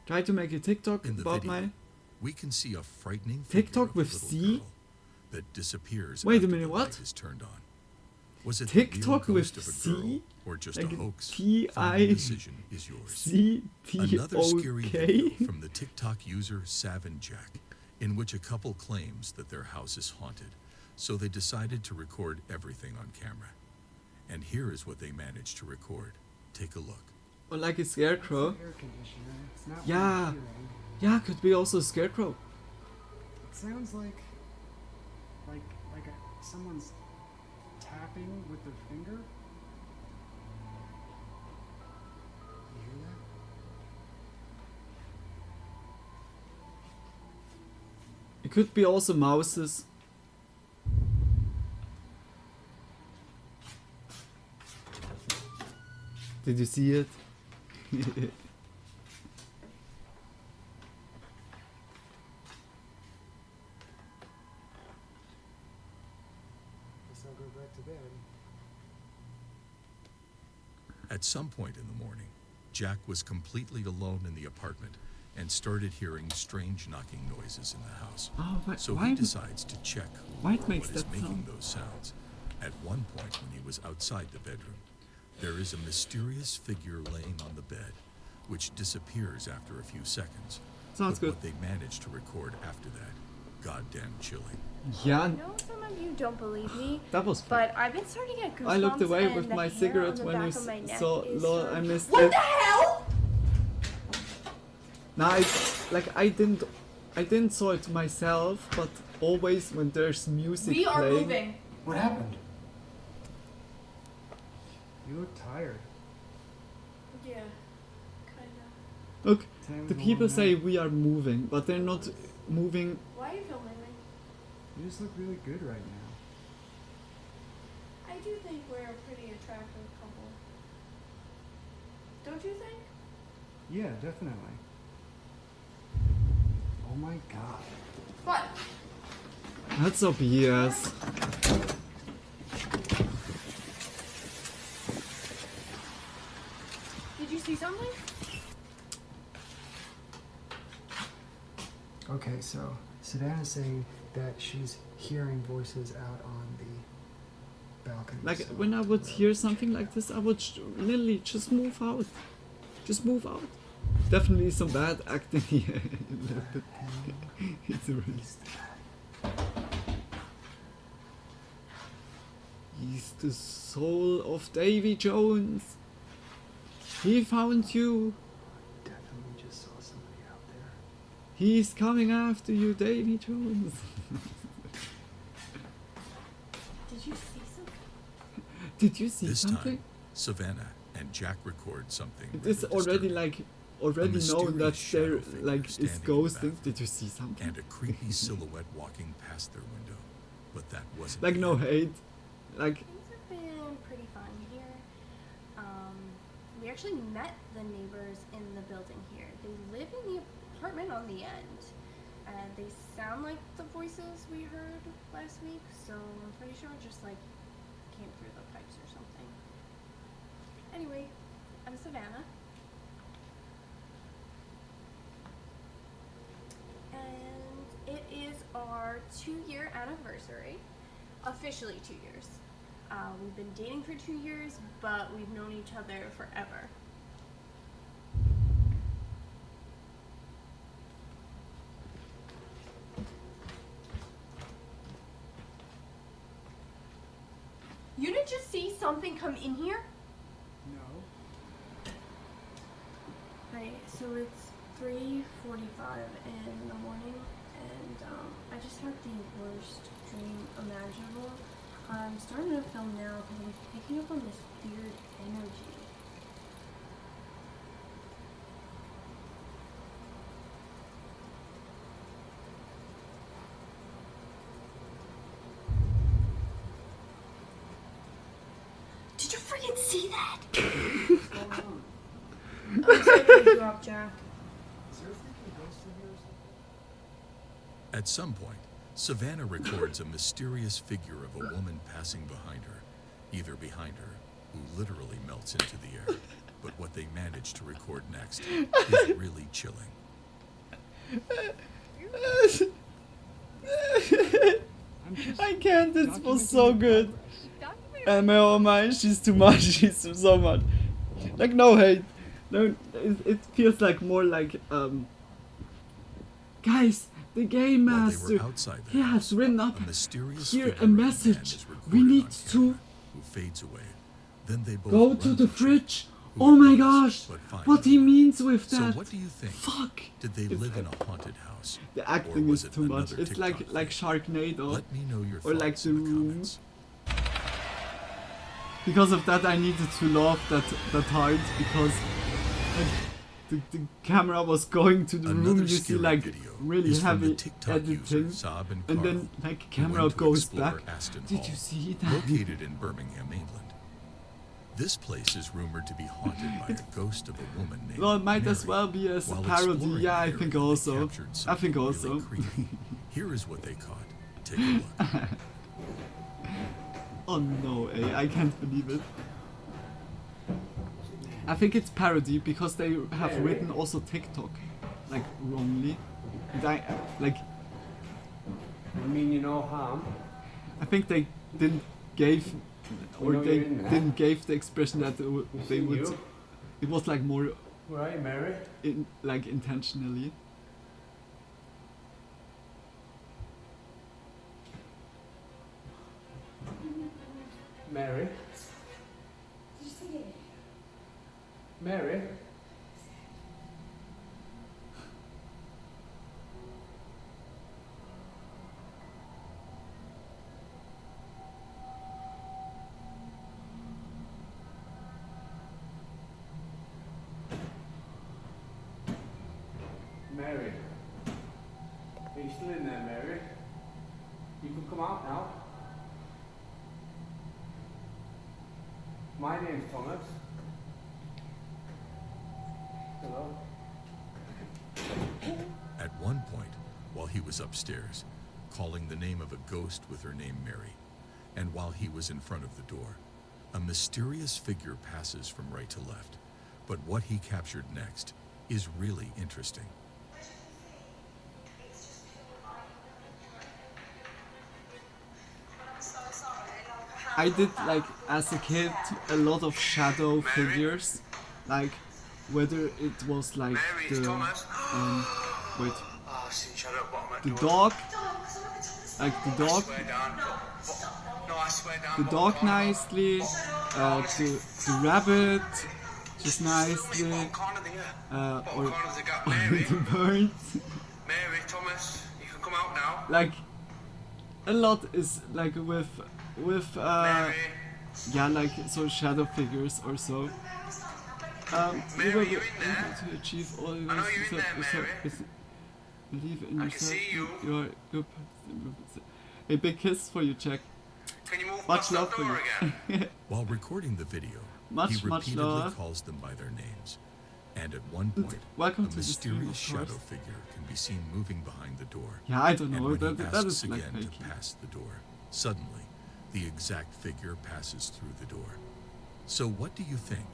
A: Try to make a TikTok
I: In the
A: about
I: video,
A: my
I: we can see a frightening
A: TikTok
I: figure of
A: with
I: a little
A: C?
I: girl that disappears
A: Wait a
I: after
A: minute,
I: the
A: what?
I: light is turned on. Was it
A: TikTok
I: the real ghost
A: with
I: of a girl
A: C?
I: or just
A: Like
I: a hoax?
A: T-I-
I: Final decision is yours. Another scary
A: C-T-O-K?
I: video from the TikTok user Savin Jack, in which a couple claims that their house is haunted, so they decided to record everything on camera. And here is what they managed to record. Take a look.
A: Or like a scarecrow.
M: Air conditioner. It's not
A: Yeah.
M: what I'm hearing.
A: Yeah, could be also a scarecrow.
M: It sounds like someone's tapping with their finger. You hear that?
A: It could be also mouses. Did you see it?
M: Guess I'll go back to bed.
I: At some point in the morning, Jack was completely alone in the apartment and started hearing strange knocking noises in the house.
A: Oh,
I: So
A: why
I: he decides to check
A: why
I: what
A: it makes
I: is
A: that
I: making
A: sound?
I: those sounds. At one point when he was outside the bedroom, there is a mysterious figure laying on the bed, which disappears after a few seconds.
A: Sounds
I: but
A: good.
I: what they managed to record after that, goddamn chilling.
A: Yeah.
N: I know some of you don't believe me,
A: That was
N: but I've been starting to get goosebumps.
A: I looked away
N: and
A: with
N: the
A: my
N: hair
A: cigarette
N: on the
A: when you
N: back of my neck
A: saw
N: is
A: lol, I
N: starting-
A: missed
N: What
A: it.
N: the hell?
A: Nah, I didn't saw it myself, but always when there's music
N: We are
A: playing.
N: moving.
M: What happened? You look tired.
N: Yeah, kinda.
A: Look,
M: Time
A: the
M: is
A: people
M: long
A: say
M: night.
A: we are moving, but they're not moving.
N: Why are you filming me?
M: You just look really good right now.
N: I do think we're a pretty attractive couple. Don't you think?
M: Yeah, definitely. Oh my god.
N: What?
A: That's so BS.
N: Did you see something?
M: Okay, so Savannah's saying that she's hearing voices out on the balcony.
A: Like
M: so
A: when I would hear something like this, I would literally just move out. Just move out. Definitely some bad acting here. It's really. He's the soul of Davy Jones. He found you.
M: Definitely just saw somebody out there.
A: He's coming after you, Davy Jones.
N: Did you see something?
A: Did you see
I: This
A: something?
I: time, Savannah and Jack record something.
A: It is
I: rather
A: already
I: disturbing.
A: like already
I: A
A: known that
I: mysterious
A: there
I: shadow figure
A: like is
I: standing in the
A: ghosting.
I: bathroom,
A: Did you see something?
I: and a creepy silhouette walking past their window. But that wasn't
A: Like
I: the
A: no
I: end.
A: hate. Like
N: Things have been pretty fun here. We actually met the neighbors in the building here. They live in the apartment on the end. And they sound like the voices we heard last week, so I'm pretty sure it just like came through the pipes or something. Anyway, I'm Savannah. And it is our 2-year anniversary. Officially 2 years. We've been dating for 2 years, but we've known each other forever. You didn't just see something come in here?
A: No.
N: Right, so it's 3:45 in the morning, and I just had the worst dream imaginable. I'm starting to film now because I'm picking up on this weird energy. Did you freaking see that? I'm sorry to wake you up, Jack.
I: At some point, Savannah records a mysterious figure of a woman passing behind her, either behind her, who literally melts into the air. But what they manage to record next is really chilling.
A: I can't, this was so good. Oh my, she's too much, she's so much. Like, no hate. No, it feels like more like, guys, the game master, he has written up here a message. We need to
I: who fades away. Then they both
A: go to the fridge. Oh my gosh, what he means with that.
I: So what do you think?
A: Fuck.
I: Did they live in a haunted house?
A: The acting is too much. It's like Sharknado.
I: Let me know your
A: or like
I: thoughts
A: The
I: in the
A: Room.
I: comments.
A: Because of that, I needed to laugh that hard because the camera was going to the room. You see like really heavy editing, and then like camera goes back. Did you see that?
I: Located in Birmingham, England. This place is rumored to be haunted by a ghost of a woman named
A: Well, it might
I: Mary.
A: as well be a
I: While
A: parody.
I: exploring
A: Yeah, I
I: the
A: think
I: area, they
A: also.
I: captured
A: I
I: something
A: think also.
I: really creepy. Here is what they caught. Take a look.
A: Oh no, I can't believe it. I think it's parody because they have written also TikTok, like wrongly. And
H: I mean, you know harm.
A: I think they didn't give, or
H: know
A: they
H: you're in there.
A: didn't give the expression that they would.
H: you?
A: It was like more,
H: Where are you, Mary?
A: like intentionally.
H: Mary? Mary? Mary? Are you still in there, Mary? You can come out now. My name's Thomas. Hello.
I: At one point, while he was upstairs, calling the name of a ghost with her name Mary, and while he was in front of the door, a mysterious figure passes from right to left. But what he captured next is really interesting.
A: I did like as a kid a lot of shadow figures, like whether it was like the wait, the dog, like the dog nicely, the rabbit, just nicely, or the birds.
C: Mary, Thomas, you can come out now.
A: Like a lot is like with yeah, like so shadow figures or so.
C: Mary,
A: you will
C: you in there?
A: to achieve all
C: I know you're in there, Mary.
A: believe in
C: I
A: yourself.
C: can see you.
A: You are good. A big kiss for you, Jack.
C: Can you move
A: Much
C: past
A: love
C: that
A: for
C: door
A: you.
C: again?
I: While recording the video,
A: Much
I: he repeatedly
A: love.
I: calls them by their names. And at one point,
A: Welcome
I: a
A: to the stream,
I: mysterious
A: of course.
I: shadow figure can be seen moving behind the door.
A: Yeah, I don't
I: And
A: know.
I: when he
A: That
I: asks
A: is like
I: again
A: fake.
I: to pass the door, suddenly, the exact figure passes through the door. So what do you think?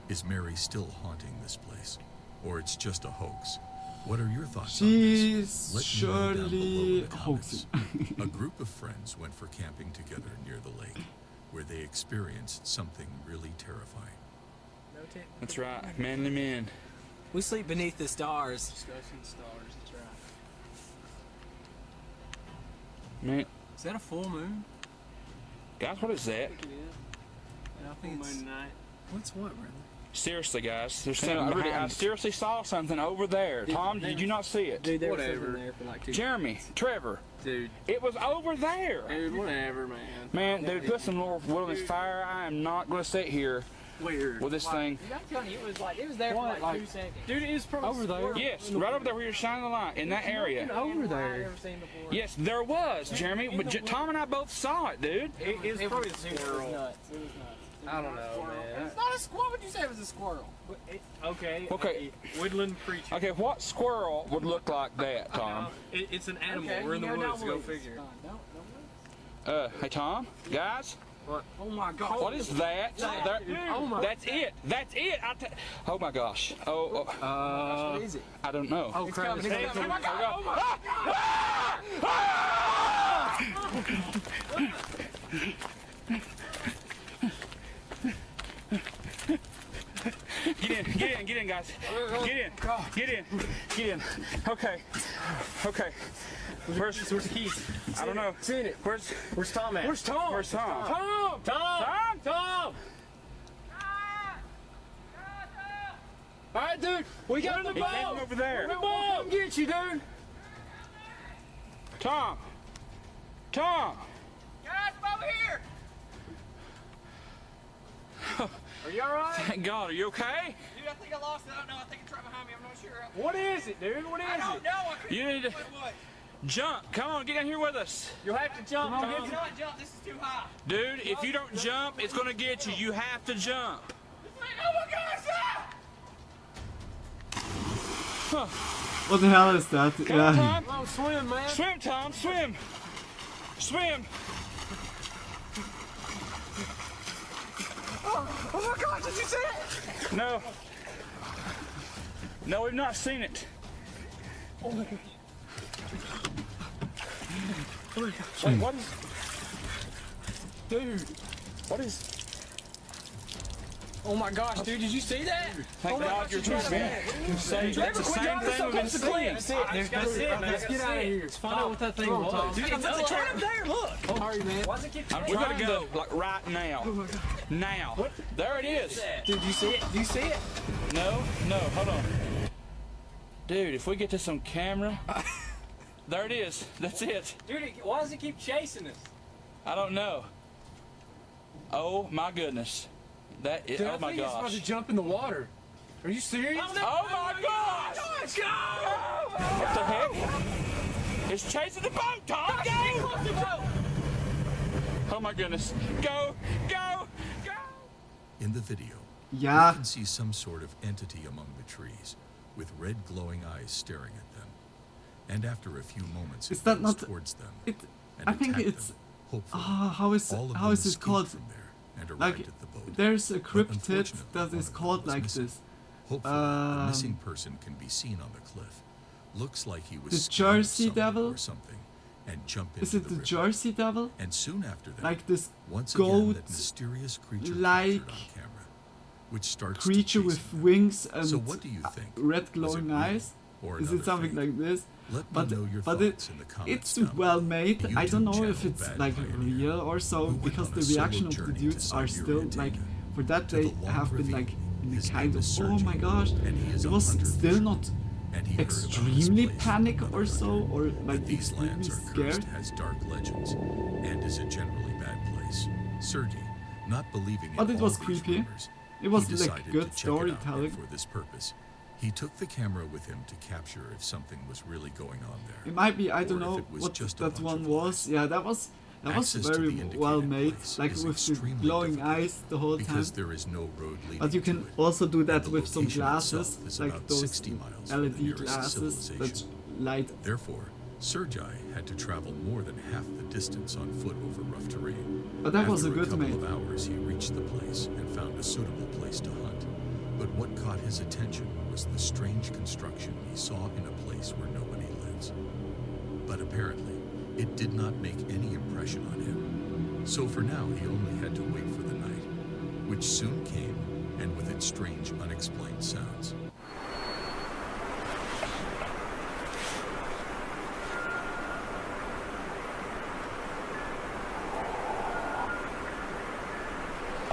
I: Is Mary still haunting this place? Or it's just a hoax? What are your thoughts
A: She's
I: on this? Let me know down below in
A: surely
I: the comments.
A: hoaxing.
I: A group of friends went for camping together near the lake, where they experienced something really terrifying.
O: That's right, manly men.
P: We sleep beneath the stars.
O: Discussing stars, that's right. Man.
P: Is that a full moon?
O: Guys, what is that?
P: I think it's...
O: night.
P: What's what, brother?
O: Seriously, guys, there's something I seriously saw something over there. Tom, did you not see it?
P: Dude, there was something there for like 2
O: Jeremy, Trevor.
P: Dude.
O: It was over there.
P: Dude, whatever, man.
O: Man, dude, put some more wood on this fire. I am not going to sit here with this thing.
P: I'm telling you, it was there for like 2 seconds.
O: Dude, it is probably
P: over there.
O: Yes, right over there where you're shining the light, in that area.
P: Over there.
O: Yes, there was, Jeremy. But Tom and I both saw it, dude.
P: It was probably a squirrel. It was nuts.
O: I don't know, man.
P: It's not a squirrel. What would you say it was a squirrel?
O: Okay.
P: Woodland creature.
O: Okay, what squirrel would look like that, Tom?
P: It's an animal. We're in the woods. Go figure.
O: Hey, Tom, guys.
P: What? Oh my God.
O: What is that?
P: Oh my.
O: That's it. That's it. Oh my gosh.
P: What is it?
O: I don't know.
P: Oh crap!
O: It's coming.
P: Oh my God! Oh my.
O: Get in, guys. Get in. Okay. Where's the keys? I don't know.
P: Seen it.
O: Where's Tom at?
P: Where's Tom?
O: Tom!
P: All right, dude. We got the
O: He
P: boat.
O: came over there.
P: We'll come get you, dude.
O: Tom!
P: Guys, I'm over here. Are you all right?
O: Thank God. Are you okay?
P: Dude, I think I lost it. I don't know. I think it's right behind me. I'm not sure.
O: What is it, dude? What is it?
P: I don't know. I couldn't
O: You need to jump. Come on, get down here with us.
P: You'll have to jump, Tom. You cannot jump. This is too high.
O: Dude, if you don't jump, it's going to get you. You have to jump.
P: Oh my gosh!
A: What the hell is that?
O: Come on, Tom.
P: Come on, swim, man.
O: Swim, Tom. Swim.
P: Oh my God! Did you see it?
O: No. No, we've not seen it.
P: Oh my gosh.
O: Wait, what is...
P: Dude.
O: What is...
P: Oh my gosh, dude, did you see that?
O: Thank God you're too bad. That's the same thing we've been seeing.
P: That's it. Let's get out of here. Let's find out what that thing was.
O: Dude, it's up there, look.
P: Oh, sorry, man.
O: We gotta go, like, right now. Now. What? There it is.
P: Dude, do you see it? Do you see it?
O: No, hold on. Dude, if we get this on camera... There it is. That's it.
P: Dude, why does it keep chasing us?
O: I don't know. Oh my goodness. That is.
P: Dude,
O: oh my
P: I think it's about
O: gosh.
P: to jump in the water. Are you serious?
O: Oh my gosh!
P: Let's go!
O: What the heck? It's chasing the boat, Tom. Go! Oh my goodness. Go!
I: In the video,
A: Yeah.
I: you can see some sort of entity among the trees, with red glowing eyes staring at them. And after a few moments,
A: Is
I: it
A: that
I: moves
A: not?
I: towards them.
A: It.
I: and
A: I think
I: attacked
A: it's.
I: them. Hopefully,
A: How is
I: all of
A: how
I: them
A: is it
I: escaped
A: called?
I: from there and arrived
A: Like
I: at the boat.
A: there's a
I: But
A: cryptid
I: unfortunately,
A: that
I: one
A: is
I: of them
A: called
I: was
A: like
I: missing.
A: this.
I: Hopefully, the missing person can be seen on the cliff. Looks like he was
A: The
I: scared of
A: Jersey
I: someone
A: Devil?
I: or something, and jumped
A: Is
I: into
A: it the
I: river.
A: Jersey Devil?
I: And soon after that,
A: Like this
I: once again,
A: goat
I: that mysterious creature
A: like
I: captured on camera, which starts
A: creature
I: to chase
A: with
I: them.
A: wings and
I: So what do you think?
A: red glowing
I: real
A: eyes?
I: or
A: Is
I: another
A: it something
I: fake?
A: like this?
I: Let me
A: But
I: know your
A: but
I: thoughts in the comments
A: it's
I: down
A: well
I: below.
A: made.
I: The
A: I don't know
I: YouTube
A: if
I: channel
A: it's
I: Bad
A: like
I: Pioneer,
A: real or so
I: who went
A: because
I: on
A: the
I: a solo
A: reaction of the
I: journey to
A: dudes are still
I: Siberia
A: like
I: Taiga,
A: for that
I: to
A: they
I: the long
A: have been
I: ravine.
A: like in
I: His
A: the kind
I: name
A: of
I: is
A: oh
I: Sergey,
A: my gosh,
I: and he is
A: it
I: a
A: was
I: hunter
A: still
I: fisher.
A: not
I: And he heard about this
A: extremely
I: place
A: panic
I: from
A: or
I: another
A: so
I: hunter,
A: or like
I: that these
A: extremely
I: lands are
A: scared.
I: cursed, has dark legends, and is a generally bad place. Sergey, not believing in
A: But it
I: all
A: was
I: these
A: creepy.
I: rumors,
A: It was
I: he
A: like
I: decided
A: good
I: to check it out, and
A: storytelling.
I: for this purpose, he took the camera with him to capture if something was really going on there.
A: It might be I
I: or
A: don't
I: if
A: know
I: it was
A: what
I: just a
A: that
I: bunch
A: one
I: of
A: was. Yeah, that was
I: Access to
A: very
I: the indicated
A: well made,
I: place
A: like
I: is
A: with the
I: extremely
A: glowing
I: difficult
A: eyes the whole time.
I: because there is no road leading
A: But you
I: to
A: can
I: it.
A: also do that
I: The
A: with some
I: location
A: glasses,
I: itself is
A: like
I: about
A: those
I: 60 miles from the
A: LED
I: nearest
A: glasses that
I: civilization.
A: light.
I: Therefore, Sergei had to travel more than half the distance on foot over rough terrain.
A: But that was
I: After
A: a good
I: couple
A: mate.
I: of hours, he reached the place and found a suitable place to hunt. But what caught his attention was the strange construction he saw in a place where nobody lives. But apparently, it did not make any impression on him. So for now, he only had to wait for the night, which soon came, and with its strange, unexplained sounds.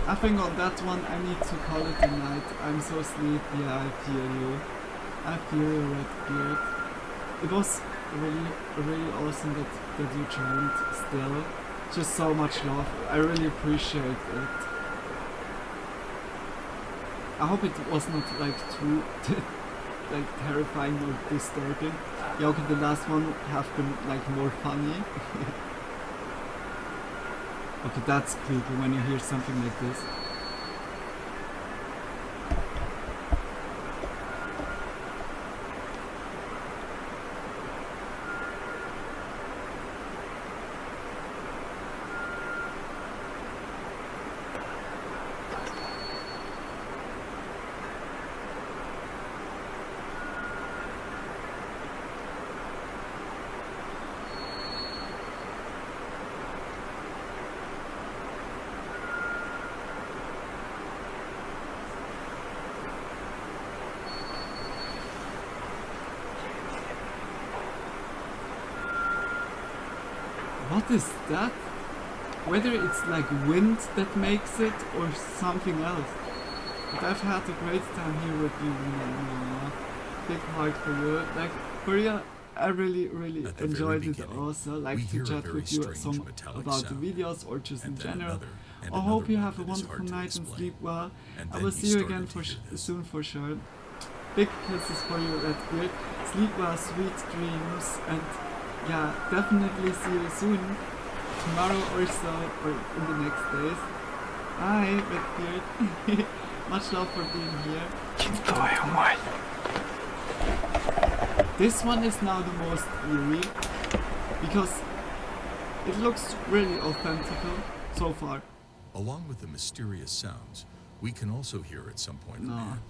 A: I think on that one I need to call it a night. I'm so sleepy, I feel you. I feel you, Redbeard. It was really awesome that you joined still. Just so much love. I really appreciate it. I hope it was not like too like terrifying or disturbing. Yeah, okay, the last one have been like more funny. Okay, that's creepy when you hear something like this. What is that? Whether it's like wind that makes it or something else. But I've had a great time here with you, Luna. Big heart for you. Like, for real, I really enjoyed it also. Like to chat with you about the videos or just in general. I hope you have a wonderful night and sleep well. I will see you again soon for sure. Big kisses for you, Redbeard. Sleep well, sweet dreams, and yeah, definitely see you soon, tomorrow or so, or in the next days. Bye, Redbeard. Much love for being here. This one is now the most eerie, because it looks really authentic so far.
I: Along with the mysterious sounds, we can also hear at some point a man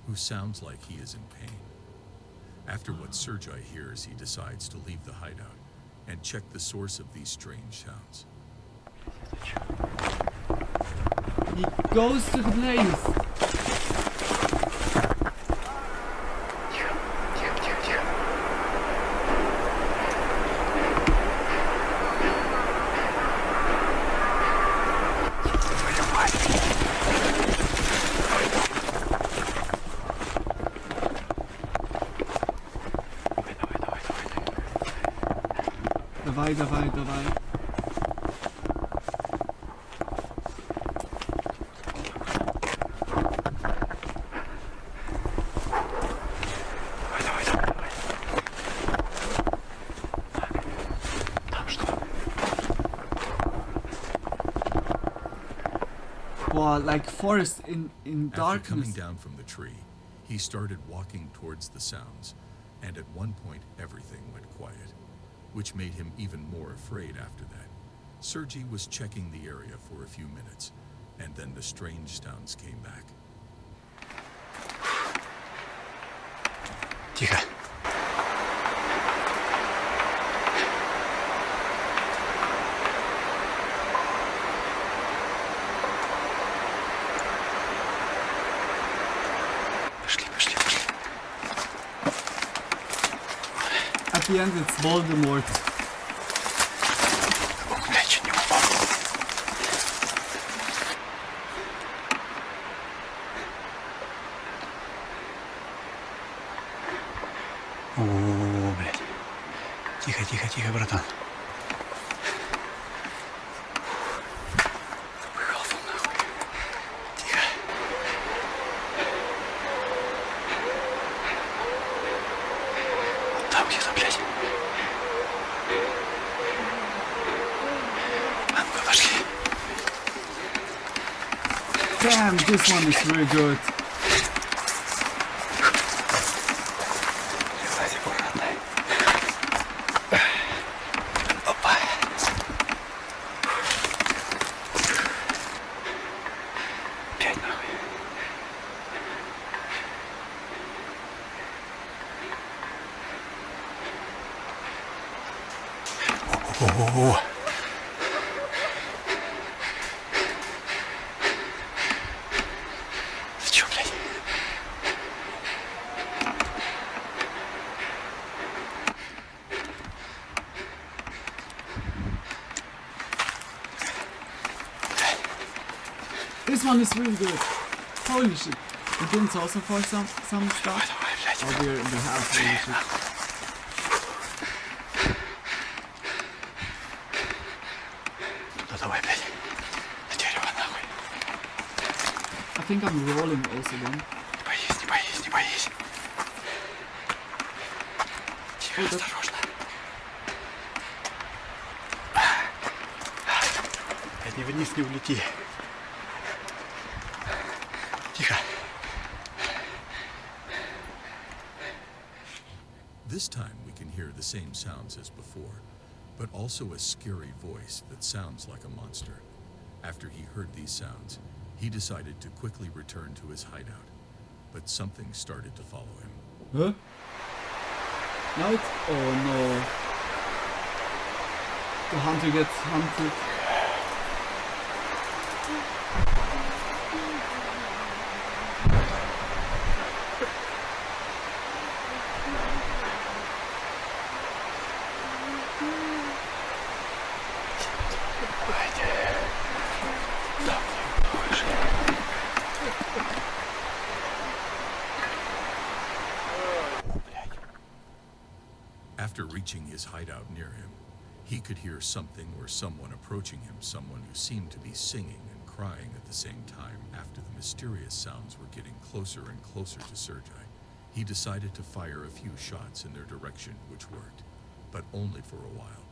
I: who sounds like he is in pain. After what Sergei hears, he decides to leave the hideout and check the source of these strange sounds.
A: He goes to the place. Давай. Wow, like forest in darkness.
I: After coming down from the tree, he started walking towards the sounds, and at one point everything went quiet, which made him even more afraid after that. Sergei was checking the area for a few minutes, and then the strange sounds came back.
F: Тихо. Пошли.
A: At the end, it's Voldemort.
F: Бля, чуть не упал. О, блядь. Тихо, братан. Запыхал там нахуй. Тихо. Вот там где-то, блядь. А ну-ка, пошли.
A: Damn, this one is really good.
F: Oh. Ты чё, блядь?
A: This one is really good. Holy shit. We didn't also for some stuff. Oh, we're in the house. Holy shit.
F: Ну давай, блядь. На дерево, нахуй.
A: I think I'm rolling also then.
F: Не боись, не боись, не боись. Тихо, осторожно. Не вниз не улети. Тихо.
I: This time we can hear the same sounds as before, but also a scary voice that sounds like a monster. After he heard these sounds, he decided to quickly return to his hideout, but something started to follow him.
A: Huh? Now it's... Oh no. The hunter gets hunted.
I: After reaching his hideout near him, he could hear something or someone approaching him, someone who seemed to be singing and crying at the same time. After the mysterious sounds were getting closer and closer to Sergei, he decided to fire a few shots in their direction, which worked, but only for a while.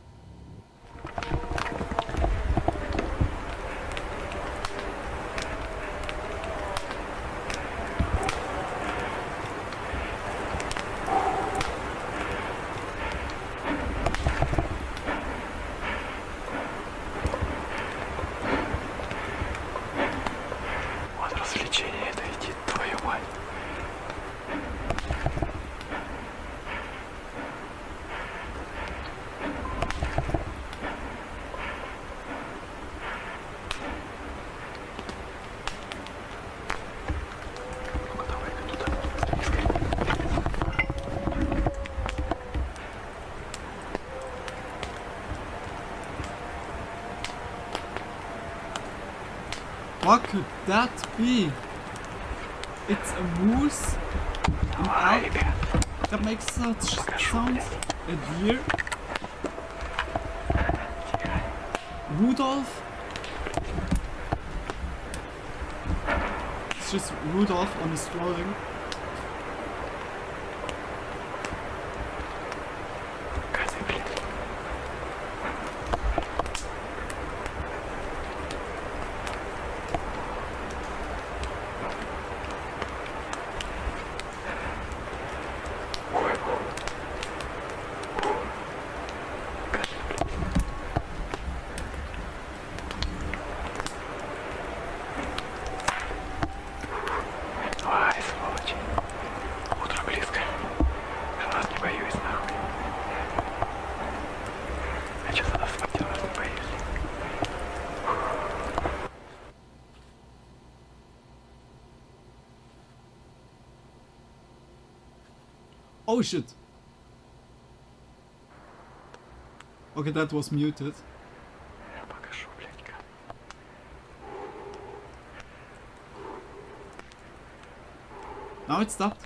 A: What could that be? It's a moose? An elk that makes such sounds? A deer? Rudolph? It's just Rudolph on his drawing. Oh shit. Okay, that was muted. Now it stopped.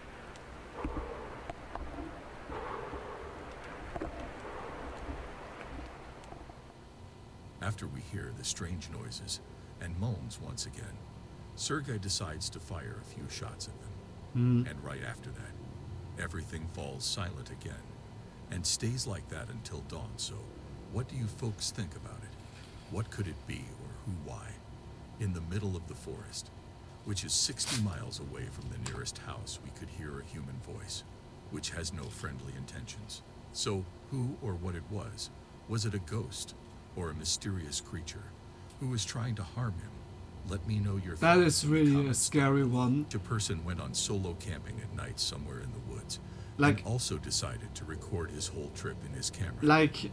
I: After we hear the strange noises and moans once again, Sergei decides to fire a few shots at them. And right after that, everything falls silent again and stays like that until dawn. So, what do you folks think about it? What could it be, or who, why? In the middle of the forest, which is 60 miles away from the nearest house, we could hear a human voice, which has no friendly intentions. So, who or what it was? Was it a ghost or a mysterious creature who was trying to harm him? Let me know your thoughts.
A: That is really a scary one.
I: A person went on solo camping at night somewhere in the woods,
A: like,
I: and also decided to record his whole trip in his camera.
A: Like,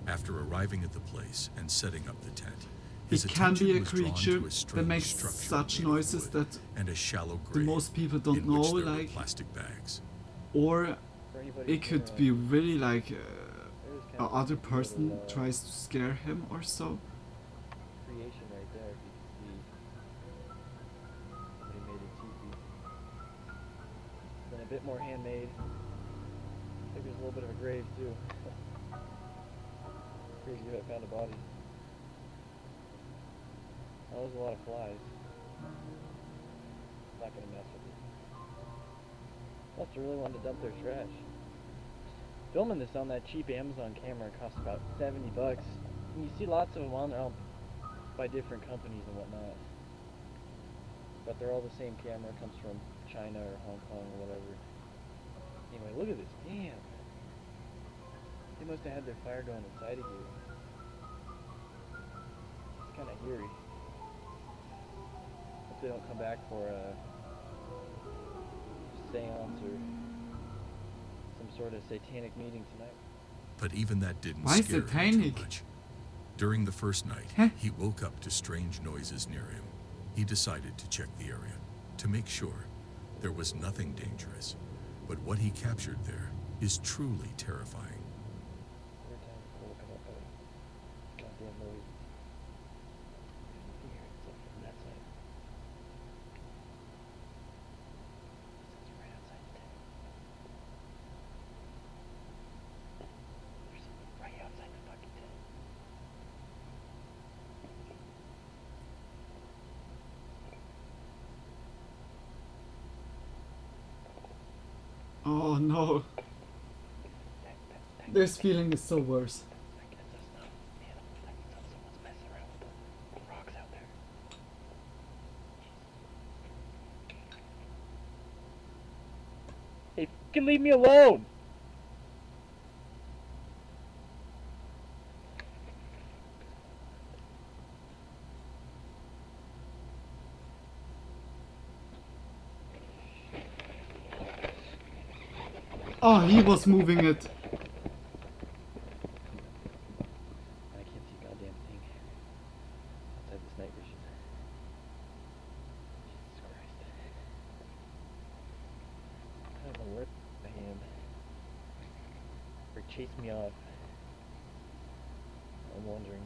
I: After arriving at the place and setting up the tent,
A: It
I: his
A: can be a
I: attention was drawn
A: creature
I: to a
A: that
I: strange
A: makes
I: structure
A: such
I: made of
A: noises
I: wood
A: that
I: and a shallow
A: the
I: grave
A: most people don't
I: in
A: know,
I: which there were
A: like,
I: plastic bags.
A: or it could be really like other person tries to scare him or so.
Q: Creation right there, if you can see. Somebody made a teepee. Then a bit more handmade. I think there's a little bit of a grave too. Crazy if I found a body. Oh, there's a lot of flies. Not gonna mess with it. Must have really wanted to dump their trash. Filming this on that cheap Amazon camera costs about $70. And you see lots of them on there by different companies and whatnot. But they're all the same camera, comes from China or Hong Kong or whatever. Anyway, look at this, damn. They must have had their fire going inside of here. It's kind of eerie. Hope they don't come back for a seance or some sort of satanic meeting tonight.
I: But even that didn't
A: Why
I: scare him
A: satanic?
I: too much. During the first night, he woke up to strange noises near him. He decided to check the area to make sure there was nothing dangerous. But what he captured there is truly terrifying.
Q: Every time I look up at a goddamn noise. You can hear it from that side. It's right outside the tent. There's something right outside the fucking tent.
A: Oh no. This feeling is so worse.
Q: Hey, fucking leave me alone!
A: Oh, he was moving it.
Q: I can't see a goddamn thing outside this night vision. Jesus Christ. I don't know where I am. Or chase me off. I'm wondering.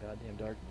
Q: The goddamn darkness.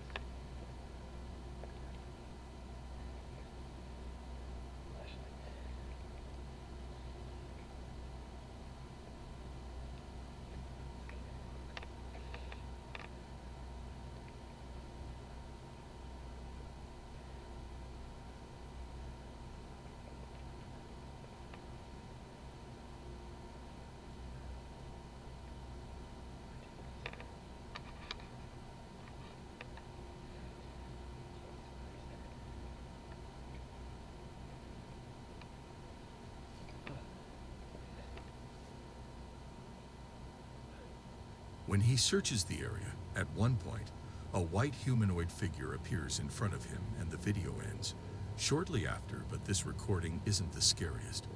I: When he searches the area, at one point, a white humanoid figure appears in front of him and the video ends. Shortly after, but this recording isn't the scariest,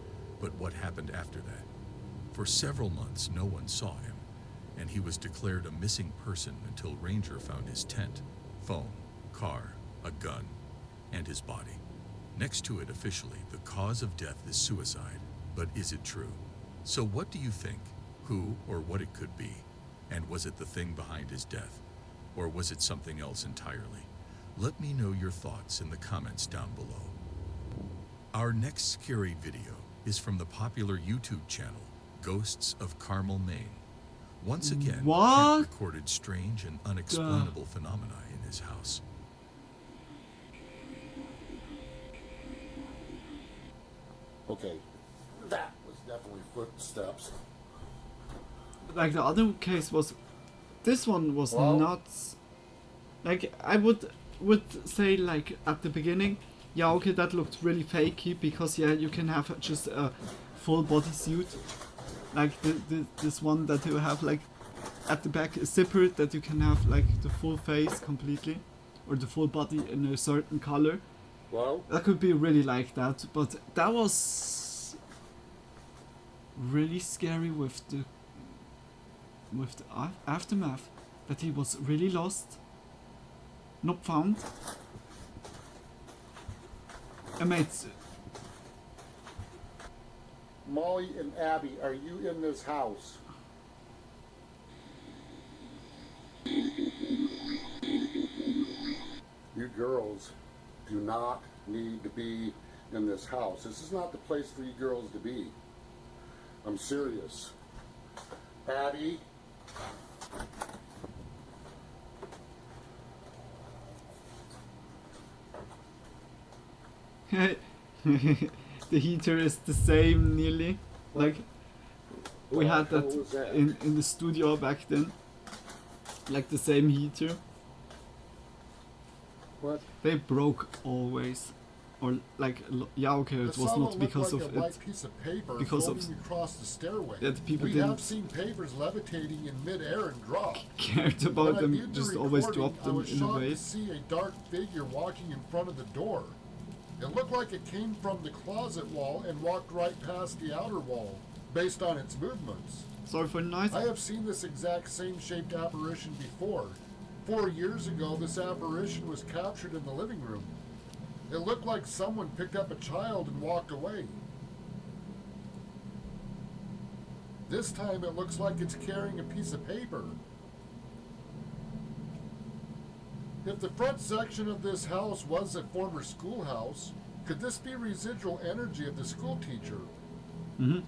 I: but what happened after that. For several months, no one saw him, and he was declared a missing person until Ranger found his tent, phone, car, a gun, and his body. Next to it officially, the cause of death is suicide, but is it true? So what do you think? Who or what it could be? And was it the thing behind his death? Or was it something else entirely? Let me know your thoughts in the comments down below. Our next scary video is from the popular YouTube channel, Ghosts of Carmel, Maine. Once again, Kent recorded strange and unexplainable phenomena in his house.
F: Okay, that was definitely footsteps.
A: Like the other case was, this one was nuts. Like I would say, like at the beginning, yeah, okay, that looked really fakey because yeah, you can have just a full body suit, like this one that you have like at the back a zipper that you can have like the full face completely, or the full body in a certain color.
F: Well,
A: that could be really like that, but that was really scary with the with the aftermath that he was really lost, not found. And mates,
R: Molly and Abby, are you in this house? You girls do not need to be in this house. This is not the place for you girls to be. I'm serious. Abby?
A: the heater is the same nearly. Like we had that in the studio back then. Like the same heater.
R: What?
A: They broke always. Or like, yeah, okay, it was not because
R: like
A: of
R: a
A: it.
R: white piece of paper
A: Because of
R: floating across the stairway.
A: that people
R: we
A: didn't
R: have seen papers levitating in midair and drop.
A: cared about
R: When I
A: them,
R: viewed the
A: just always
R: recording,
A: dropped
R: I
A: them
R: was
A: in a
R: shocked
A: way.
R: to see a dark figure walking in front of the door. It looked like it came from the closet wall and walked right past the outer wall, based on its movements.
A: Sorry for the noise.
R: I have seen this exact same shaped apparition before. 4 years ago, this apparition was captured in the living room. It looked like someone picked up a child and walked away. This time it looks like it's carrying a piece of paper. If the front section of this house was a former schoolhouse, could this be residual energy of the school teacher?
A: Mm-hmm.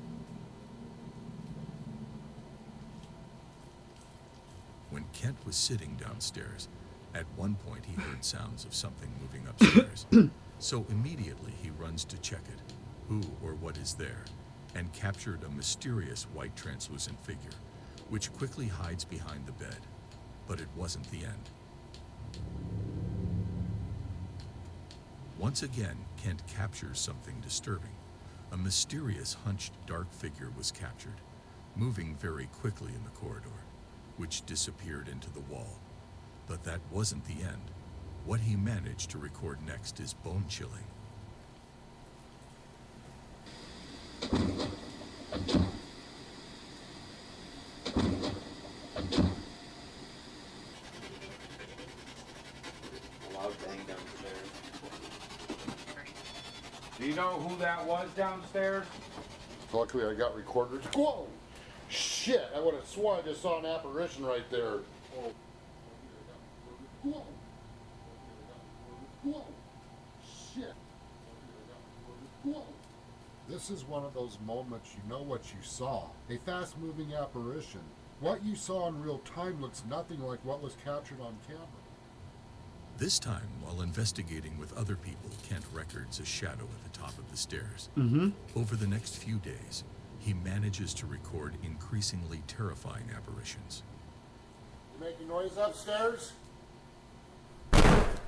I: When Kent was sitting downstairs, at one point he heard sounds of something moving upstairs. So immediately he runs to check it, who or what is there, and captured a mysterious white translucent figure, which quickly hides behind the bed. But it wasn't the end. Once again, Kent captures something disturbing. A mysterious hunched dark figure was captured, moving very quickly in the corridor, which disappeared into the wall. But that wasn't the end. What he managed to record next is bone-chilling.
O: Loud bang downstairs. Do you know who that was downstairs?
R: Luckily I got recorders. Whoa! Shit! I would have sworn I just saw an apparition right there. Whoa! Whoa! Shit! Whoa! This is one of those moments you know what you saw. A fast-moving apparition. What you saw in real time looks nothing like what was captured on camera.
I: This time, while investigating with other people, Kent records a shadow at the top of the stairs.
A: Mm-hmm.
I: Over the next few days, he manages to record increasingly terrifying apparitions.
R: You making noise upstairs?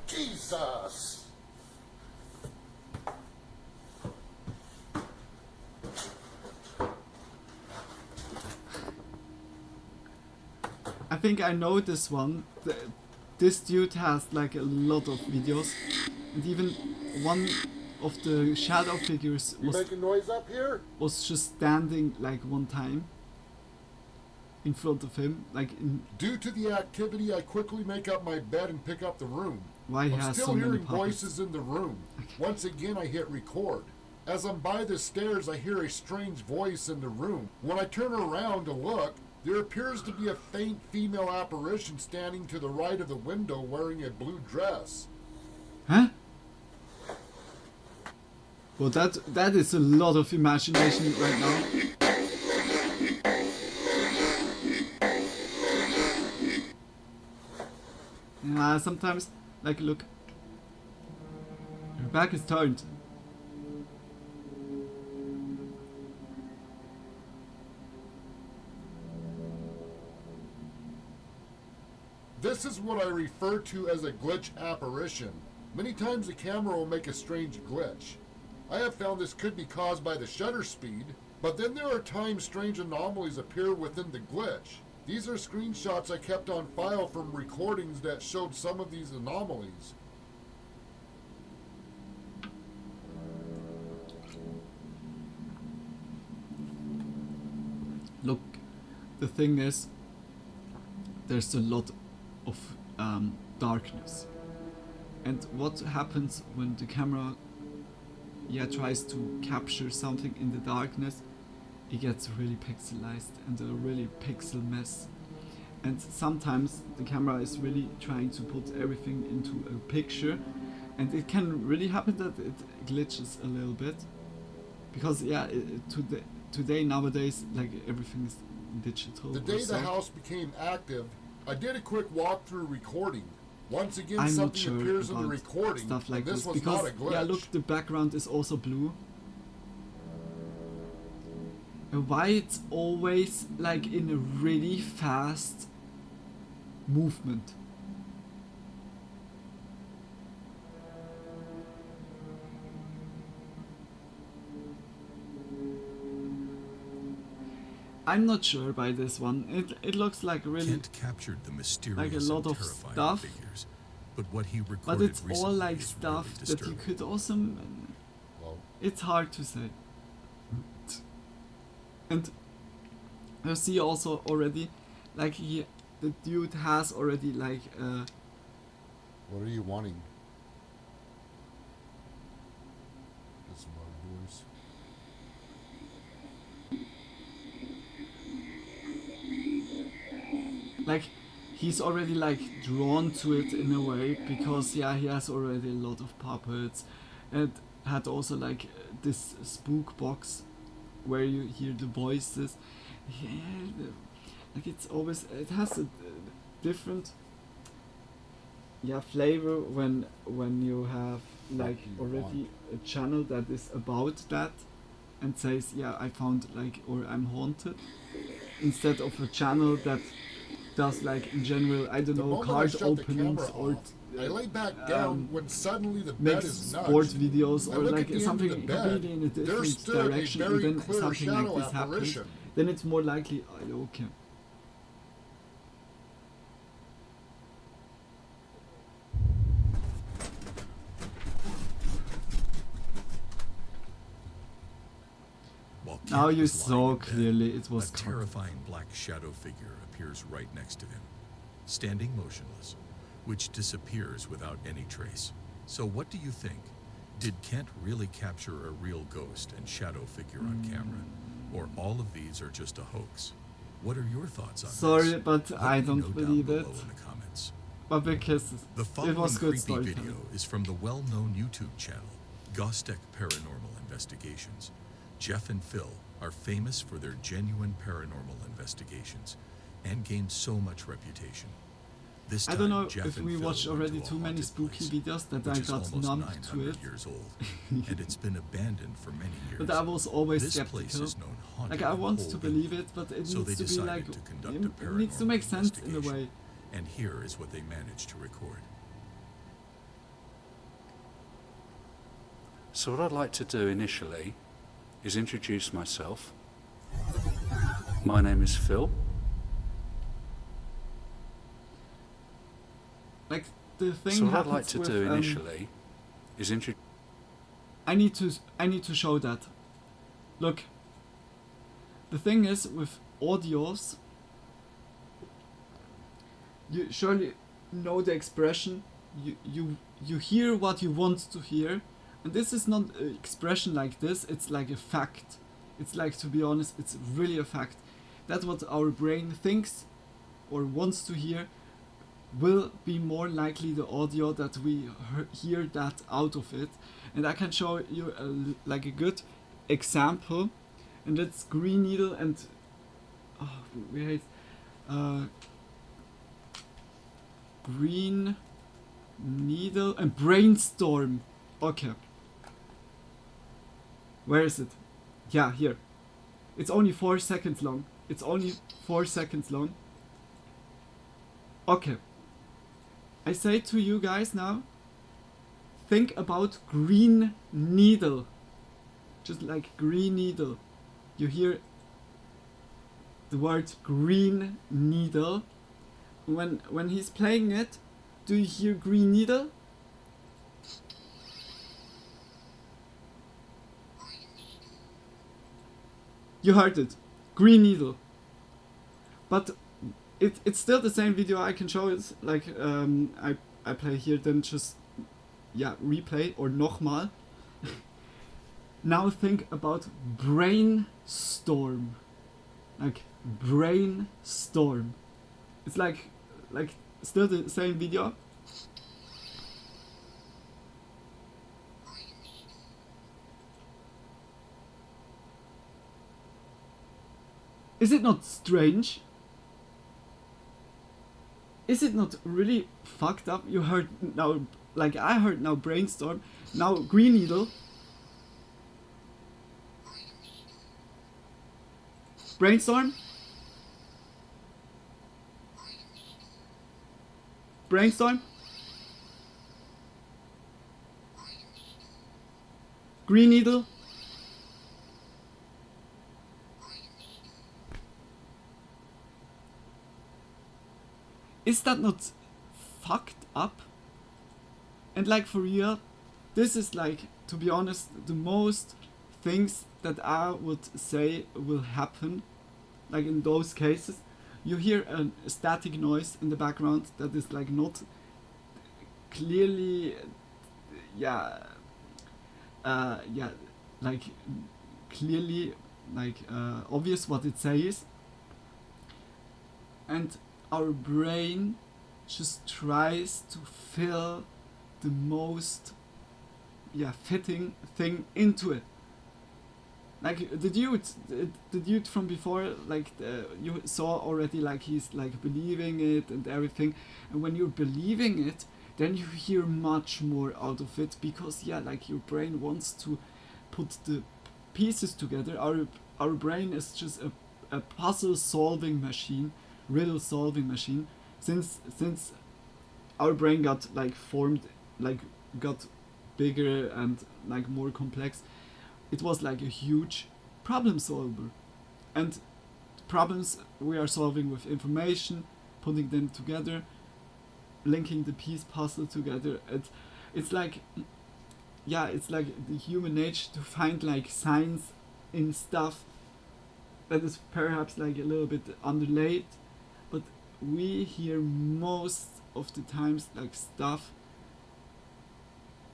R: Jesus!
A: I think I know this one. This dude has like a lot of videos, and even one of the shadow figures
R: You making noise up here?
A: was just standing like one time in front of him, like in.
R: Due to the activity, I quickly make up my bed and pick up the room.
A: Why he
R: I'm
A: has
R: still
A: so many
R: hearing
A: puppets.
R: voices in the room. Once again, I hit record. As I'm by the stairs, I hear a strange voice in the room. When I turn around to look, there appears to be a faint female apparition standing to the right of the window wearing a blue dress.
A: Huh? Well, that is a lot of imagination right now. Yeah, sometimes, like, look. Her back is turned.
R: This is what I refer to as a glitch apparition. Many times the camera will make a strange glitch. I have found this could be caused by the shutter speed, but then there are times strange anomalies appear within the glitch. These are screenshots I kept on file from recordings that showed some of these anomalies.
A: Look, the thing is, there's a lot of darkness. And what happens when the camera tries to capture something in the darkness? It gets really pixelized and a really pixel mess. And sometimes the camera is really trying to put everything into a picture, and it can really happen that it glitches a little bit, because today nowadays, like, everything is digital.
R: The day the house became active, I did a quick walkthrough recording. Once again,
A: I'm not
R: something
A: sure
R: appears in the
A: about
R: recording,
A: stuff like
R: and this was
A: because
R: not a glitch.
A: yeah, look, the background is also blue. Why it's always like in a really fast movement? I'm not sure by this one. It looks like really
I: Kent captured the mysterious
A: like a lot
I: and
A: of
I: terrifying
A: stuff,
I: figures, but what he recorded
A: but it's all
I: recently
A: like
I: is
A: stuff
I: really
A: that you
I: disturbing.
A: could also. It's hard to say. And you see also already, like the dude has already like.
R: What are you wanting? Get some more voice.
A: Like, he's already like drawn to it in a way, because he has already a lot of puppets, and had also like this spook box where you hear the voices. Like, it has a different flavor when you have like already a channel that is about that and says, I found like, or I'm haunted, instead of a channel that does like in general, I don't know, card openings or
R: I lay back down when suddenly the bed
A: makes
R: is nudged.
A: sport videos,
R: I
A: or
R: look
A: like
R: at the
A: something
R: end of the bed.
A: completely in a
R: There
A: different
R: stood a
A: direction,
R: very
A: and then
R: clear
A: something like
R: shadow
A: this happens,
R: apparition.
A: then it's more likely, okay.
I: While
A: Now
I: Kent
A: you
I: was
A: saw
I: lying in bed,
A: clearly it was
I: a
A: cut.
I: terrifying black shadow figure appears right next to him, standing motionless, which disappears without any trace. So what do you think? Did Kent really capture a real ghost and shadow figure on camera? Or all of these are just a hoax? What are your thoughts on this?
A: Sorry, but
I: Let
A: I
I: me know
A: don't
I: down
A: believe
I: below
A: it.
I: in the comments.
A: But because
I: The
A: it
I: following
A: was good
I: creepy
A: storytelling.
I: video is from the well-known YouTube channel, Gostek Paranormal Investigations. Jeff and Phil are famous for their genuine paranormal investigations and gained so much reputation. This
A: I
I: time,
A: don't know
I: Jeff
A: if
I: and
A: we
I: Phil
A: watched
I: went
A: already
I: to a
A: too many
I: haunted
A: spooky
I: place,
A: videos that
I: which
A: I
I: is
A: got
I: almost
A: numb
I: 900
A: to it.
I: years old, and it's been abandoned for many years.
A: But I was always
I: This place
A: skeptical.
I: is known haunted
A: Like, I
I: in
A: want
I: whole
A: to believe
I: England,
A: it, but it
I: so
A: needs
I: they
A: to be like,
I: decided to conduct a
A: it needs to make sense in a
I: investigation.
A: way.
I: And here is what they managed to record.
S: So what I'd like to do initially is introduce myself. My name is Phil.
A: Like, the thing
S: So what I'd
A: happens
S: like to
A: with,
S: do initially is introduce...
A: I need to show that. Look. The thing is with audios, you surely know the expression. You hear what you want to hear, and this is not an expression like this. It's like a fact. It's like, to be honest, it's really a fact. That's what our brain thinks or wants to hear. Will be more likely the audio that we hear that out of it. And I can show you like a good example, and that's Green Needle and Green Needle and Brainstorm. Okay, where is it? Yeah, here. It's only 4 seconds long. It's only 4 seconds long. Okay, I say to you guys now, think about Green Needle. Just like Green Needle. You hear the word Green Needle. When he's playing it, do you hear Green Needle? You heard it. Green Needle. But it's still the same video. I can show it. Like I play here, then just replay or nochmal. Now think about brainstorm. Like brainstorm. It's like still the same video. Is it not strange? Is it not really fucked up? You heard now, like I heard now brainstorm, now green needle. Brainstorm? Brainstorm? Green needle? Is that not fucked up? And like for real, this is like, to be honest, the most things that I would say will happen. Like in those cases, you hear a static noise in the background that is like not clearly, like clearly like obvious what it says, and our brain just tries to fill the most fitting thing into it. Like the dude from before, like you saw already, like he's like believing it and everything, and when you're believing it, then you hear much more out of it, because like your brain wants to put the pieces together. Our brain is just a puzzle solving machine, riddle solving machine. Since our brain got like formed, like got bigger and like more complex, it was like a huge problem solver, and problems we are solving with information, putting them together, linking the piece puzzle together. It's like it's like the human nature to find like signs in stuff that is perhaps like a little bit underlaid, but we hear most of the times like stuff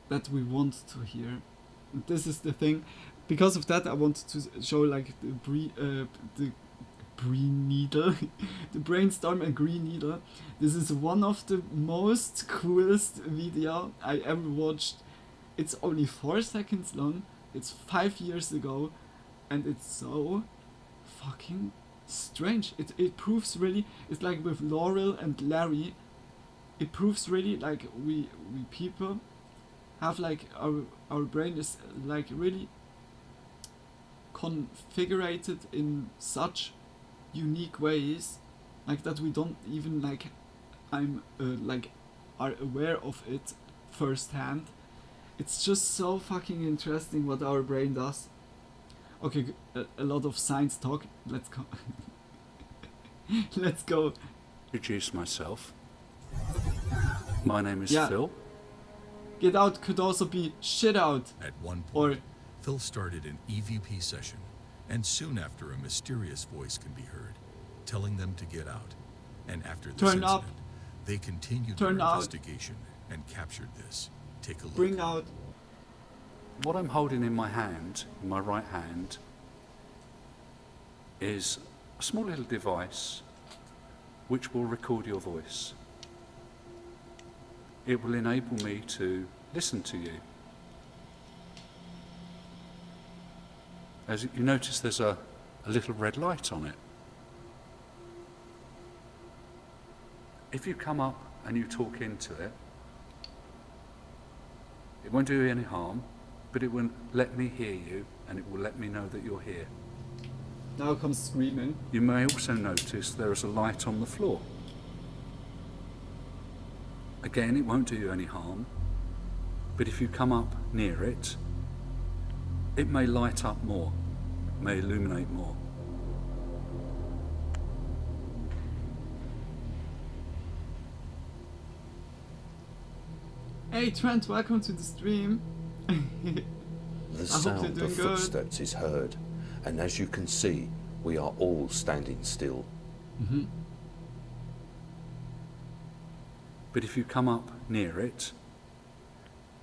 A: that we want to hear. And this is the thing. Because of that, I wanted to show like the green needle, the brainstorm and green needle. This is one of the most coolest video I ever watched. It's only 4 seconds long. It's 5 years ago, and it's so fucking strange. It proves really. It's like with Laurel and Larry. It proves really like we people have like our brain is like really configured in such unique ways, like that we don't even like are aware of it firsthand. It's just so fucking interesting what our brain does. Okay, a lot of science talk. Let's go. Let's go.
S: Introduce myself. My name is Phil.
A: Get out could also be shit out.
I: At one point, Phil started an EVP session, and soon after, a mysterious voice can be heard, telling them to get out. And after this incident, they continued their investigation and captured this. Take a look.
A: Bring out.
S: What I'm holding in my hand, in my right hand, is a small little device which will record your voice. It will enable me to listen to you. As you notice, there's a little red light on it. If you come up and you talk into it, it won't do you any harm, but it will let me hear you, and it will let me know that you're here.
A: Now comes screaming.
S: You may also notice there is a light on the floor. Again, it won't do you any harm, but if you come up near it, it may light up more, may illuminate more.
A: Hey Trent, welcome to the stream.
T: The sound of footsteps is heard, and as you can see, we are all standing still.
S: But if you come up near it,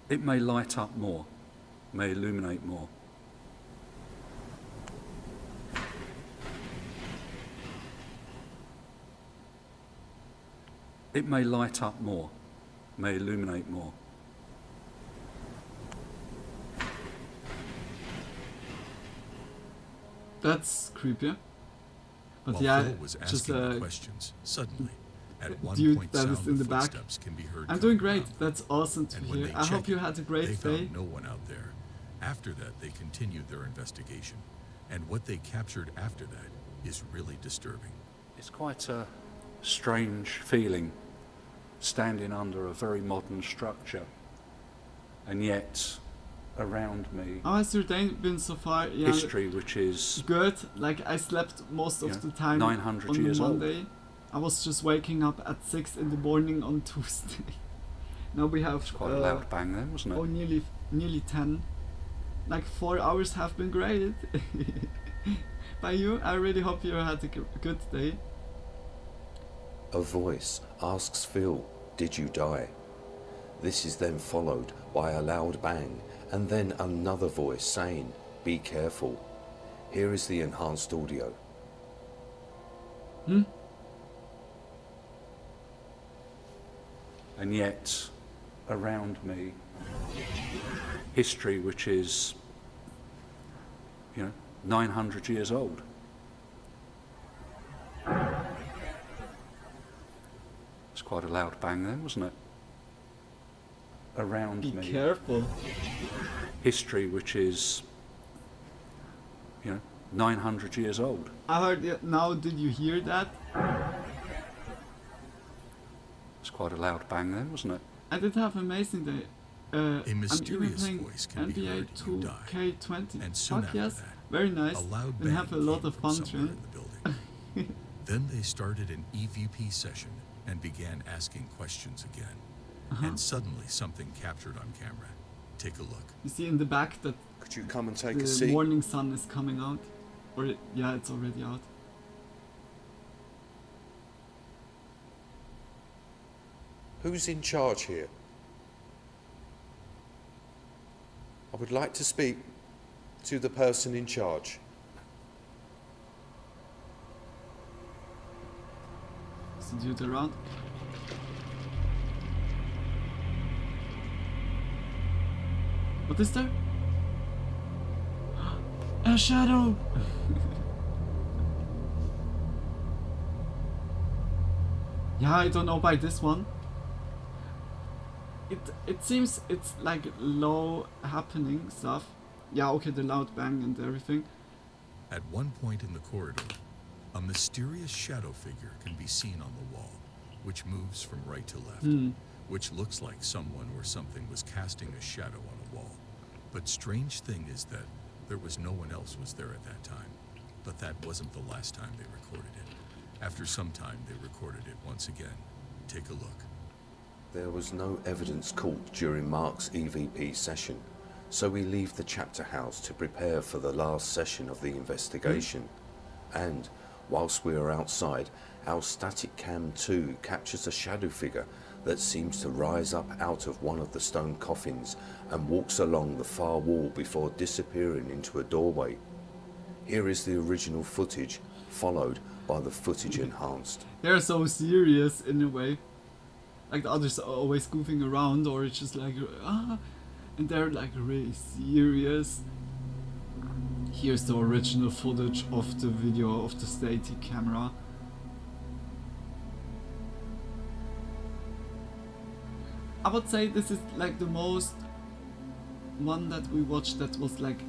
S: it may light up more, may illuminate more. It may light up more, may illuminate more.
A: That's creepy. But
I: While
A: yeah,
I: Phil was
A: just
I: asking the questions, suddenly, at one
A: dude
I: point,
A: that is
I: sound
A: in
I: of
A: the back.
I: footsteps can be heard
A: I'm doing
I: coming
A: great.
I: around.
A: That's awesome to
I: And when
A: hear.
I: they
A: I hope
I: check
A: you
I: it,
A: had a
I: they
A: great day.
I: found no one out there. After that, they continued their investigation, and what they captured after that is really disturbing.
S: It's quite a strange feeling standing under a very modern structure, and yet around me
A: How has your day been so far? Yeah,
S: history which is
A: good. Like I slept most of the time
S: 900
A: on
S: years old.
A: Monday. I was just waking up at 6 in the morning on Tuesday. Now we have
S: It's quite a loud bang then, wasn't it?
A: Oh, nearly 10. Like 4 hours have been great. By you, I really hope you had a good day.
T: A voice asks Phil, "Did you die?" This is then followed by a loud bang, and then another voice saying, "Be careful." Here is the enhanced audio.
S: And yet around me history which is 900 years old. It's quite a loud bang then, wasn't it? Around me.
A: Be careful.
S: History which is 900 years old.
A: I heard it now. Did you hear that?
S: It's quite a loud bang then, wasn't it?
A: I did have an amazing day.
I: A mysterious
A: I'm even
I: voice
A: playing
I: can be heard
A: NBA
I: and you die.
A: 2K20.
I: And soon
A: Fuck
I: after
A: yes,
I: that,
A: very nice.
I: a loud
A: And
I: bang
A: have a lot
I: came
A: of
I: from
A: fun
I: somewhere
A: too.
I: in the building. Then they started an EVP session and began asking questions again. And suddenly something captured on camera. Take a look.
A: You see in the back that
T: Could you come and take a
A: the
T: seat?
A: morning sun is coming out. Or yeah, it's already out.
T: Who's in charge here? I would like to speak to the person in charge.
A: Is the dude around? What is there? A shadow! Yeah, I don't know by this one. It seems it's like low happening stuff. Yeah, okay, the loud bang and everything.
I: At one point in the corridor, a mysterious shadow figure can be seen on the wall, which moves from right to left, which looks like someone or something was casting a shadow on a wall. But strange thing is that there was no one else was there at that time. But that wasn't the last time they recorded it. After some time, they recorded it once again. Take a look.
T: There was no evidence caught during Mark's EVP session, so we leave the chapter house to prepare for the last session of the investigation. And whilst we are outside, our static cam 2 captures a shadow figure that seems to rise up out of one of the stone coffins and walks along the far wall before disappearing into a doorway. Here is the original footage, followed by the footage enhanced.
A: They're so serious in a way. Like the others are always goofing around, or it's just like, and they're like really serious. Here's the original footage of the video of the static camera. I would say this is like the most one that we watched that was like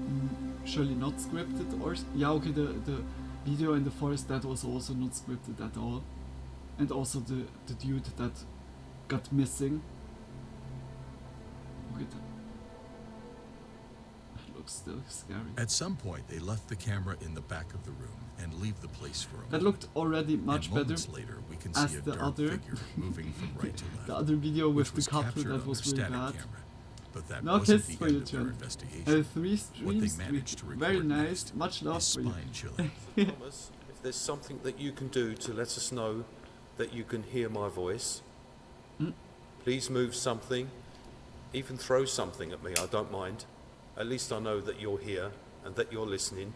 A: surely not scripted, or yeah, okay, the video in the forest, that was also not scripted at all. And also the dude that got missing. Look at that. It looks still scary.
I: At some point, they left the camera in the back of the room and leave the place for a moment.
A: That looked already much
I: and
A: better
I: moments later, we can
A: as
I: see a
A: the
I: dark
A: other
I: figure moving from right to left.
A: The other video with
I: which was
A: the couple
I: captured
A: that
I: on
A: was
I: their
A: really
I: static
A: bad.
I: camera. But that
A: No
I: wasn't
A: kiss
I: the
A: for
I: end
A: you,
I: of their
A: Chen.
I: investigation.
A: 3
I: What
A: streams,
I: they managed to
A: very
I: record
A: nice,
I: next
A: much love
I: is
A: for you.
I: spine-chilling.
T: Thomas, if there's something that you can do to let us know that you can hear my voice, Please move something. Even throw something at me, I don't mind. At least I know that you're here and that you're listening.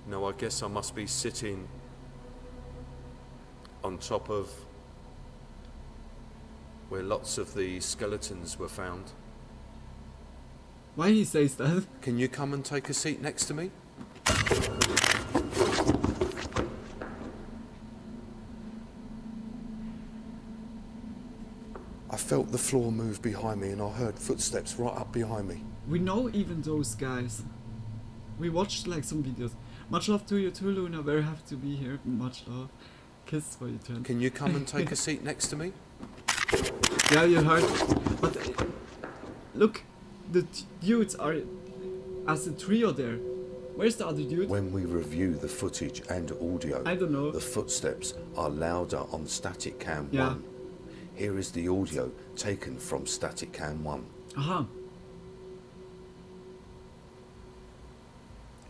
T: No, I guess I must be sitting on top of where lots of the skeletons were found.
A: Why he says that?
T: Can you come and take a seat next to me? I felt the floor move behind me and I heard footsteps right up behind me.
A: We know even those guys. We watched like some videos. Much love to you too, Luna. Very happy to be here. Much love. Kiss for your turn.
T: Can you come and take a seat next to me?
A: Yeah, you heard. But look, the dudes are as a trio there. Where's the other dude?
T: When we review the footage and audio,
A: I don't know.
T: The footsteps are louder on static cam 1.
A: Yeah.
T: Here is the audio taken from static cam 1.
A: Aha.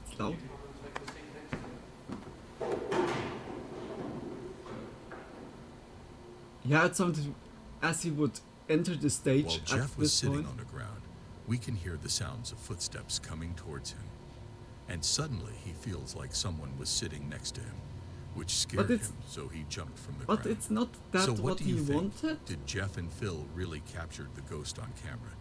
A: It's loud. Yeah, it sounded as he would enter the stage.
I: While
A: at
I: Jeff was
A: this
I: sitting
A: point.
I: on the ground, we can hear the sounds of footsteps coming towards him. And suddenly he feels like someone was sitting next to him, which scared him, so he jumped from the ground.
A: But it's not that
I: so
A: what
I: do
A: he
I: you think?
A: wanted?
I: Did Jeff and Phil really capture the ghost on camera?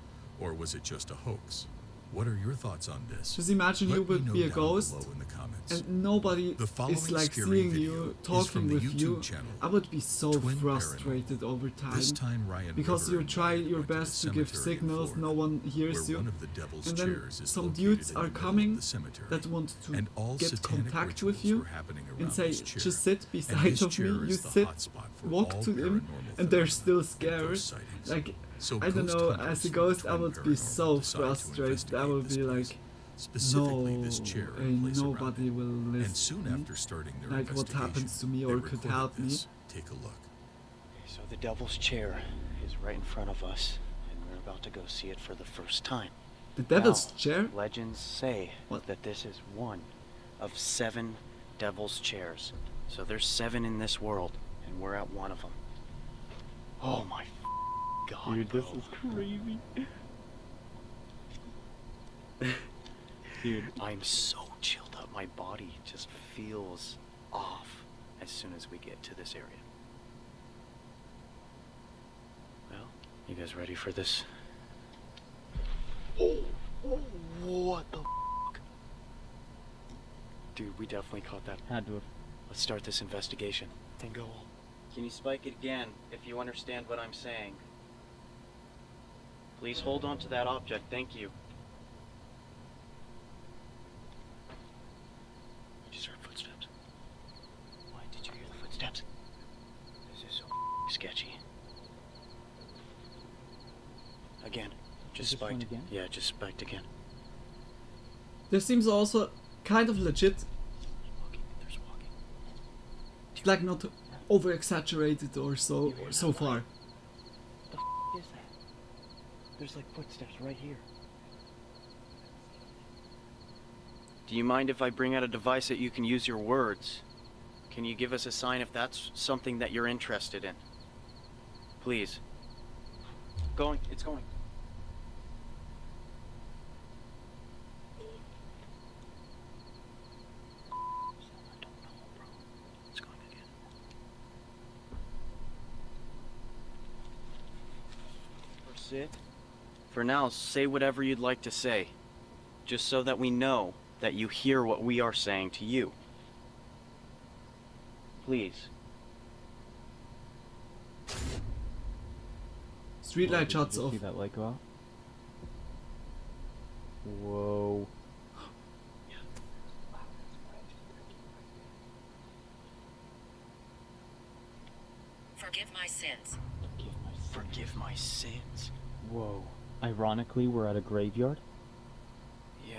I: Or was it just a hoax? What are your thoughts on this?
A: Just imagine you
I: Let me
A: would
I: know
A: be a
I: down
A: ghost
I: below in the comments.
A: and nobody
I: The following
A: is like
I: scary
A: seeing
I: video
A: you,
I: is
A: talking
I: from the
A: with
I: YouTube
A: you.
I: channel
A: I would be so
I: Twin
A: frustrated over time.
I: This time Ryan
A: because
I: River
A: you
I: and
A: try
I: Ryan
A: your
I: went to the
A: best to give
I: cemetery in
A: signals,
I: Florida,
A: no one hears
I: where
A: you.
I: one of the devil's
A: And then
I: chairs is
A: some
I: located
A: dudes
I: in the
A: are
I: middle of
A: coming
I: the cemetery,
A: that want to
I: and all
A: get
I: satanic
A: contact with
I: rituals
A: you
I: were happening
A: and
I: around
A: say,
I: this chair.
A: just sit
I: And
A: beside
I: this
A: of me,
I: chair
A: you
I: is the
A: sit,
I: hotspot for
A: walk
I: all
A: to them,
I: paranormal
A: and they're
I: phenomena
A: still
I: and
A: scared.
I: ghost sightings.
A: Like,
I: So
A: I don't
I: ghost
A: know,
I: hunters
A: as a
I: from
A: ghost I
I: Twin
A: would be
I: Paranormal
A: so
I: decide to
A: frustrated. I
I: investigate
A: would
I: this
A: be
I: place.
A: like,
I: Specifically
A: no,
I: this chair and
A: and
I: place around
A: nobody
I: it.
A: will listen.
I: And soon after starting their
A: like what
I: investigation,
A: happens to me
I: they
A: or could
I: recorded
A: help me.
I: this. Take a look.
U: So the devil's chair is right in front of us, and we're about to go see it for the first time.
A: The devil's
U: Now,
A: chair?
U: Legends say that this is one of 7 devil's chairs. So there's 7 in this world, and we're at one of them. Oh my god,
Q: Dude, this is crazy.
U: Dude, I'm so chilled up. My body just feels off as soon as we get to this area. Well, you guys ready for this? Oh, what the fuck? Dude, we definitely caught that.
Q: Had to have.
U: Let's start this investigation. And go. Can you spike it again if you understand what I'm saying? Please hold on to that object. Thank you. I just heard footsteps. Why did you hear the footsteps? This is so sketchy. Again. Just
Q: this one
U: spiked.
Q: again?
U: Yeah, just spiked again.
A: This seems also kind of legit. It's like not over exaggerated or so far.
U: What the f is that? There's like footsteps right here. Do you mind if I bring out a device that you can use your words? Can you give us a sign if that's something that you're interested in? Please. Going. It's going. Sit. For now, say whatever you'd like to say, just so that we know that you hear what we are saying to you. Please.
A: Streetlight shots
Q: Did you
A: off.
Q: see that light go out? Whoa.
V: Forgive my sins.
U: Forgive my sins.
Q: Whoa. Ironically, we're at a graveyard?
U: Yeah.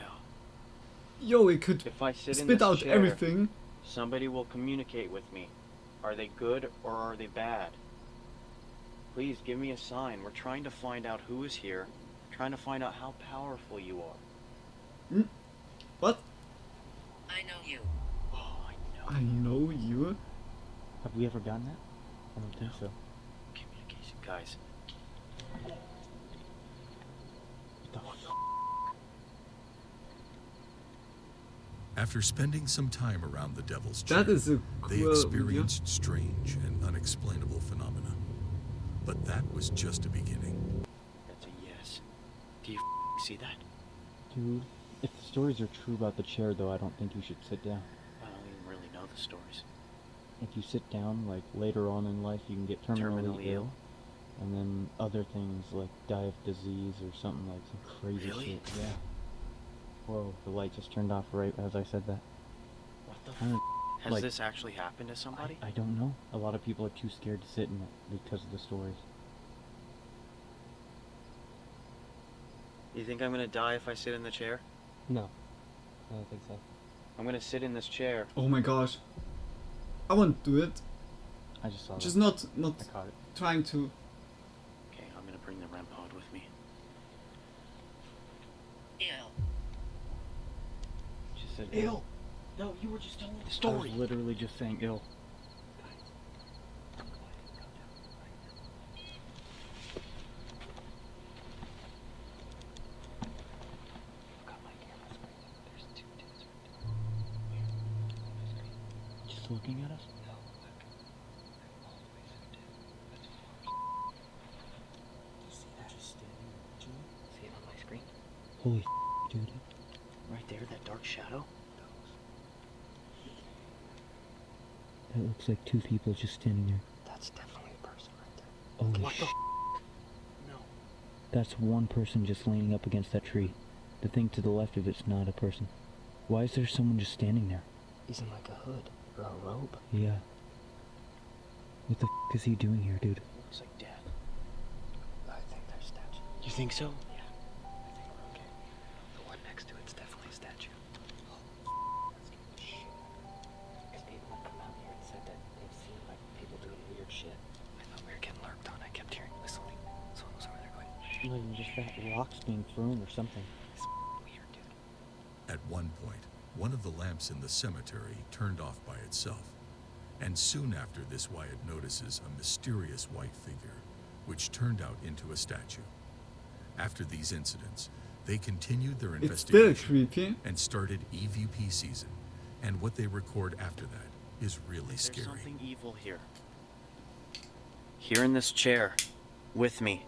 A: Yo, it could
U: If I sit in
A: spit
U: this
A: out
U: chair,
A: everything.
U: somebody will communicate with me. Are they good or are they bad? Please give me a sign. We're trying to find out who is here. Trying to find out how powerful you are.
A: What?
V: I know you.
A: I know you.
Q: Have we ever gotten that? I don't think so.
U: guys.
I: After spending some time around the Devil's Chair,
A: That is a
I: they
A: cool
I: experienced strange and unexplainable phenomena. But that was just a beginning.
U: That's a yes. Do you see that?
Q: Dude, if the stories are true about the chair, though, I don't think you should sit down.
U: I don't even really know the stories.
Q: If you sit down, like, later on in life, you can get terminally ill. And then other things, like die of disease or something, like some crazy
U: Really?
Q: shit. Yeah. Whoa, the light just turned off right as I said that.
U: What the
Q: Has
U: Has this actually happened to somebody?
Q: I don't know. A lot of people are too scared to sit in it because of the stories.
U: You think I'm gonna die if I sit in the chair?
Q: No. I don't think so.
U: I'm gonna sit in this chair.
A: Oh my gosh. I won't do it.
Q: I just saw
A: Just
Q: that.
A: not
Q: I caught it.
A: trying to.
U: Okay, I'm gonna bring the REM pod with me.
V: Ew.
Q: She said
U: Ill. No, you were just telling me the
Q: I
U: story.
Q: was literally just saying ill. Just looking at us? No.
U: See that? Just standing watching me?
Q: See it on my screen? Holy dude.
U: Right there, that dark shadow?
Q: That looks like two people just standing there.
U: That's definitely a person right there.
Q: Holy
U: What the No.
Q: That's one person just leaning up against that tree. The thing to the left of it's not a person. Why is there someone just standing there?
G: He's in like a hood or a robe.
Q: Yeah. What the f is he doing here, dude?
U: Looks like death.
G: I think they're statues.
U: You think so?
G: Yeah, I think we're okay. The one next to it's definitely a statue. Because people have come out here and said that they've seen like people doing weird shit. I thought we were getting lurked on. I kept hearing whistling. Someone was over there going, shh.
Q: Not even just that, rocks being thrown or something.
G: It's weird, dude.
I: At one point, one of the lamps in the cemetery turned off by itself. And soon after this, Wyatt notices a mysterious white figure, which turned out into a statue. After these incidents, they continued their
A: It's still
I: investigation
A: creepy.
I: and started EVP season. And what they record after that is really
U: There's
I: scary.
U: something evil here. Here in this chair. With me.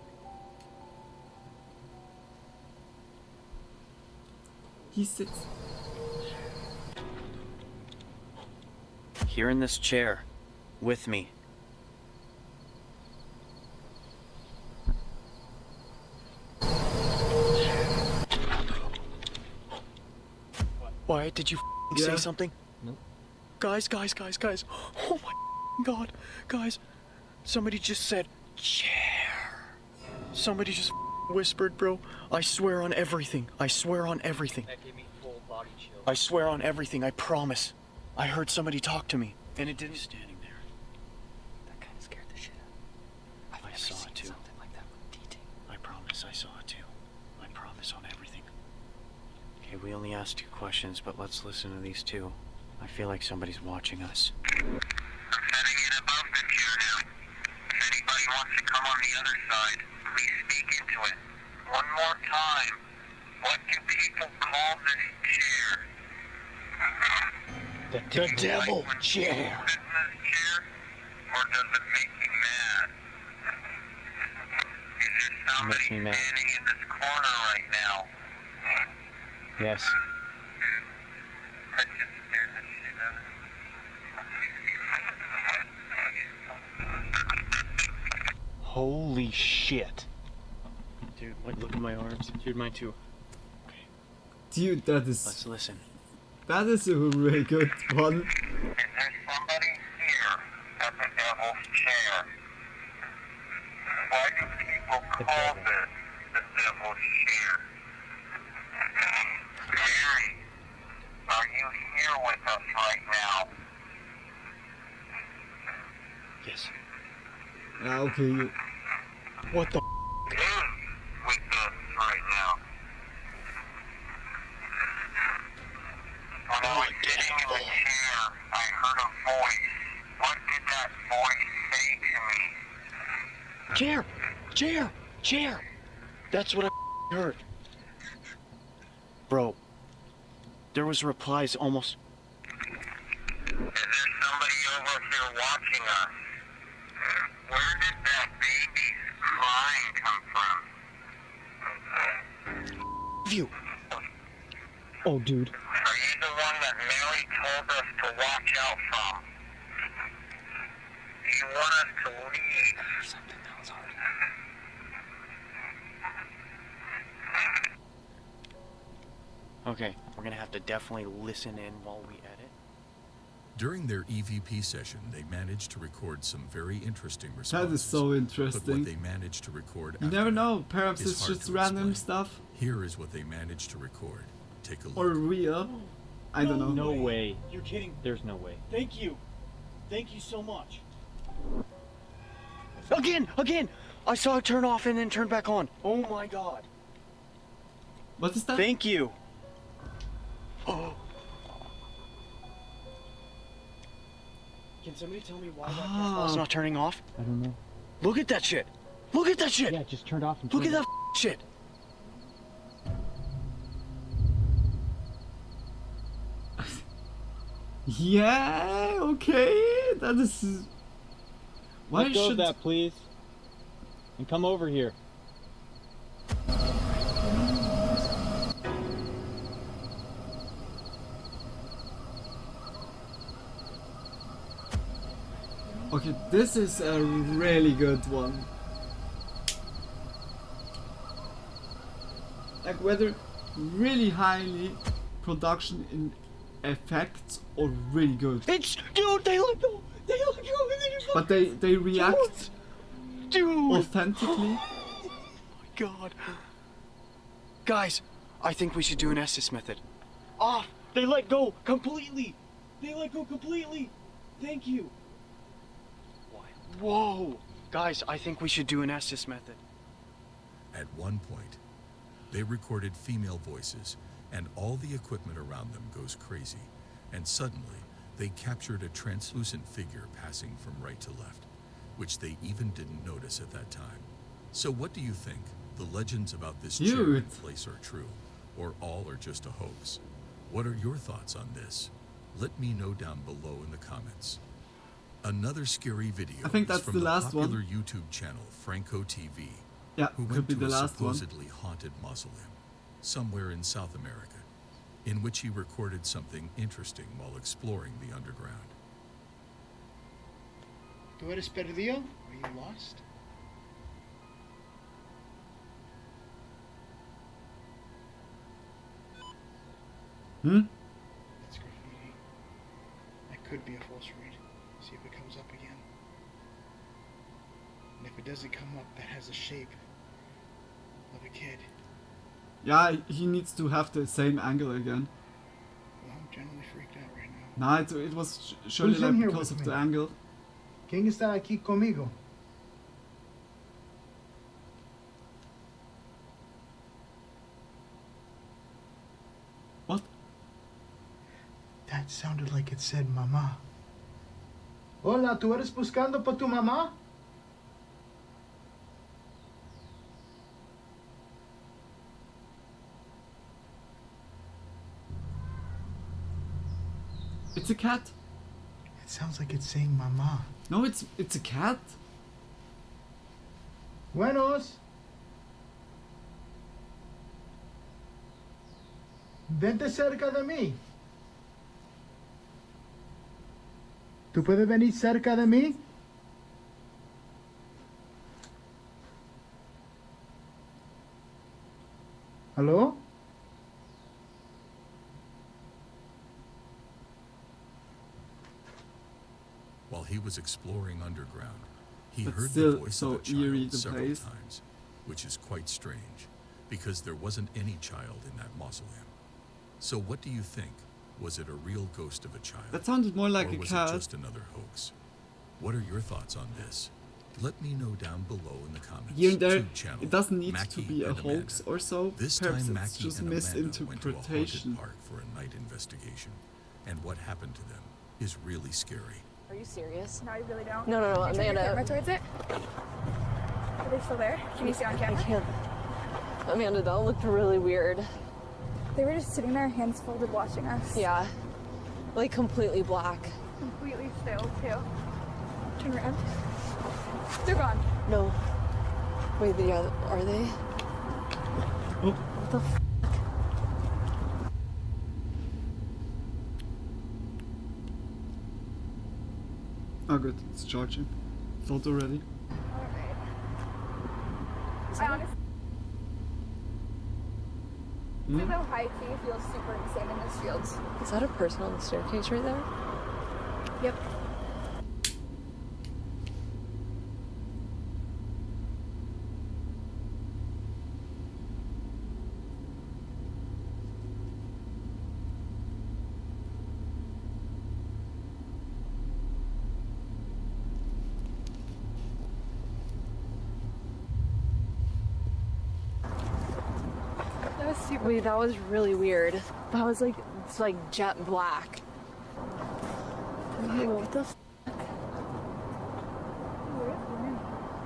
A: He sits.
U: Here in this chair. With me. Wyatt, did you say something?
Q: Nope.
U: Guys. Oh my god. Guys, somebody just said chair. Somebody just whispered, bro. I swear on everything.
Q: That gave me full body chill.
U: I swear on everything. I promise. I heard somebody talk to me. And it didn't standing there.
G: That kind of scared the shit out of me.
U: I saw it too.
G: Something like that with DT.
U: I promise I saw it too. I promise on everything. Okay, we only asked 2 questions, but let's listen to these 2. I feel like somebody's watching us.
C: I'm setting it above the chair now. If anybody wants to come on the other side, please speak into it. One more time. What do people call this chair?
U: The devil chair.
C: Sit in this chair, or does it make you mad? Is there somebody
U: Makes me mad.
C: standing in this corner right now?
U: Yes.
C: That just scared the shit out of me.
U: Holy shit. Dude, look at my arms. Dude, mine too.
A: Dude, that
U: Let's
A: is.
U: listen.
A: That is a really good one.
C: Is there somebody here at the devil's chair? Why do people call this the devil's chair? Mary, are you here with us right now?
U: Yes.
A: Ah, okay.
U: What the
C: Who's with us right now? When I was sitting in the chair, I heard a voice. What did that voice say to me?
U: chair? Chair! Chair! That's what I heard. Bro, there was replies almost...
C: Is there somebody over here watching us? Where did that baby's crying come from?
U: View. Oh, dude.
C: Are you the one that Mary told us to watch out from? Do you want us to leave?
G: Something that was hard.
U: Okay, we're gonna have to definitely listen in while we edit.
I: During their EVP session, they managed to record some very interesting responses.
A: That is so
I: But
A: interesting.
I: what they managed to record
A: You
I: after
A: never
I: that
A: know. Perhaps
I: is
A: it's
I: hard
A: just
I: to
A: random
I: explain.
A: stuff.
I: Here is what they managed to record. Take a look.
A: Or real. I don't know.
D: No way.
U: You're kidding.
D: There's no way.
U: Thank you. Thank you so much. Again! Again! I saw it turn off and then turn back on. Oh my god.
A: What is that?
U: Thank you. Oh. Can somebody tell me why that camera's not turning off?
D: I don't know.
U: Look at that shit! Look at that shit!
D: Yeah, it just turned off and
U: Look at
D: turned
U: that shit!
A: Yeah, okay. That is... Why
D: Let go
A: should...
D: of that, please. And come over here.
A: Okay, this is a really good one. Like whether really highly production in effects or really good.
U: It's... Dude, they look good!
A: But they react authentically.
U: Oh my god. Guys, I think we should do an Estes method. Ah, they let go completely. They let go completely. Thank you. Whoa. Guys, I think we should do an Estes method.
I: At one point, they recorded female voices, and all the equipment around them goes crazy, and suddenly they captured a translucent figure passing from right to left, which they even didn't notice at that time. So what do you think? The legends about this chair and place are true, or all are just a hoax? What are your thoughts on this? Let me know down below in the comments. Another scary video
A: I think
I: is
A: that's
I: from
A: the last
I: popular
A: one.
I: YouTube channel Franco TV,
A: Yeah,
I: who
A: could
I: went
A: be
I: to
A: the
I: a
A: last one.
I: supposedly haunted mausoleum somewhere in South America, in which he recorded something interesting while exploring the underground.
M: ¿Tú eres perdido? Are you lost? That's graffiti. That could be a false read. See if it comes up again. And if it doesn't come up, that has the shape of a kid.
A: Yeah, he needs to have the same angle again.
M: Well, I'm generally freaked out right now.
A: Nah, it was surely
M: Who's in
A: like
M: here
A: because
M: with
A: of
M: me?
A: the angle.
M: ¿Quién está aquí conmigo?
A: What?
M: That sounded like it said mamá. Hola, ¿tú eres buscando por tu mamá?
A: It's a cat.
M: It sounds like it's saying mamá.
A: No, it's a cat.
M: Buenos. Vente cerca de mí. ¿Tú puedes venir cerca de mí? ¿Aló?
I: While he was exploring underground, he
A: But
I: heard
A: still
I: the voice
A: so
I: of a child
A: eerie, the
I: several
A: place.
I: times, which is quite strange, because there wasn't any child in that mausoleum. So what do you think? Was it a real ghost of a child?
A: That sounded more like
I: or
A: a
I: was
A: cat.
I: it just another hoax? What are your thoughts on this? Let me know down below in the comments.
A: Here and there,
I: Tube channel,
A: it doesn't need to
I: Mackie
A: be a
I: and Amanda.
A: hoax or so.
I: This
A: Perhaps
I: time,
A: it's
I: Mackie
A: just
I: and Amanda went to a
A: misinterpretation.
I: haunted park for a night investigation, and what happened to them is really scary.
E: Are you serious?
W: No, you really don't.
E: No,
W: Turn your
E: Amanda.
W: camera towards it.
B: they still there? Can you see on camera?
E: I can't. Amanda, that looked really weird.
B: They were just sitting there, hands folded, watching us.
E: Yeah. Like completely black.
B: Completely still, too. Turn around. They're gone.
E: No. Wait, yeah, are they?
A: Oh.
E: What the f?
A: Oh good, it's charging. Thought already.
B: Alright. I honestly
A: Hmm?
B: though high key feels super insane in this field.
E: Is that a person on the staircase right there?
B: Yep. That was super.
E: Wait, that was really weird. That was like, it's like jet black. Wait, what the f?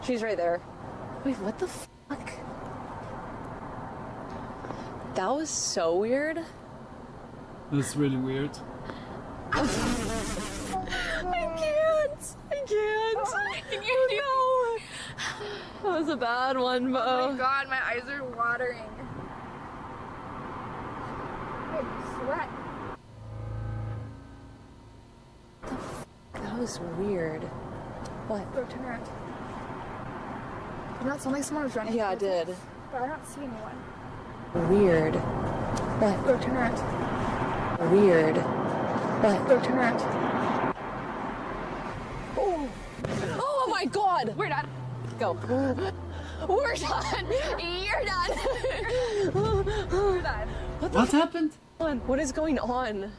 E: She's right there. Wait, what the fuck? That was so weird.
A: That's really weird.
E: I can't. Oh, no. That was a bad one, Bo.
B: Oh my god, my eyes are watering. I sweat.
E: That was weird. What?
B: Bro, turn around. Did not sound like someone was running.
E: Yeah, I did.
B: But I don't see anyone.
E: Weird. What?
B: Bro, turn around.
E: Weird. What?
B: Bro, turn around.
E: Oh. Oh my god!
B: We're done.
E: Go. We're done! You're done!
B: We're done.
A: What happened?
E: What is going on?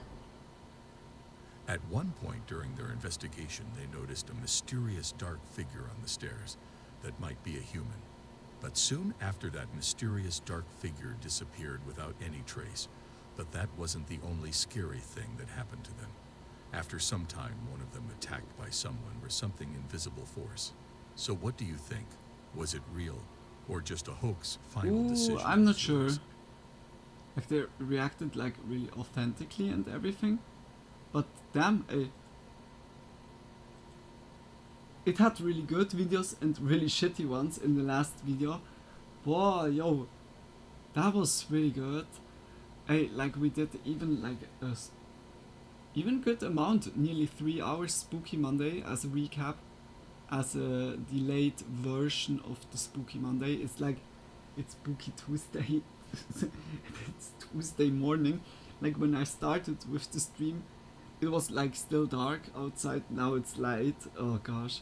I: At one point during their investigation, they noticed a mysterious dark figure on the stairs that might be a human. But soon after that mysterious dark figure disappeared without any trace. But that wasn't the only scary thing that happened to them. After some time, one of them attacked by someone or something invisible force. So what do you think? Was it real or just a hoax? Final decision.
A: I'm not
I: is
A: sure.
I: yours.
A: Like they reacted like really authentically and everything. But damn, it had really good videos and really shitty ones in the last video. Whoa, yo, that was really good. Like we did even like a even good amount, nearly 3 hours Spooky Monday as a recap, as a delayed version of the Spooky Monday. It's like, it's Spooky Tuesday. It's Tuesday morning. Like when I started with the stream, it was like still dark outside, now it's light. Oh gosh.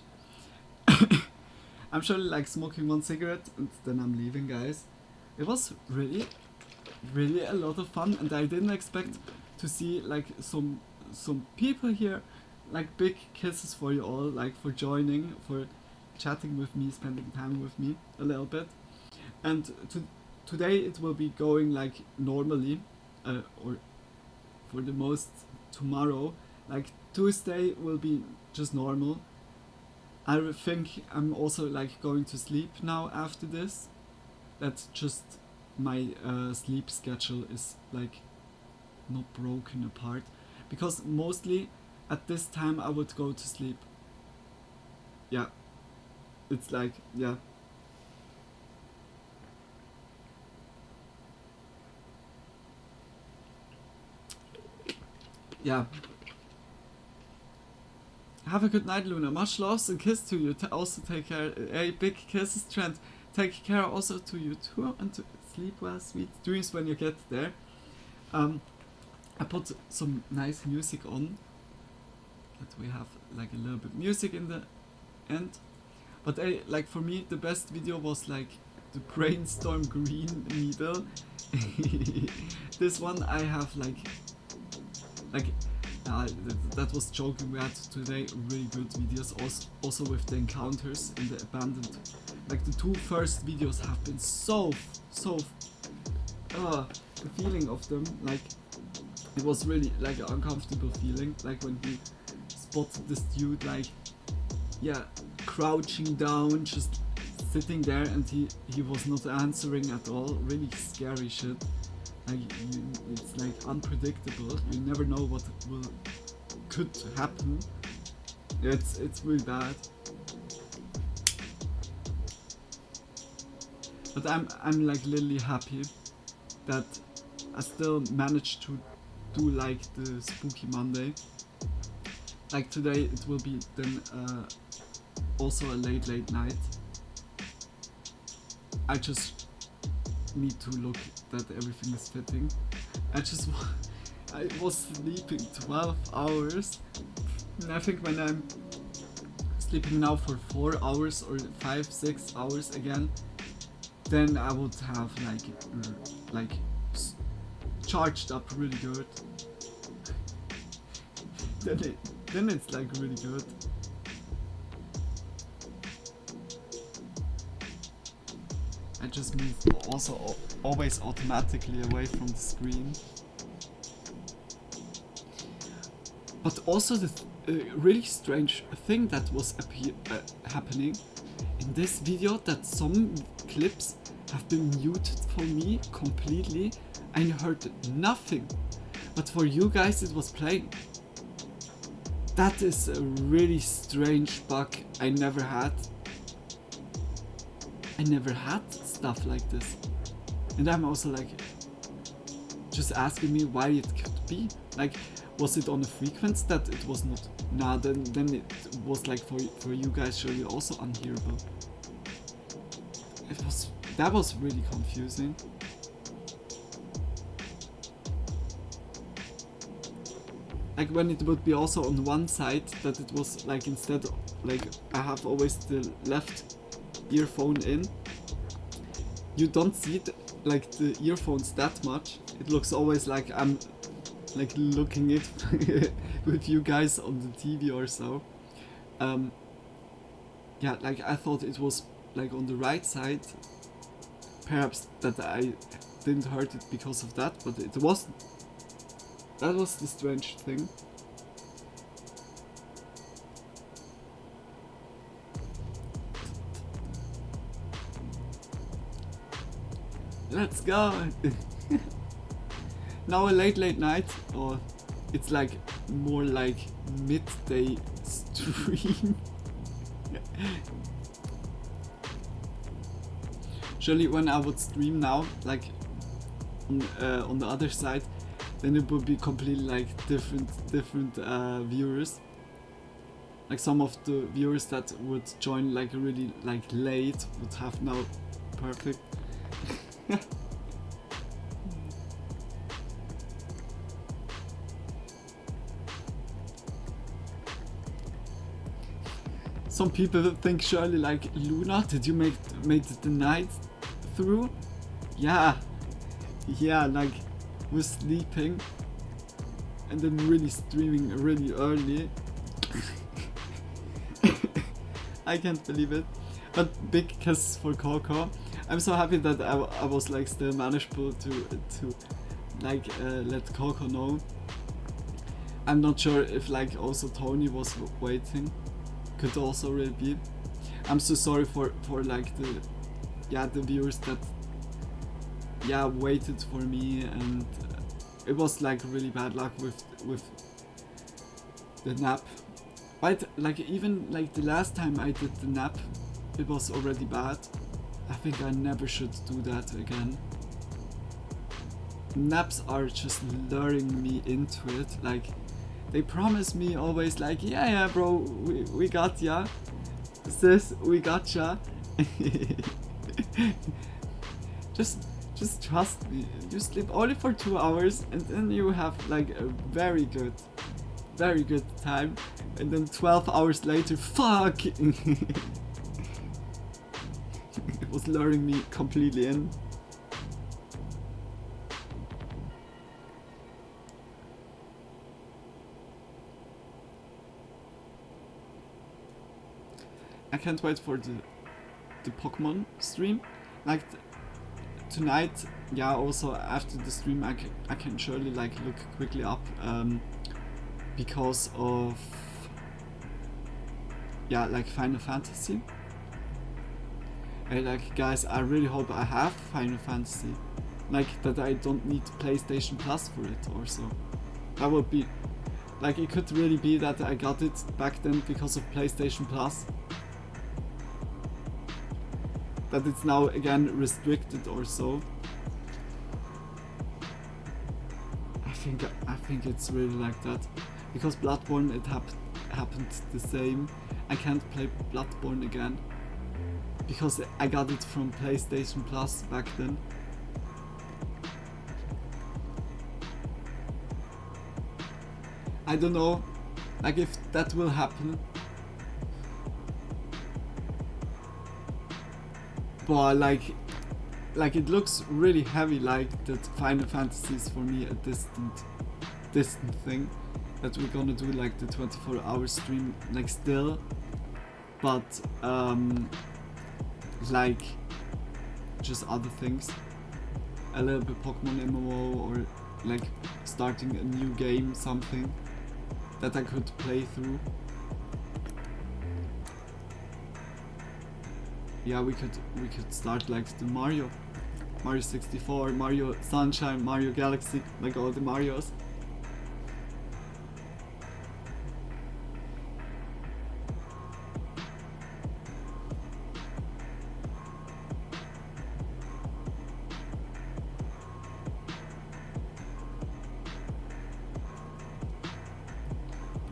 A: I'm surely like smoking one cigarette and then I'm leaving, guys. It was really a lot of fun, and I didn't expect to see like some people here. Like big kisses for you all, like for joining, for chatting with me, spending time with me a little bit. And today it will be going like normally, or for the most tomorrow. Like Tuesday will be just normal. I think I'm also like going to sleep now after this. That's just my sleep schedule is like not broken apart, because mostly at this time I would go to sleep. Yeah, it's like, yeah. Yeah. Have a good night, Luna. Much love and kiss to you. Also take care. A big kisses, Trent. Take care also to you too, and to sleep well, sweet dreams when you get there. I put some nice music on. That we have like a little bit music in the end. But like for me the best video was like the brainstorm green needle. This one I have like that was joking. We had today really good videos also with the encounters in the abandoned. Like the 2 first videos have been so the feeling of them, like it was really like an uncomfortable feeling, like when we spotted this dude like, yeah, crouching down, just sitting there and he was not answering at all. Really scary shit. Like it's like unpredictable. You never know what could happen. It's really bad. But I'm like literally happy that I still managed to do like the Spooky Monday. Like today it will be then also a late night. I just need to look that everything is fitting. I was sleeping 12 hours, and I think when I'm sleeping now for 4 hours or 5-6 hours again, then I would have like charged up really good. then it's like really good. I just move also always automatically away from the screen. But also the really strange thing that was happening in this video, that some clips have been muted for me completely. I heard nothing, but for you guys it was playing. That is a really strange bug. I never had stuff like this, and I'm also like just asking me why it could be. Like, was it on a frequency that it was not? Nah, then it was like for you guys surely also unhearable. That was really confusing. Like when it would be also on one side, that it was like instead of, like I have always the left earphone in. You don't see like the earphones that much. It looks always like I'm like looking it with you guys on the TV or so. Yeah, like I thought it was like on the right side. Perhaps that I didn't hurt it because of that, but it wasn't. That was the strange thing. Let's go! Now a late night, or it's like more like midday stream. Surely when I would stream now, like on the other side, then it would be completely like different viewers. Like some of the viewers that would join like really like late would have now perfect. Some people think surely like, Luna, did you make it the night through? Yeah, like we're sleeping and then really streaming really early. I can't believe it. But big kiss for Coco. I'm so happy that I was like still manageable to like let Coco know. I'm not sure if like also Tony was waiting. Could also really be. I'm so sorry for like the viewers that waited for me, and it was like really bad luck with the nap. But like even like the last time I did the nap, it was already bad. I think I never should do that again. Naps are just luring me into it. Like they promise me always like, yeah bro, we got ya. Sis, we got ya. Just trust me. You sleep only for 2 hours and then you have like a very good time. And then 12 hours later, fuck! It was luring me completely in. I can't wait for the Pokemon stream. Like tonight, also after the stream I can surely like look quickly up because of like Final Fantasy. Hey, like, guys, I really hope I have Final Fantasy. Like, that I don't need PlayStation Plus for it or so. That would be... Like, it could really be that I got it back then because of PlayStation Plus. That it's now again restricted or so. I think it's really like that. Because Bloodborne, it happened the same. I can't play Bloodborne again. Because I got it from PlayStation Plus back then. I don't know, like, if that will happen. But like it looks really heavy, like that Final Fantasy is for me a distant thing. That we're gonna do like the 24-hour stream like still. But like just other things. A little bit Pokemon MMO or like starting a new game, something that I could play through. Yeah, we could start like the Mario 64, Mario Sunshine, Mario Galaxy, like all the Marios.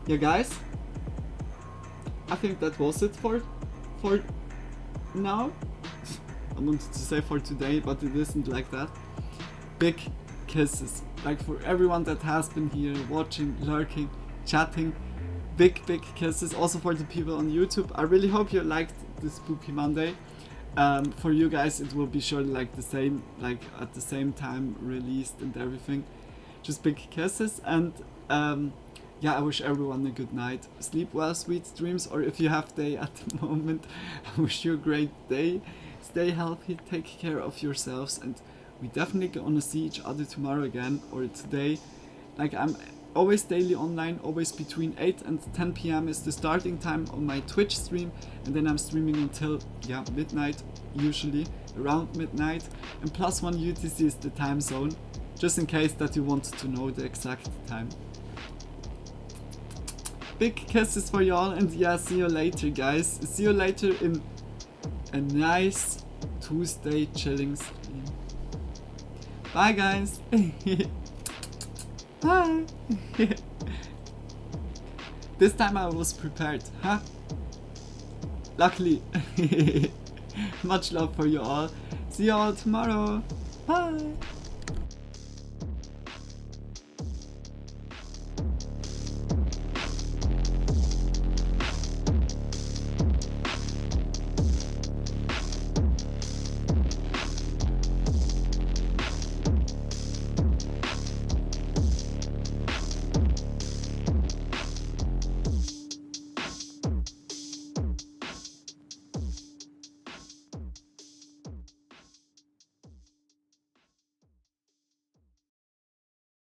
A: Yeah, guys, I think that was it for now. I wanted to say for today, but it isn't like that. Big kisses, like for everyone that has been here watching, lurking, chatting. Big kisses also for the people on YouTube. I really hope you liked the Spooky Monday. For you guys it will be surely like the same, like at the same time released and everything. Just big kisses, and yeah, I wish everyone a good night. Sleep well, sweet dreams, or if you have day at the moment, I wish you a great day. Stay healthy, take care of yourselves, and we definitely gonna see each other tomorrow again, or today. Like, I'm always daily online, always between 8 and 10 PM is the starting time on my Twitch stream, and then I'm streaming until, yeah, midnight, usually, around midnight, and +1 UTC is the time zone, just in case that you want to know the exact time. Big kisses for y'all, and yeah, see you later, guys. See you later in a nice Tuesday chilling stream. Bye, guys. Bye. This time I was prepared, huh? Luckily. Much love for you all. See you all tomorrow. Bye.